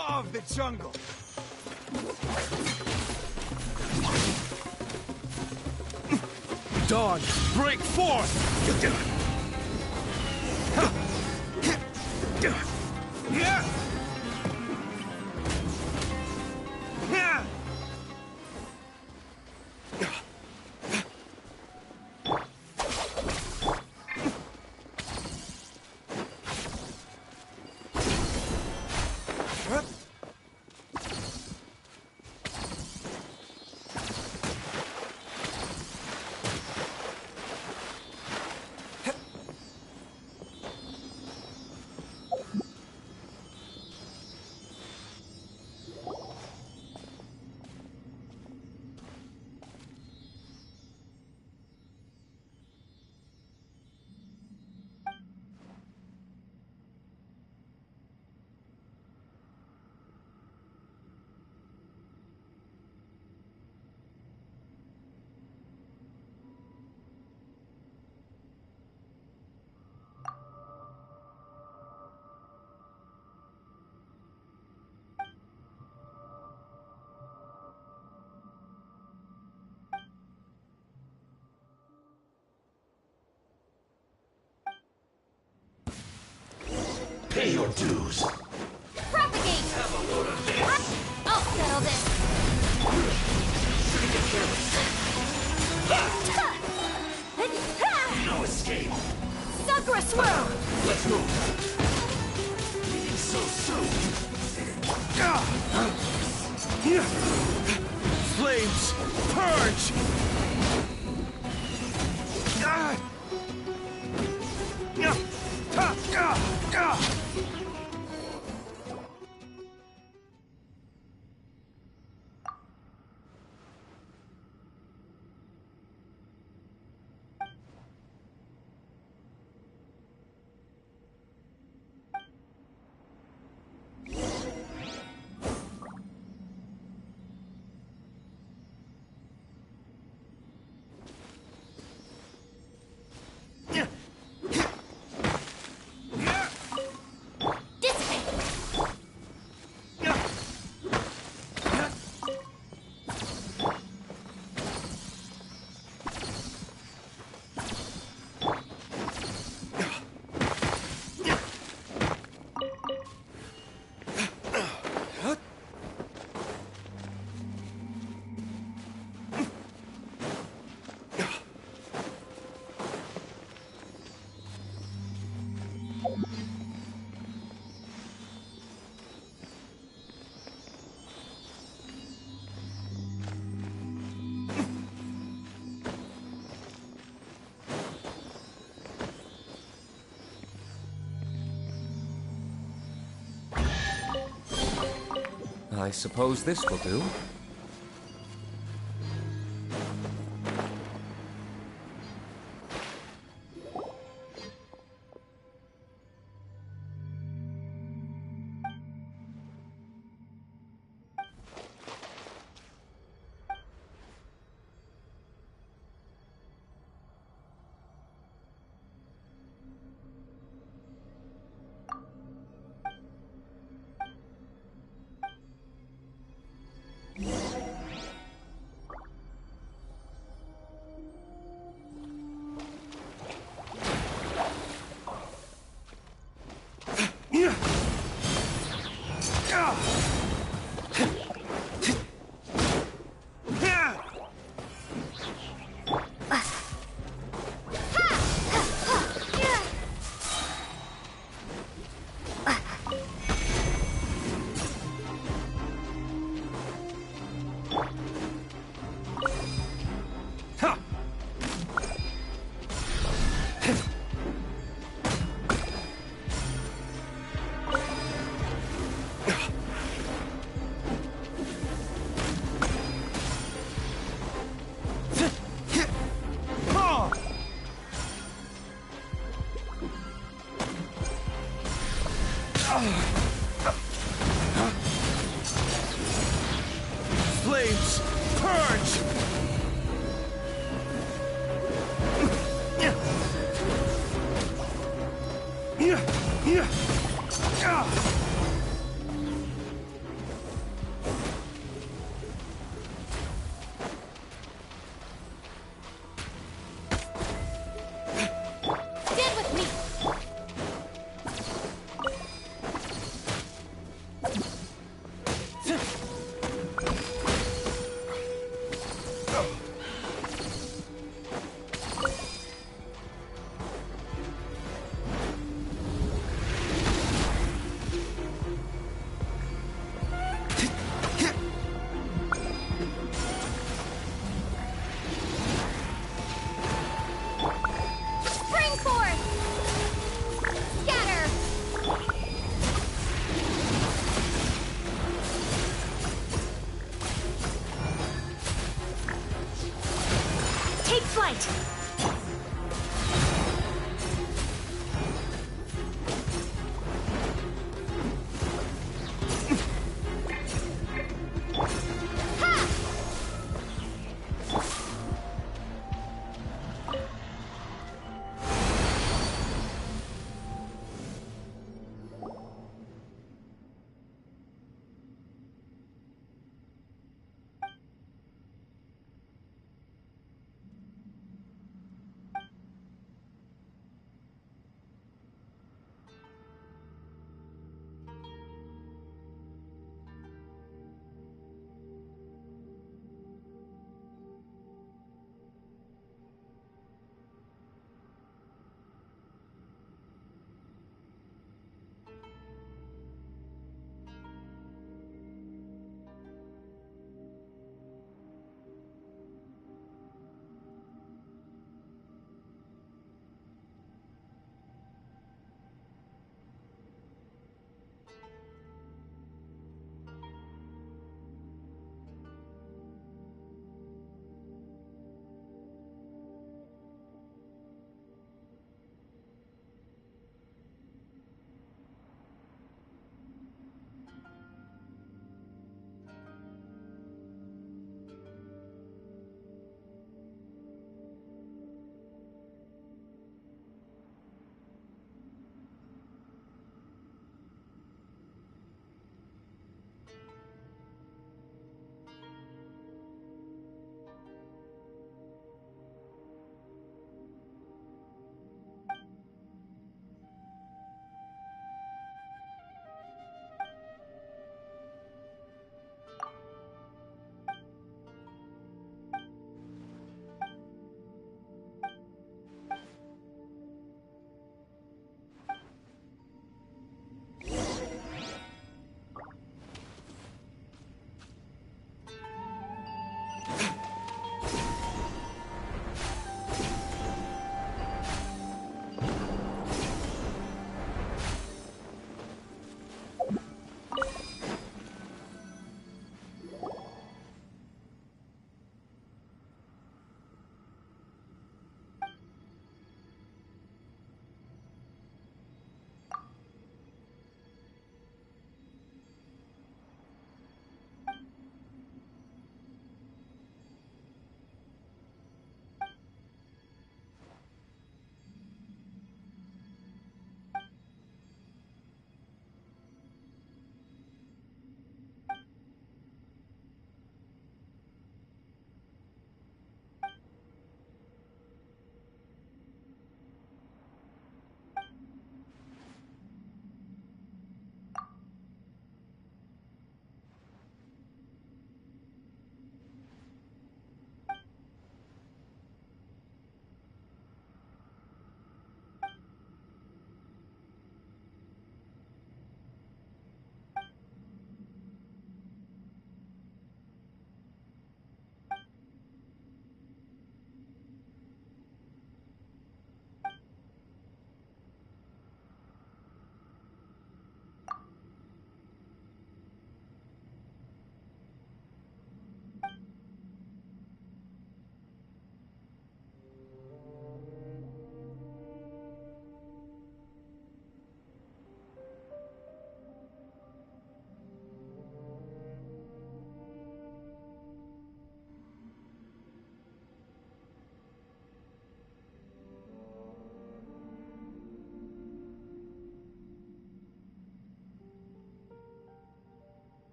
law of the jungle. Dawn, break forth! Yeah! Pay your dues. Propagate! Have a load of this. I'll settle this. No escape. Sakura swirl! Let's move. Leaving so soon. Flames, purge! I suppose this will do. Flames, purge! fight!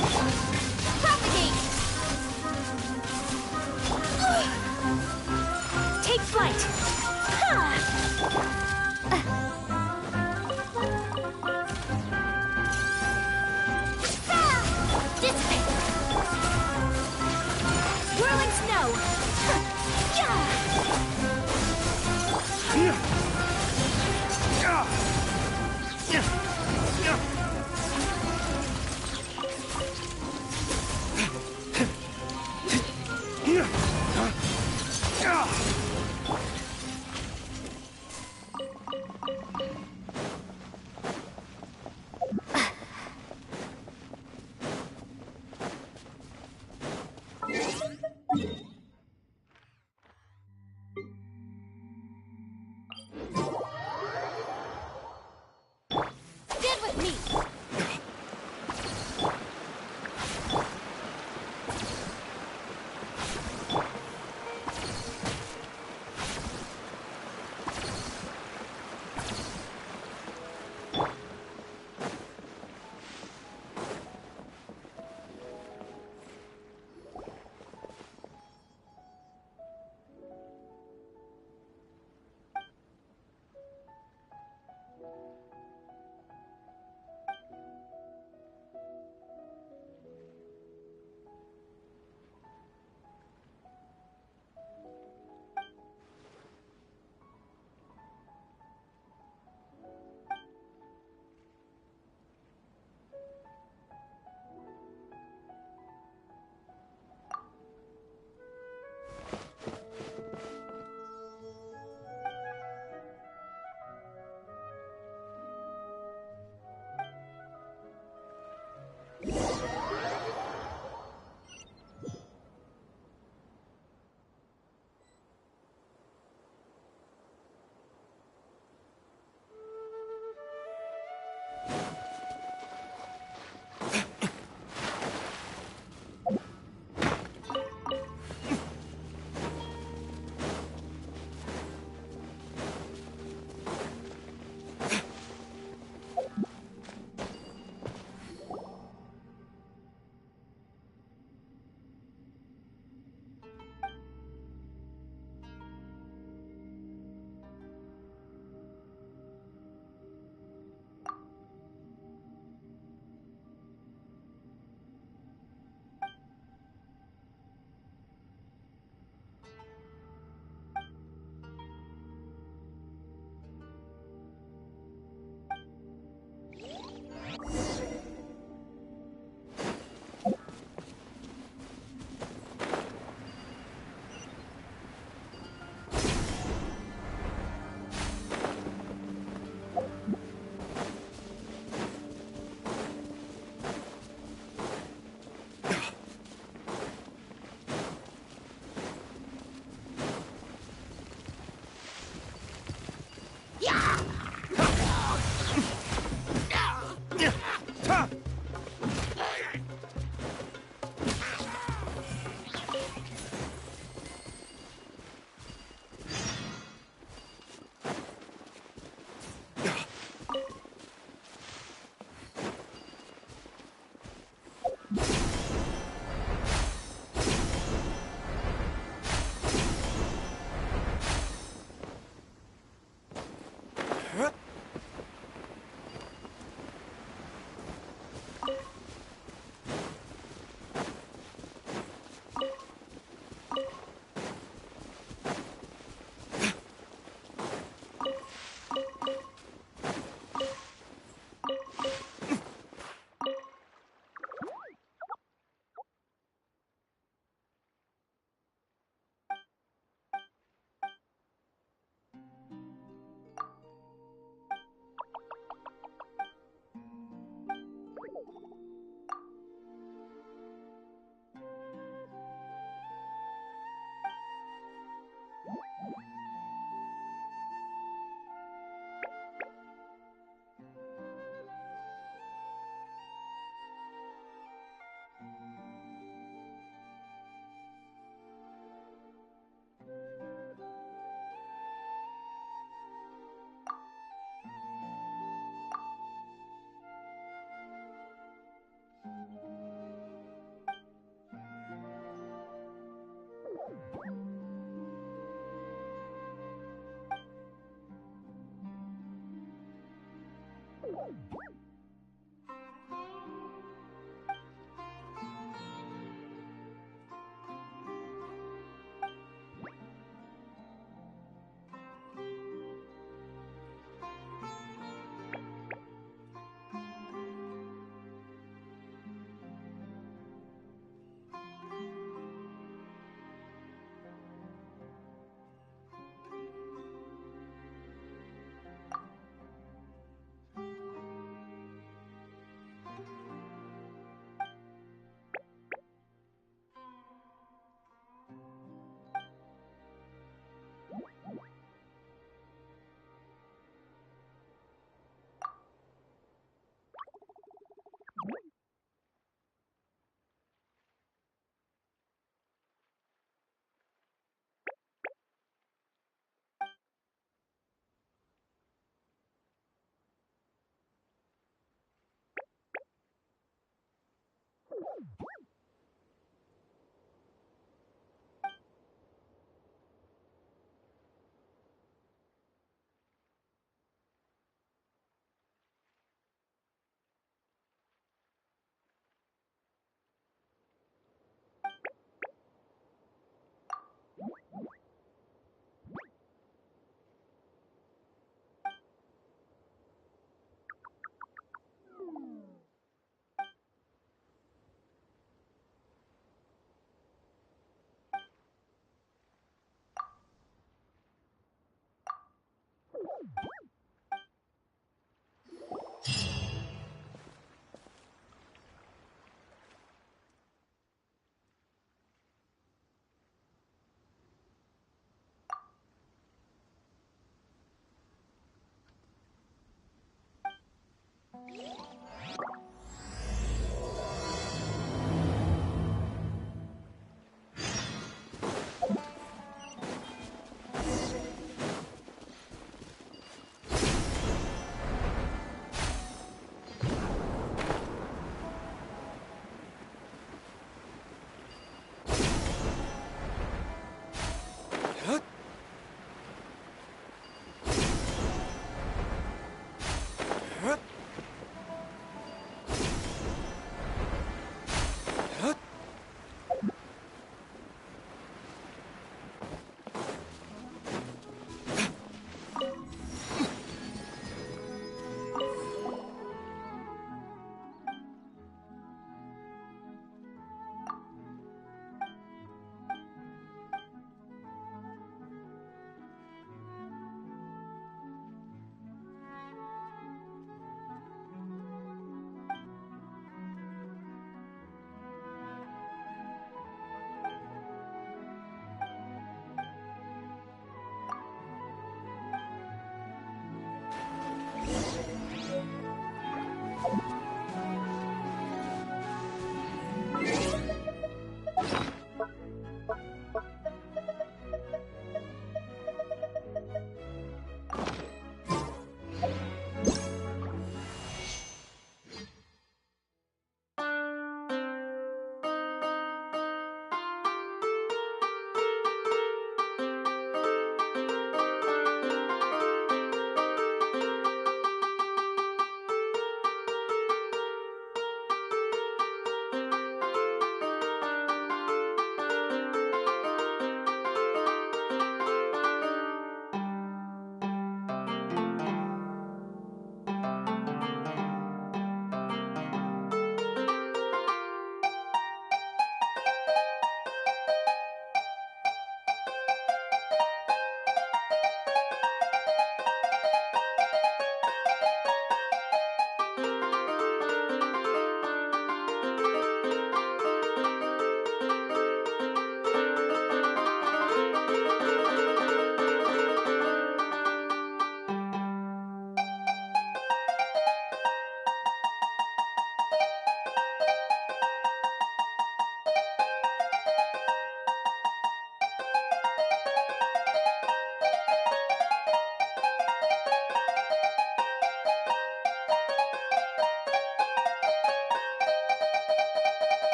Propagate! Take flight! Dissipate! Whirling snow!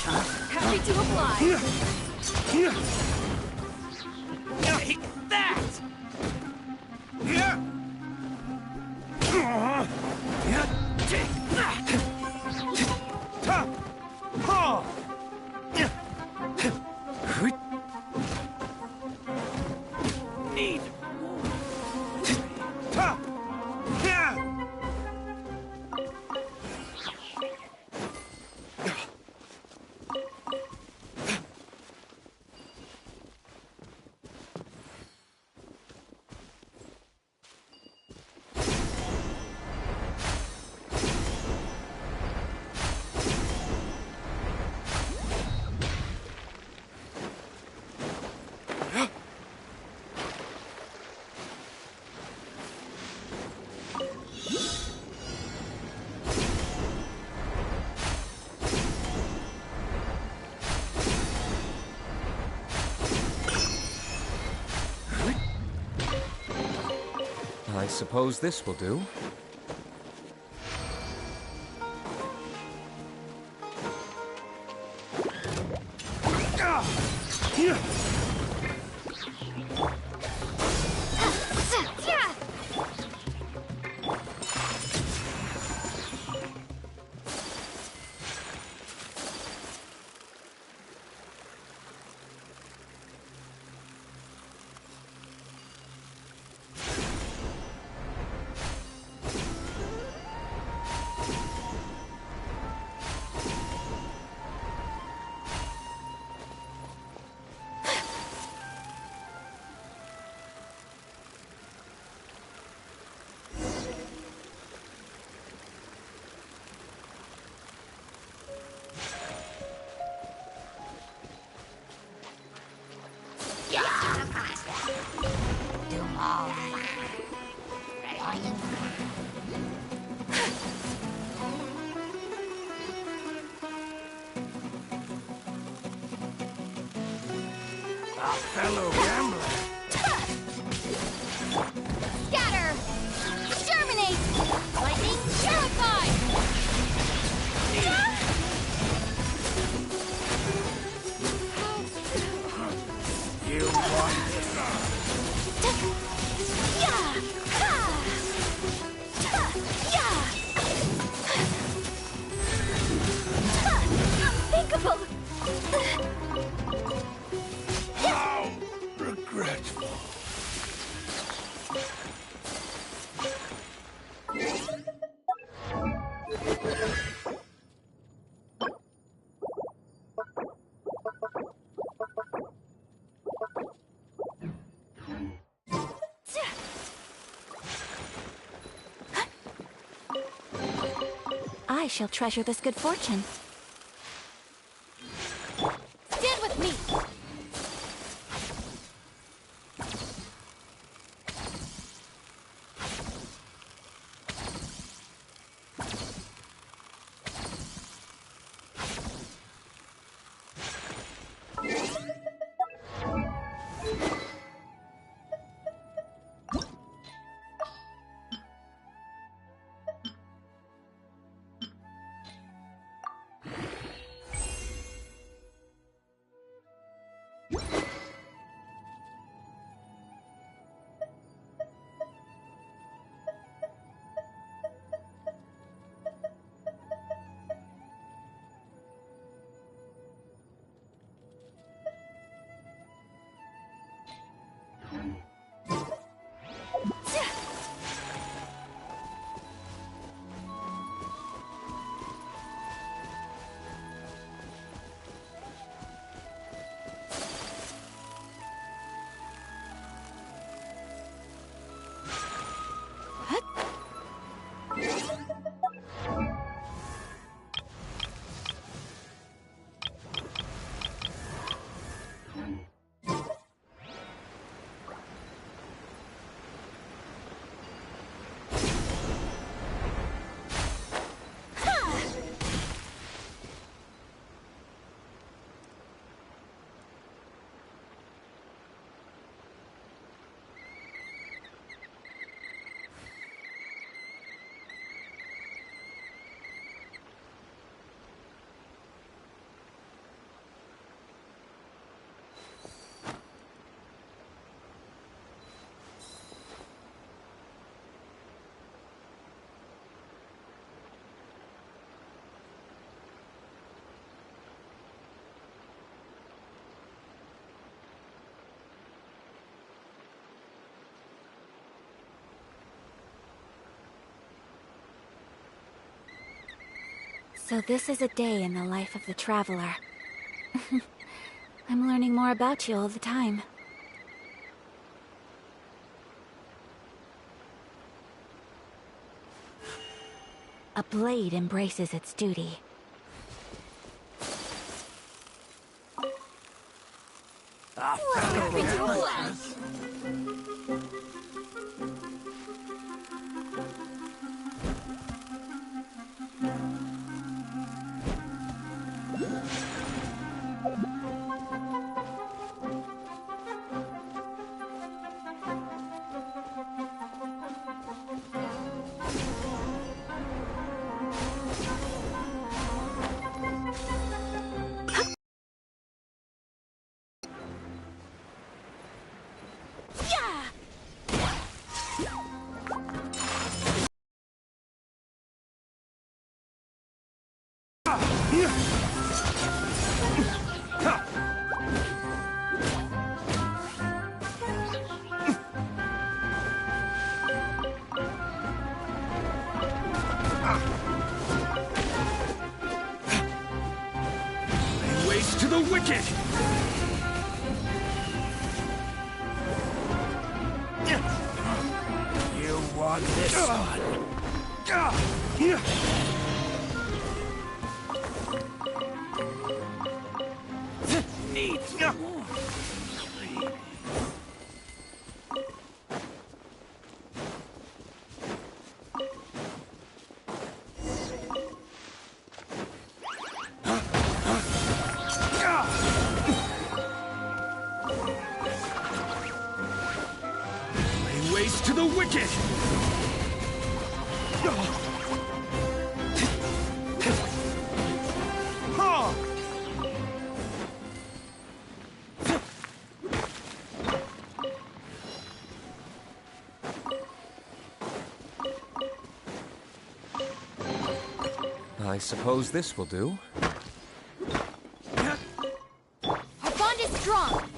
Happy to apply. Take that! Take that! Ha! Need Ta! Yeah! I suppose this will do. Our fellow gambler. Scatter! Germinate! Lightning purify! You want Unthinkable! how regretful. I shall treasure this good fortune. Stand with me! So this is a day in the life of the Traveler. I'm learning more about you all the time. A blade embraces its duty. Waste to the wicked! You want this one? Needs more. Lay waste to the wicked! I suppose this will do. Our bond is strong.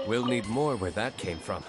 We'll need more where that came from.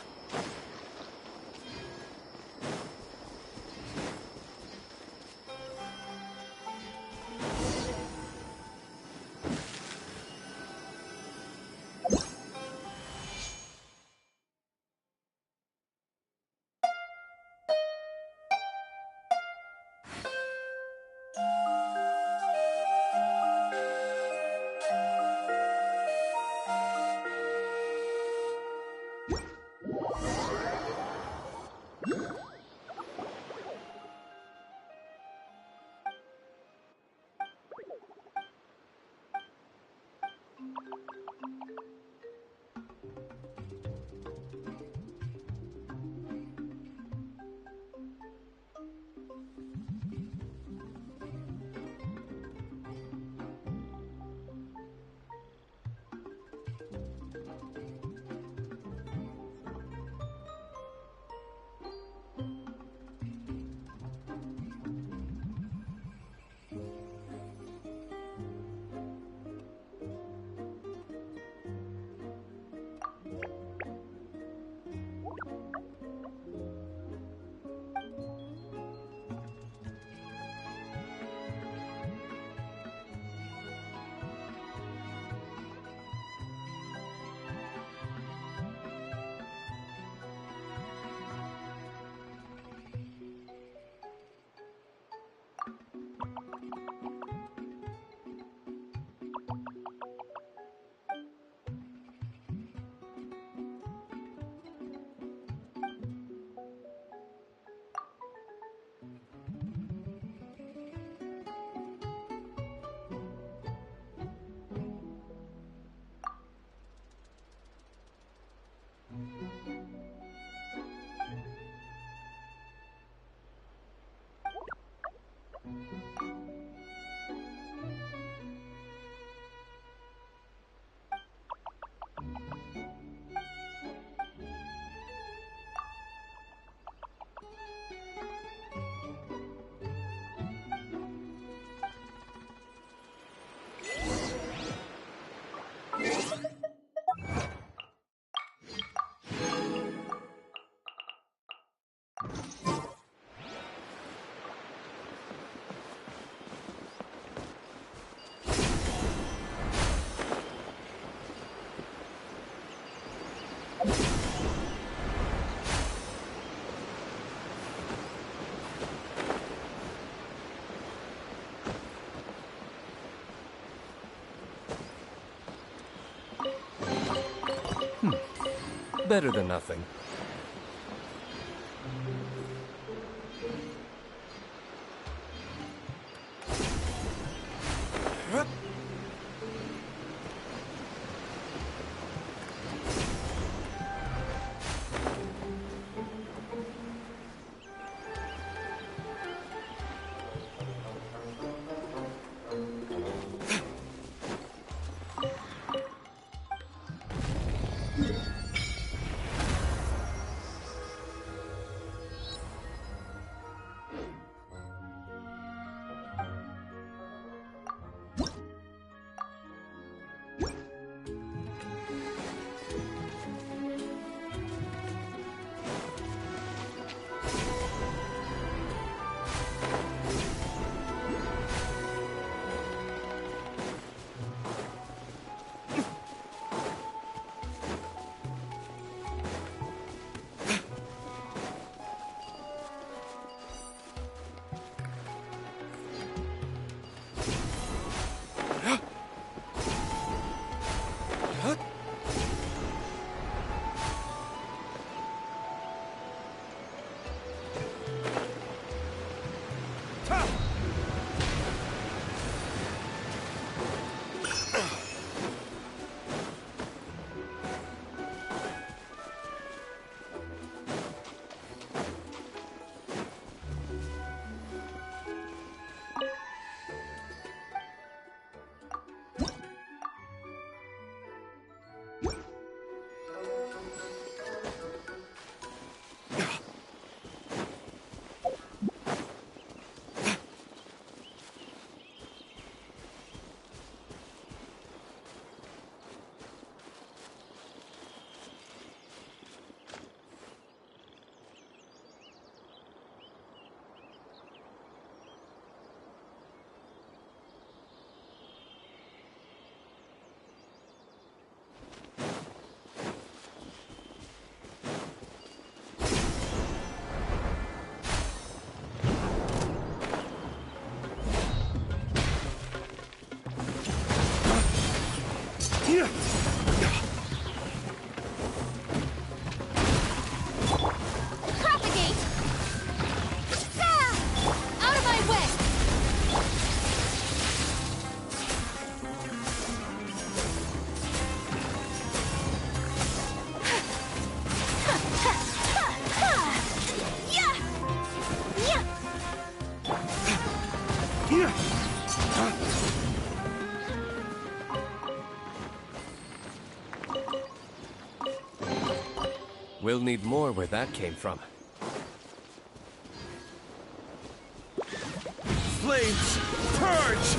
Better than nothing. Propagate! Out of my way! We'll need more where that came from. Flames, purge!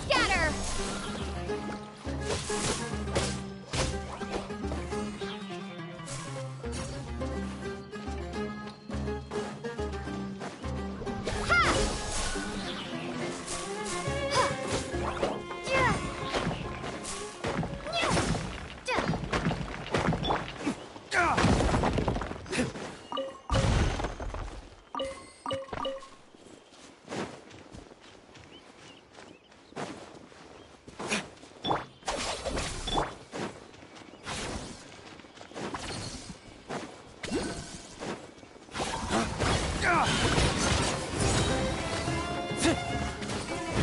Scatter!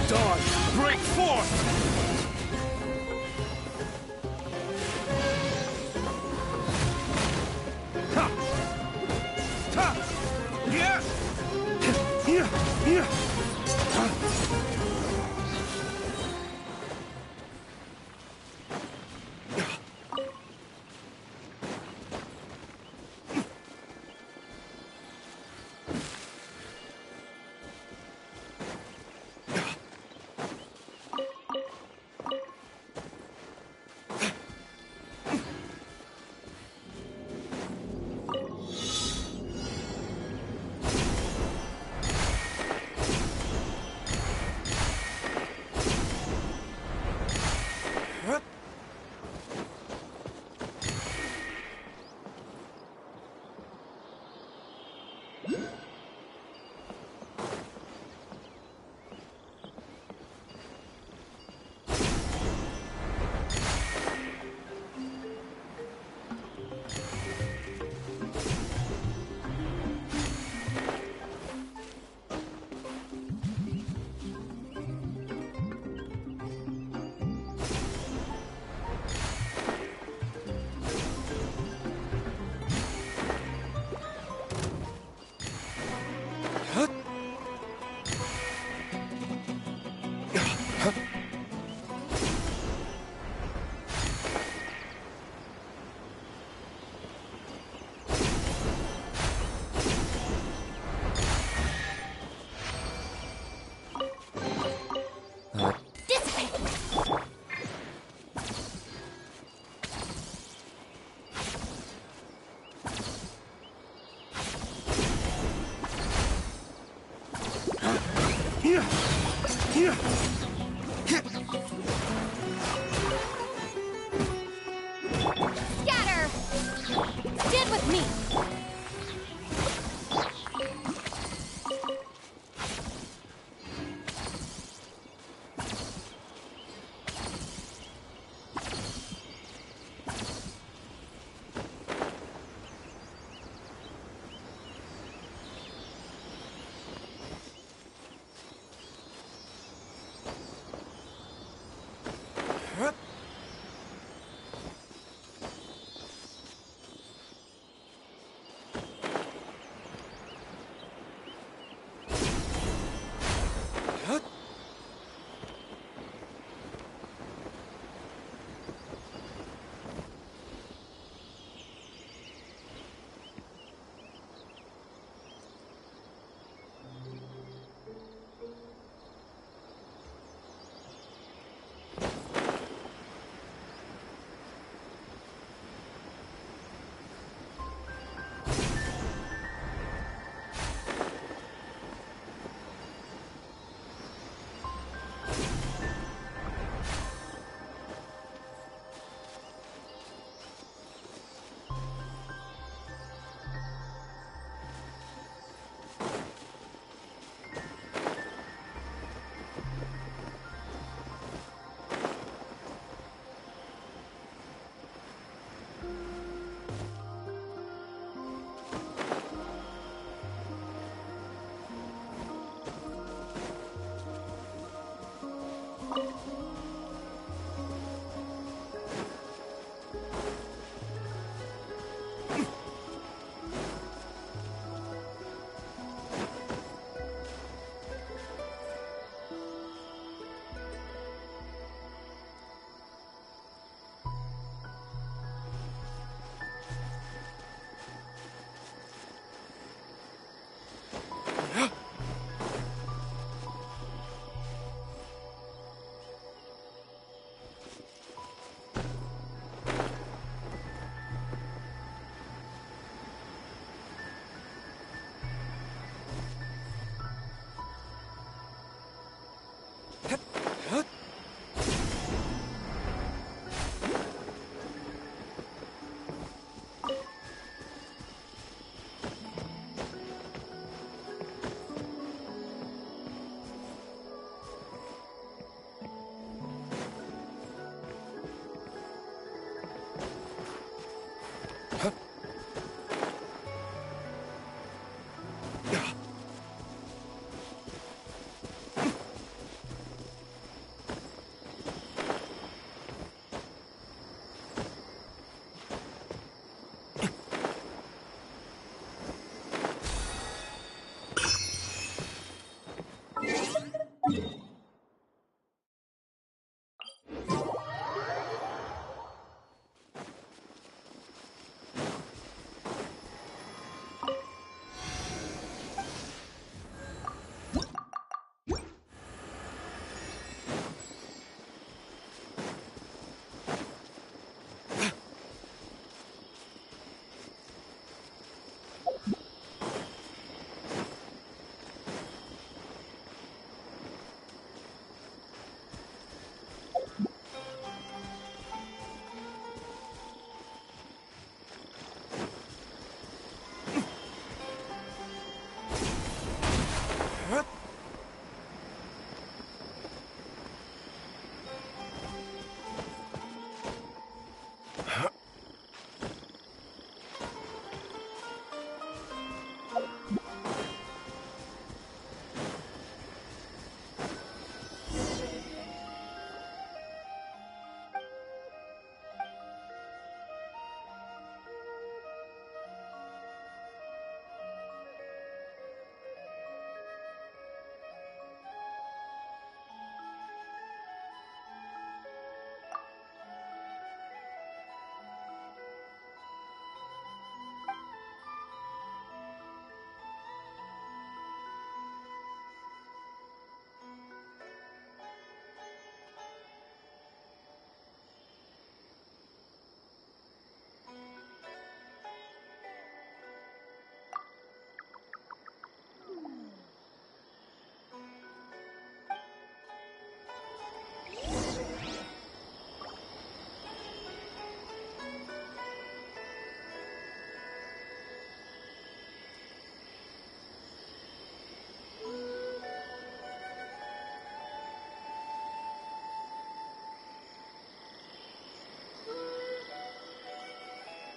Dawn, break forth! Scatter! Stand with me!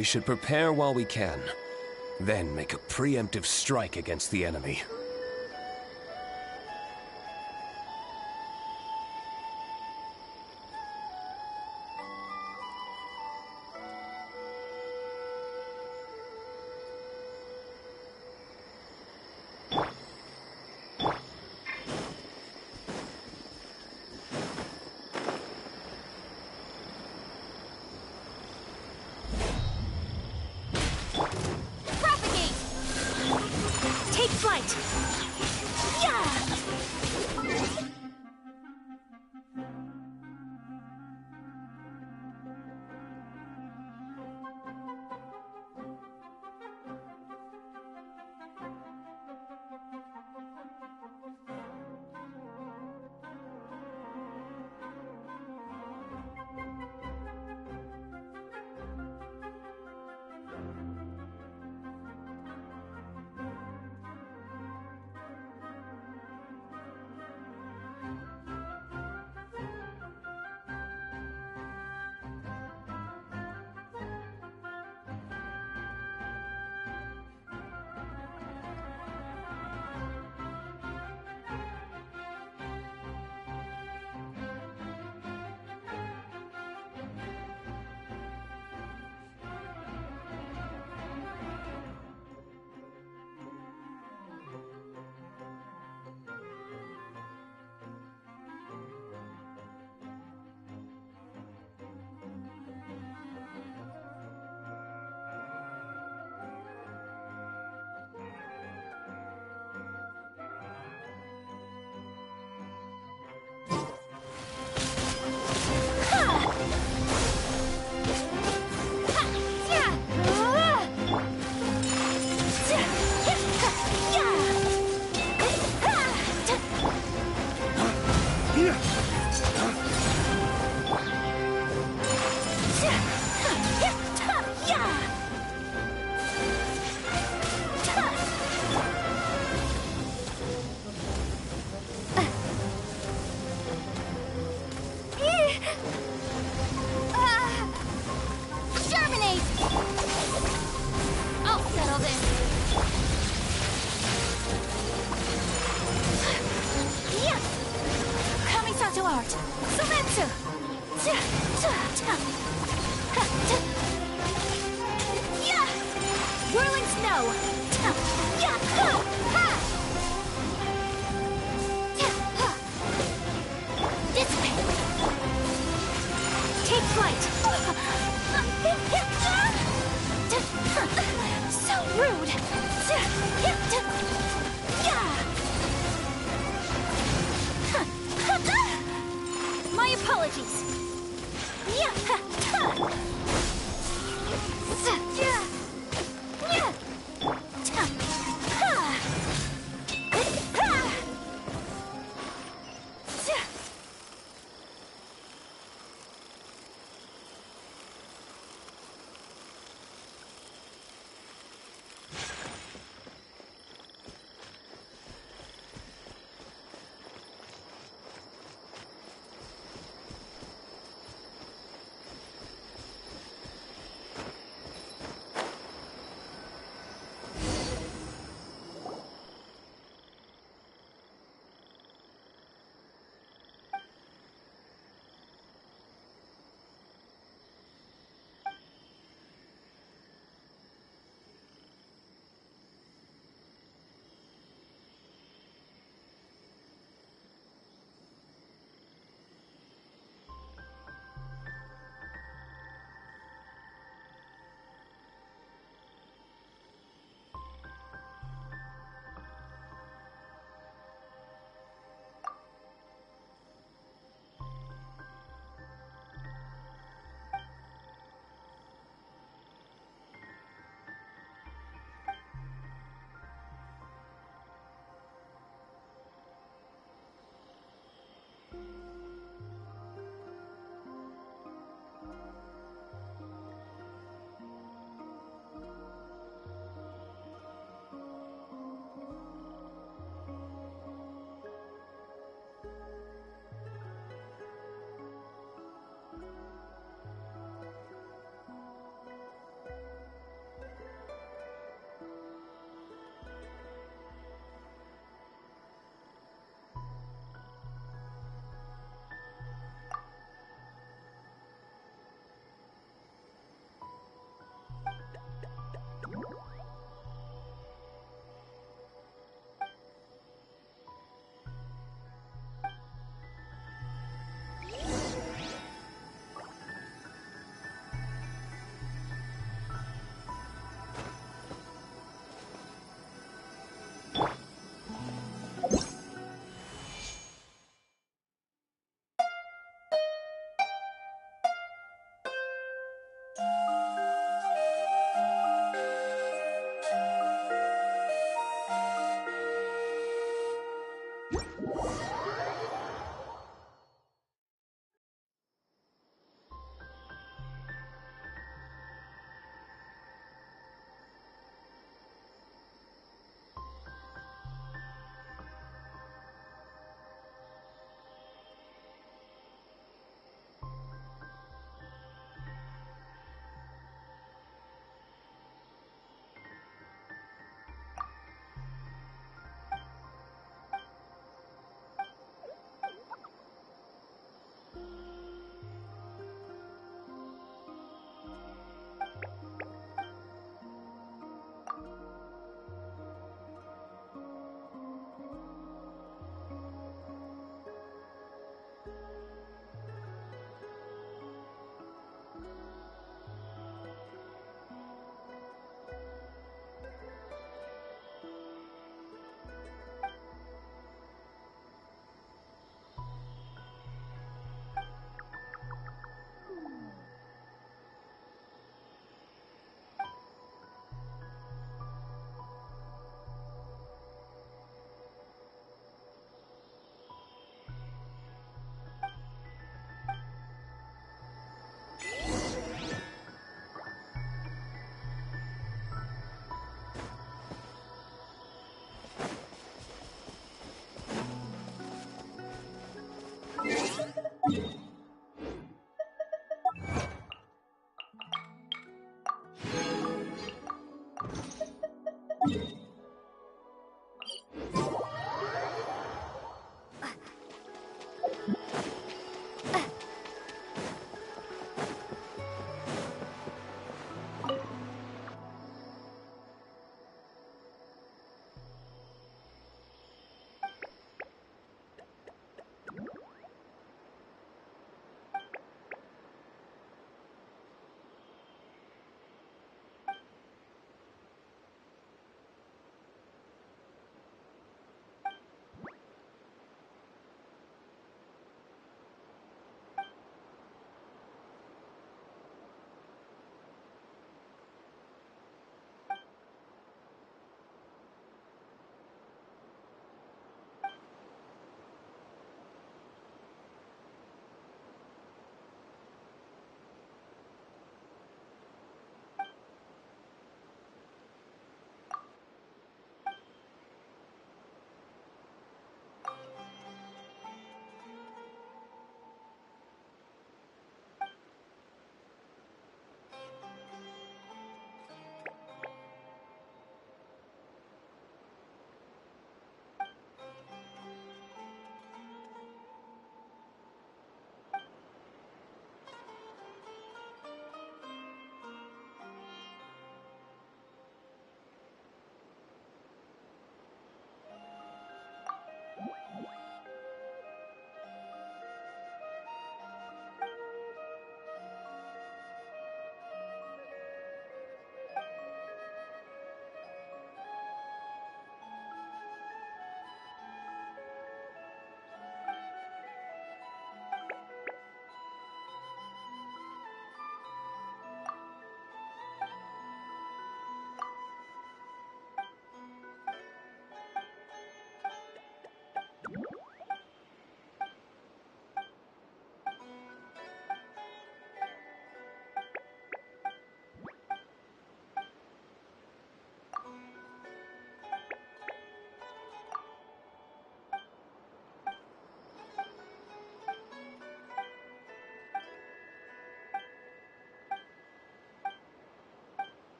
We should prepare while we can, then make a preemptive strike against the enemy. Take flight! Yeah!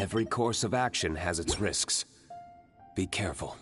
Every course of action has its risks. Be careful.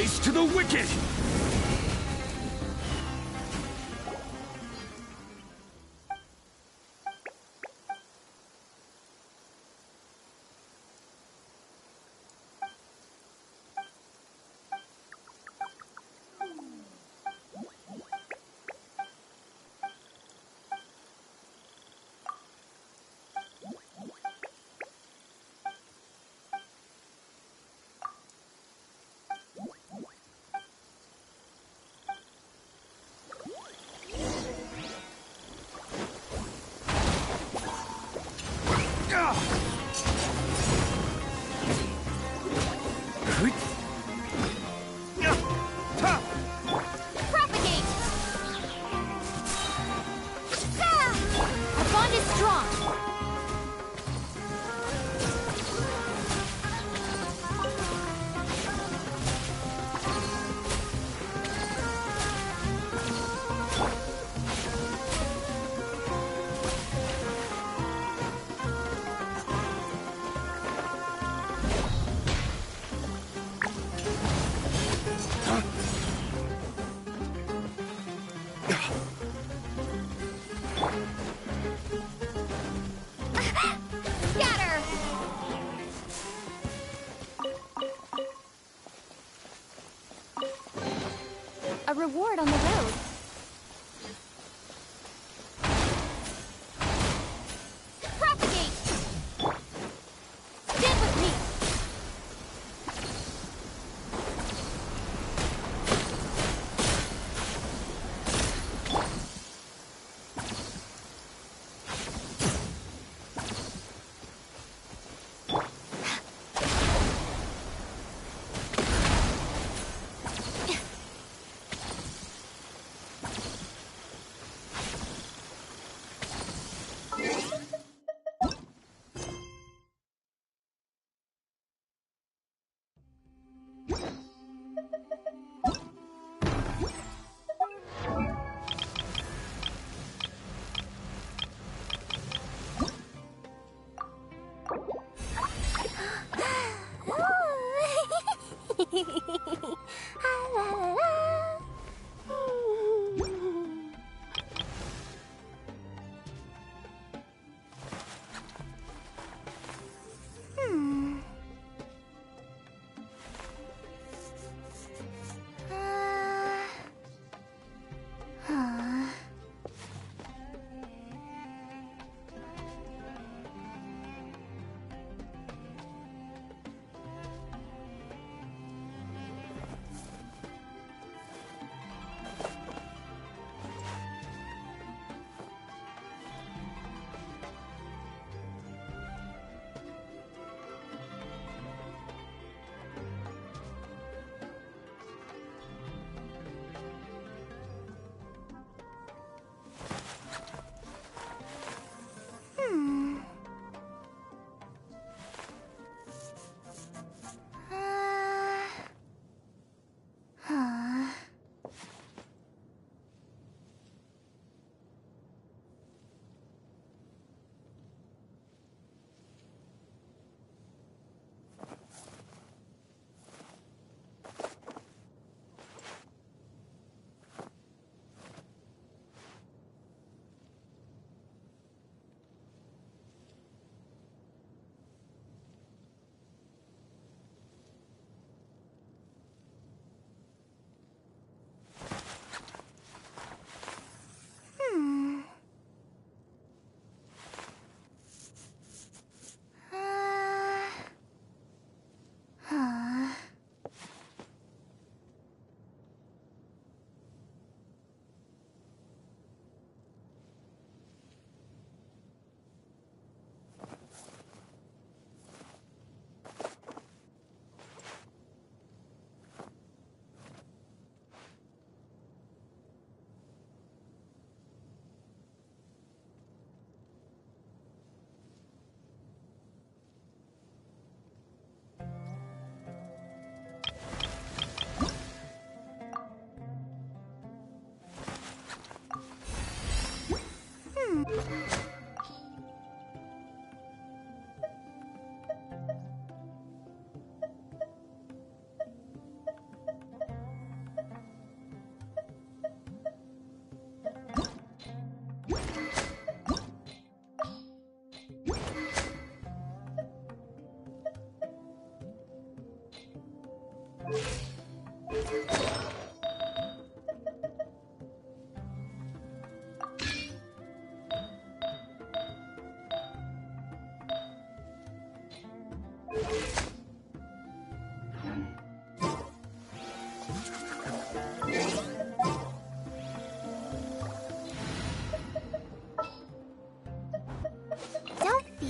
race to the wicket! Propagate! Our bond is strong! Scatter! A reward on the road. Propagate! Stand with me!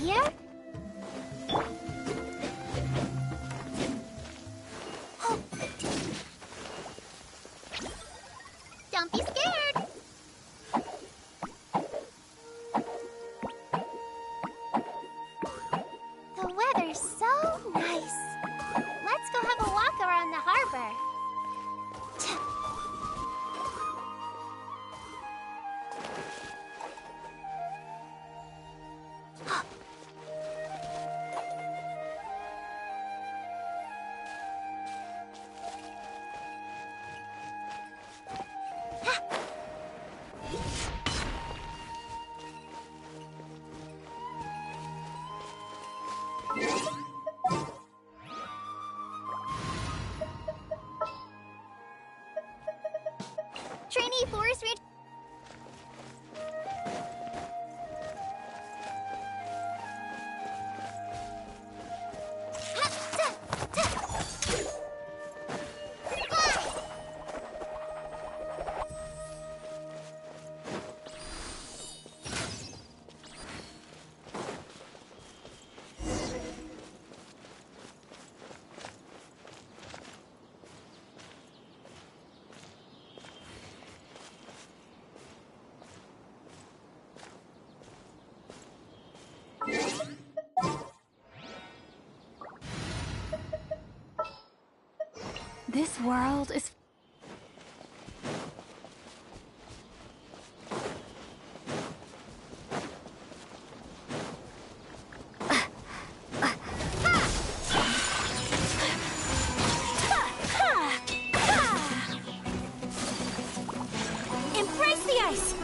here? Don't be scared! The weather's so nice. Let's go have a walk around the harbor. Trainee Forest Ranger. This world is... Embrace the ice!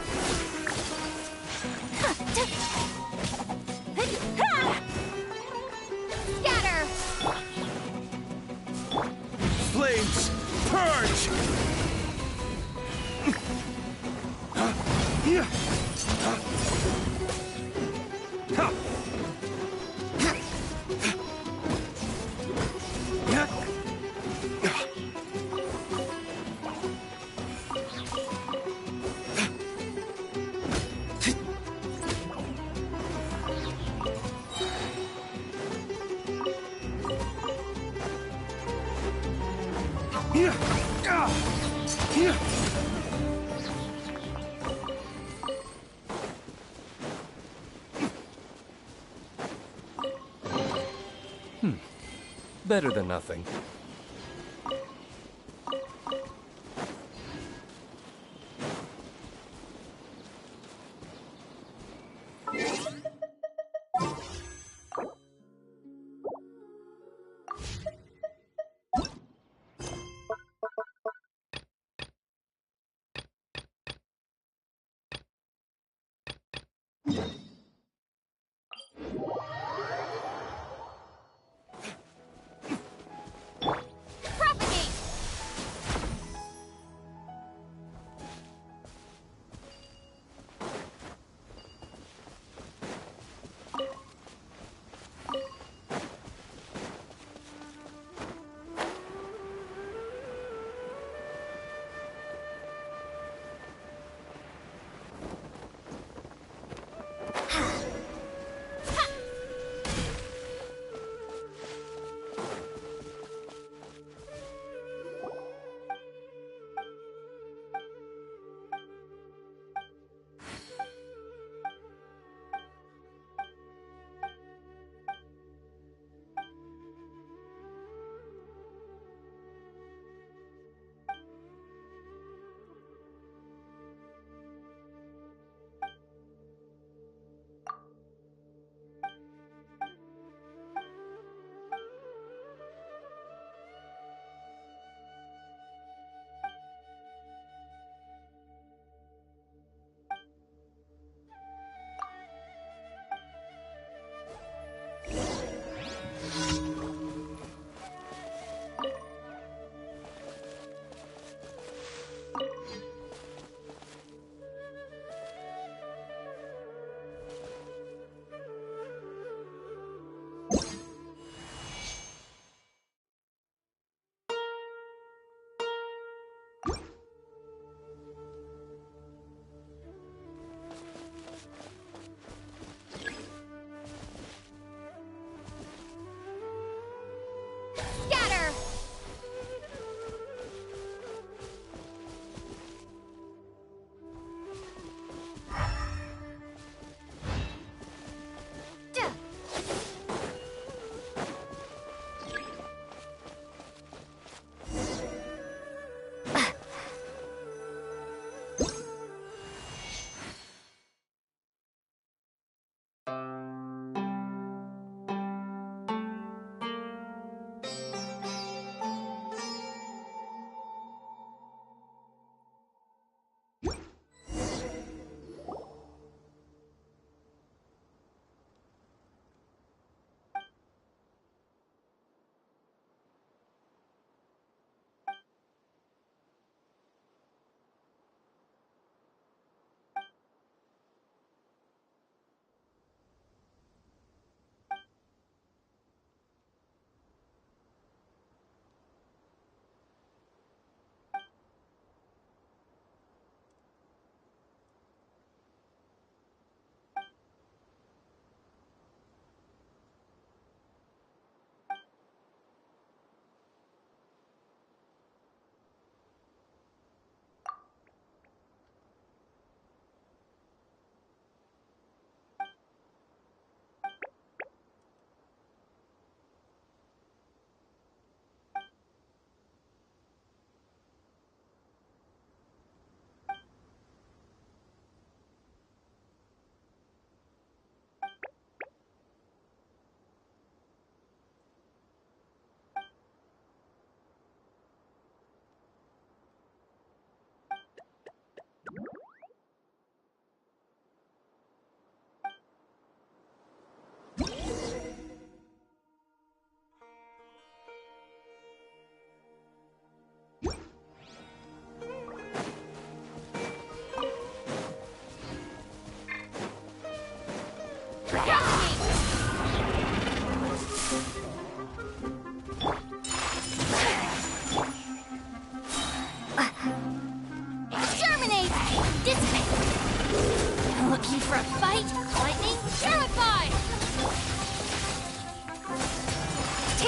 Scatter! Flames, purge! Better than nothing.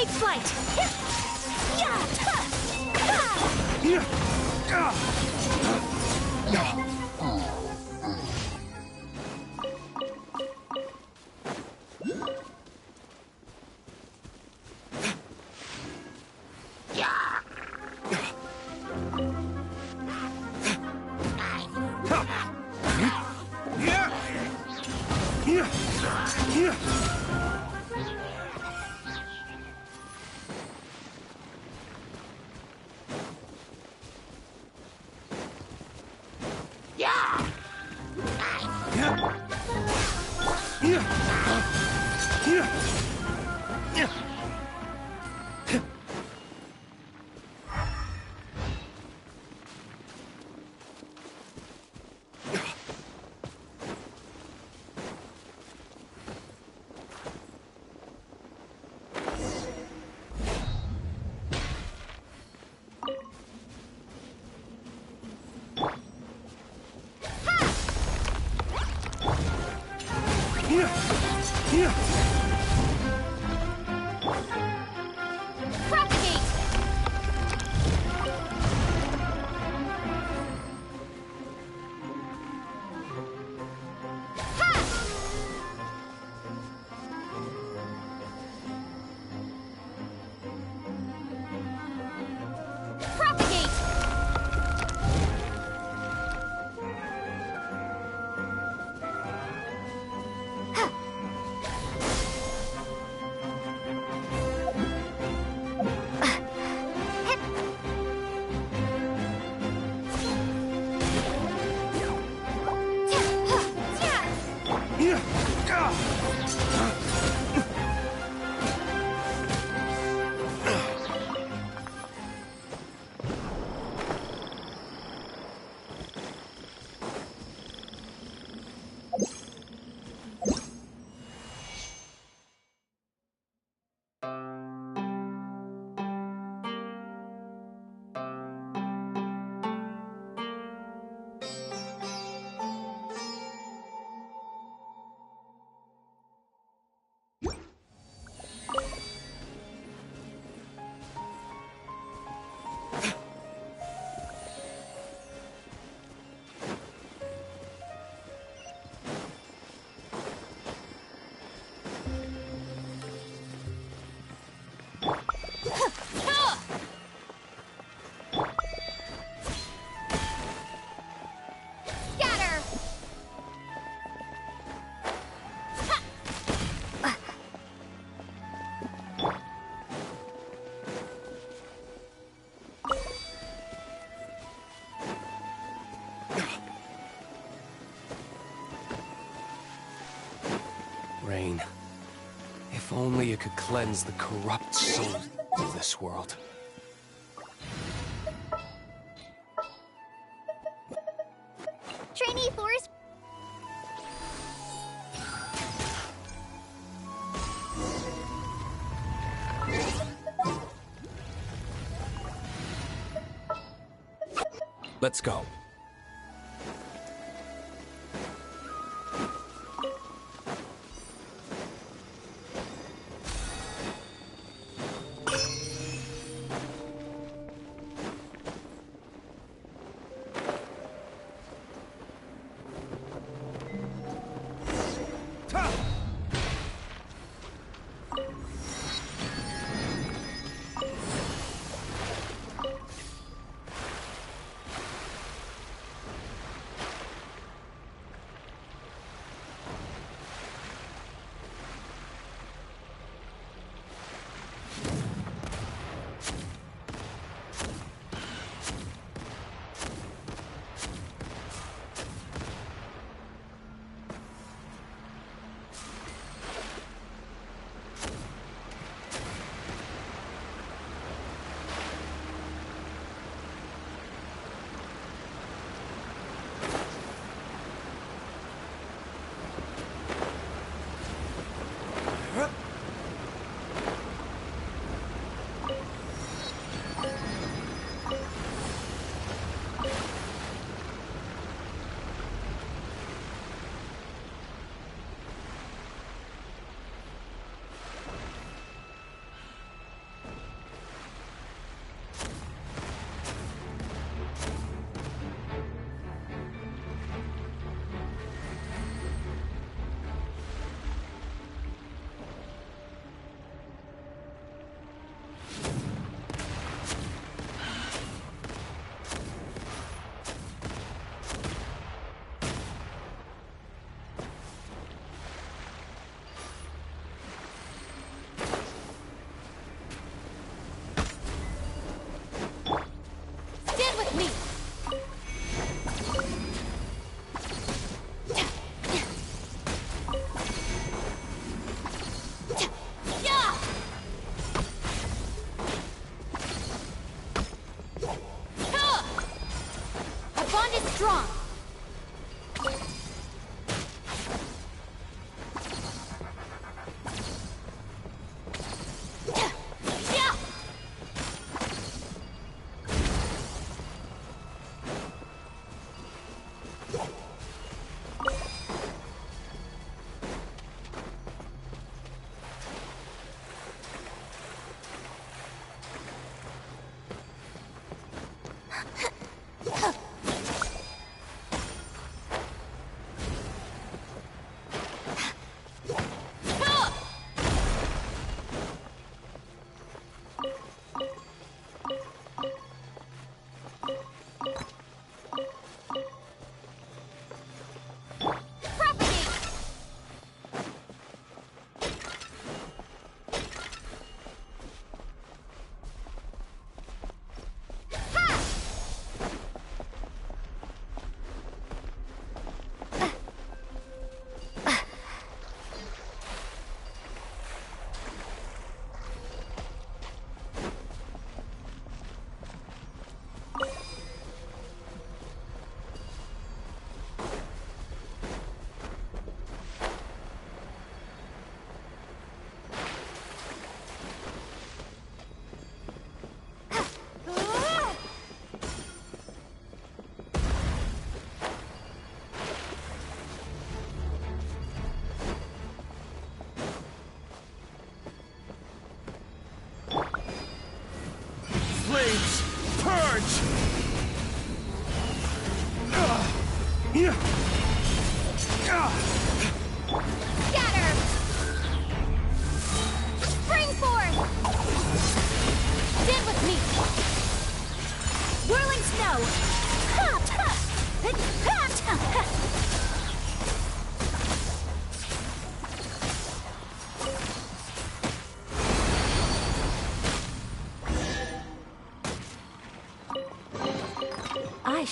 Take flight! Rain, if only you could cleanse the corrupt souls of this world. Trainee Force. Let's go.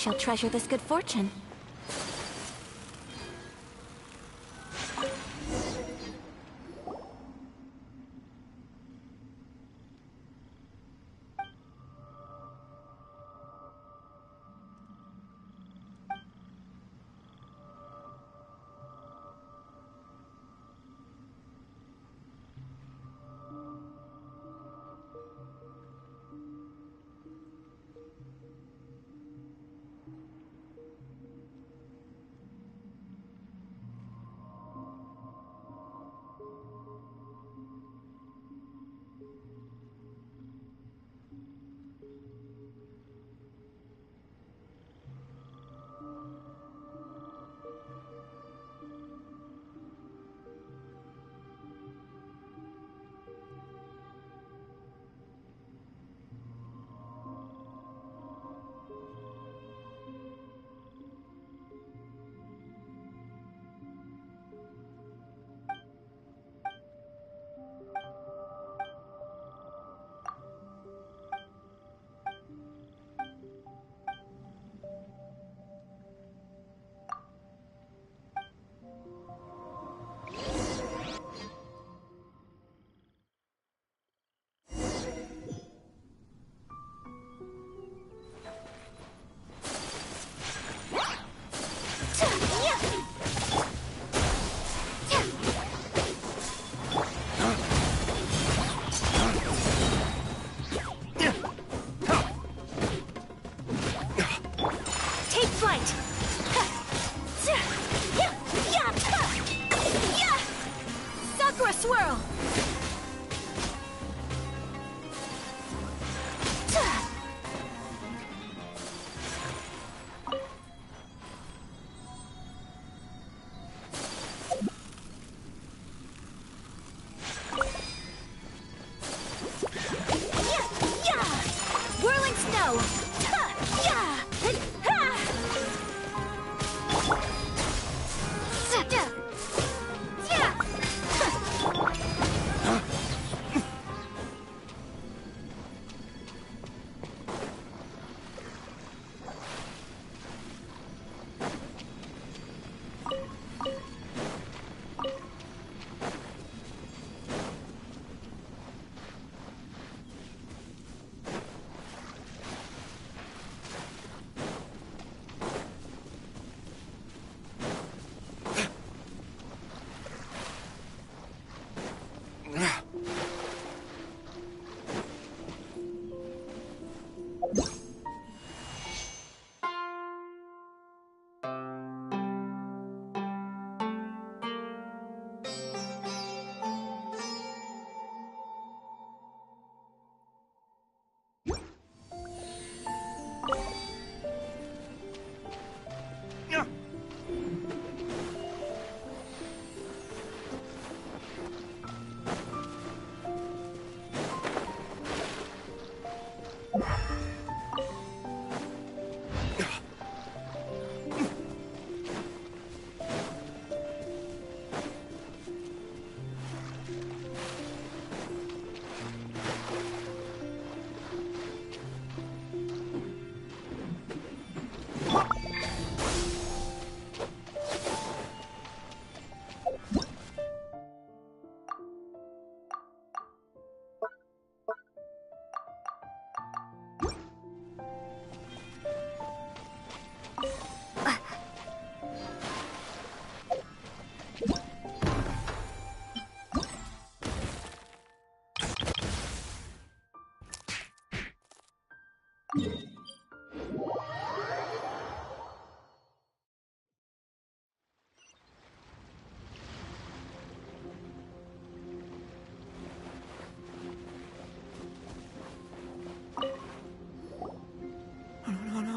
shall treasure this good fortune.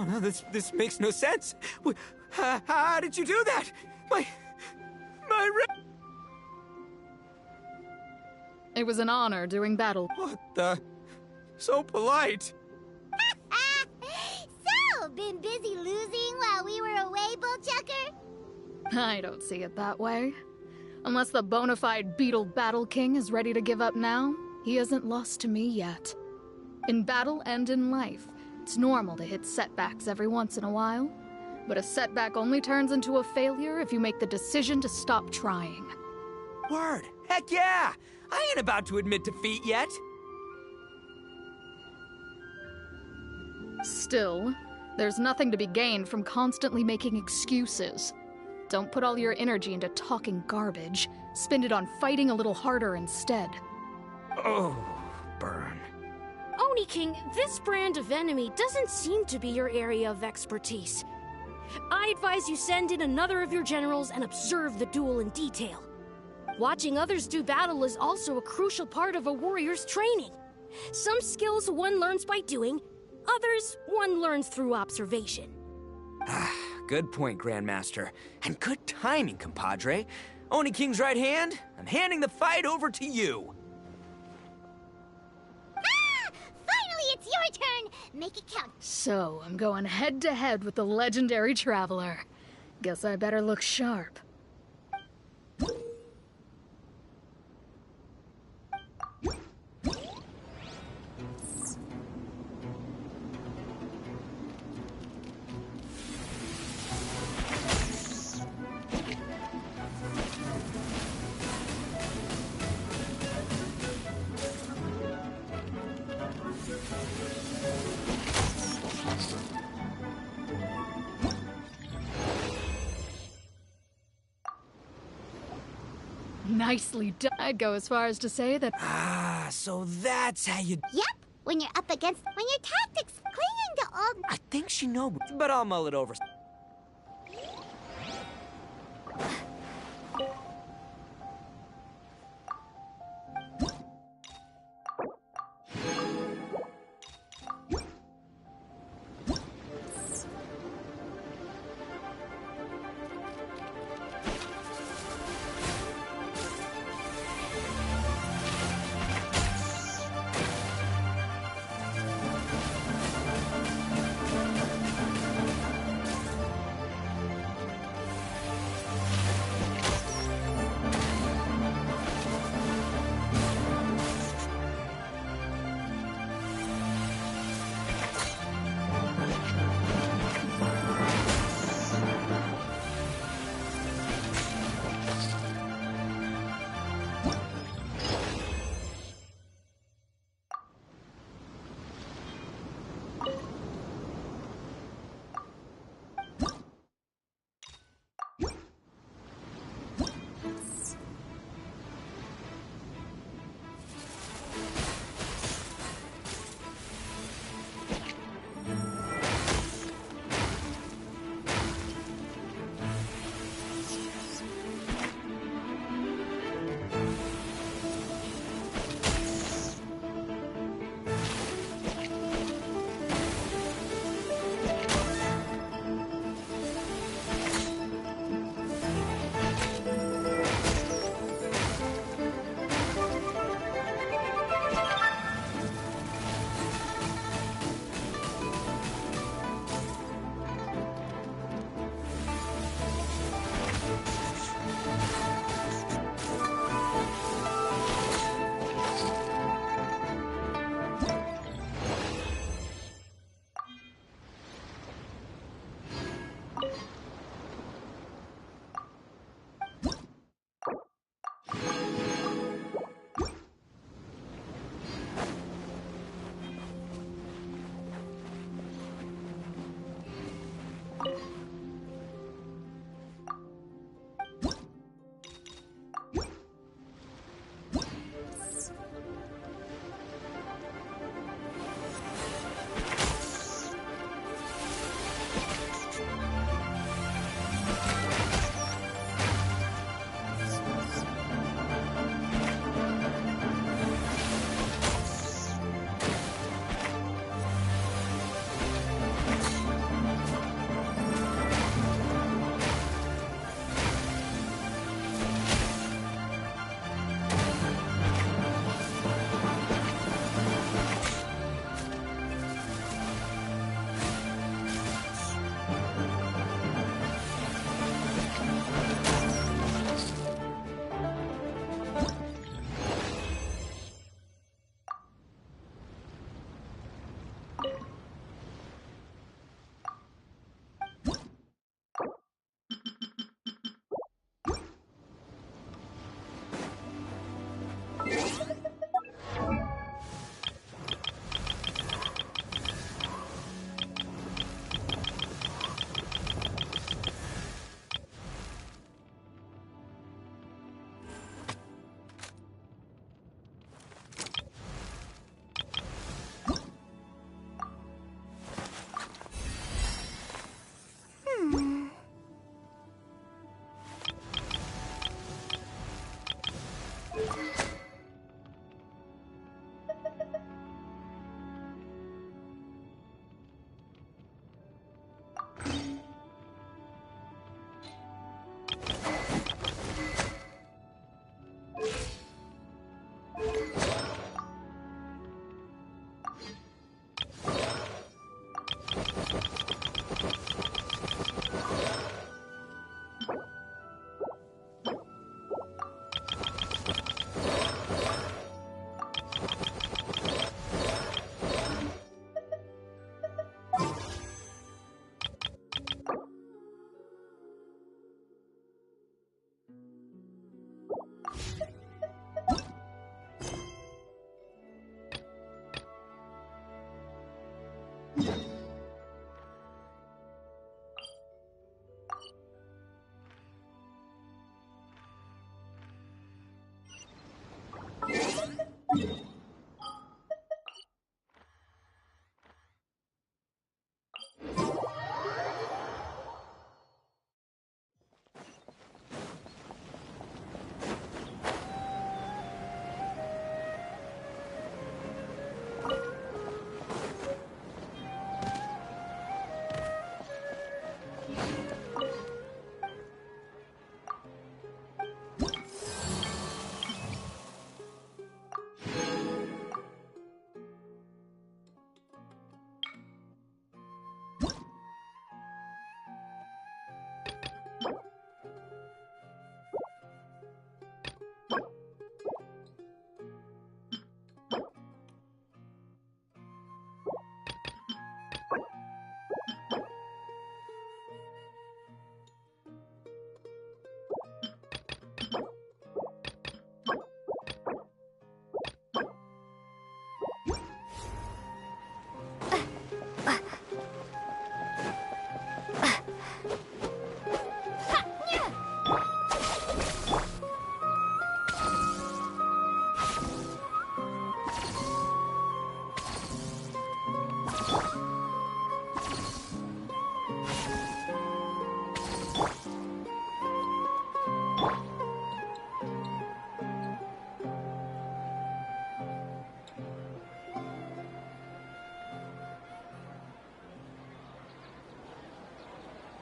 No, this makes no sense. How did you do that? My It was an honor doing battle. What the? So polite. So, been busy losing while we were away, Bullchucker? I don't see it that way. Unless the bona fide Beetle Battle King is ready to give up now, he hasn't lost to me yet. In battle and in life, It's normal to hit setbacks every once in a while, but a setback only turns into a failure if you make the decision to stop trying. Word! Heck yeah! I ain't about to admit defeat yet! Still, there's nothing to be gained from constantly making excuses. Don't put all your energy into talking garbage. Spend it on fighting a little harder instead. Oh, burn. Oni King, this brand of enemy doesn't seem to be your area of expertise. I advise you send in another of your generals and observe the duel in detail. Watching others do battle is also a crucial part of a warrior's training. Some skills one learns by doing, others one learns through observation. Good point, Grandmaster. And good timing, compadre. Oni King's right hand, I'm handing the fight over to you. Finally, it's your turn! Make it count. So, I'm going head-to-head with the legendary Traveler. Guess I better look sharp. Nicely done. I'd go as far as to say that... Ah, so that's how you... Yep, when your tactics clinging to all... I think she knows, but I'll mull it over.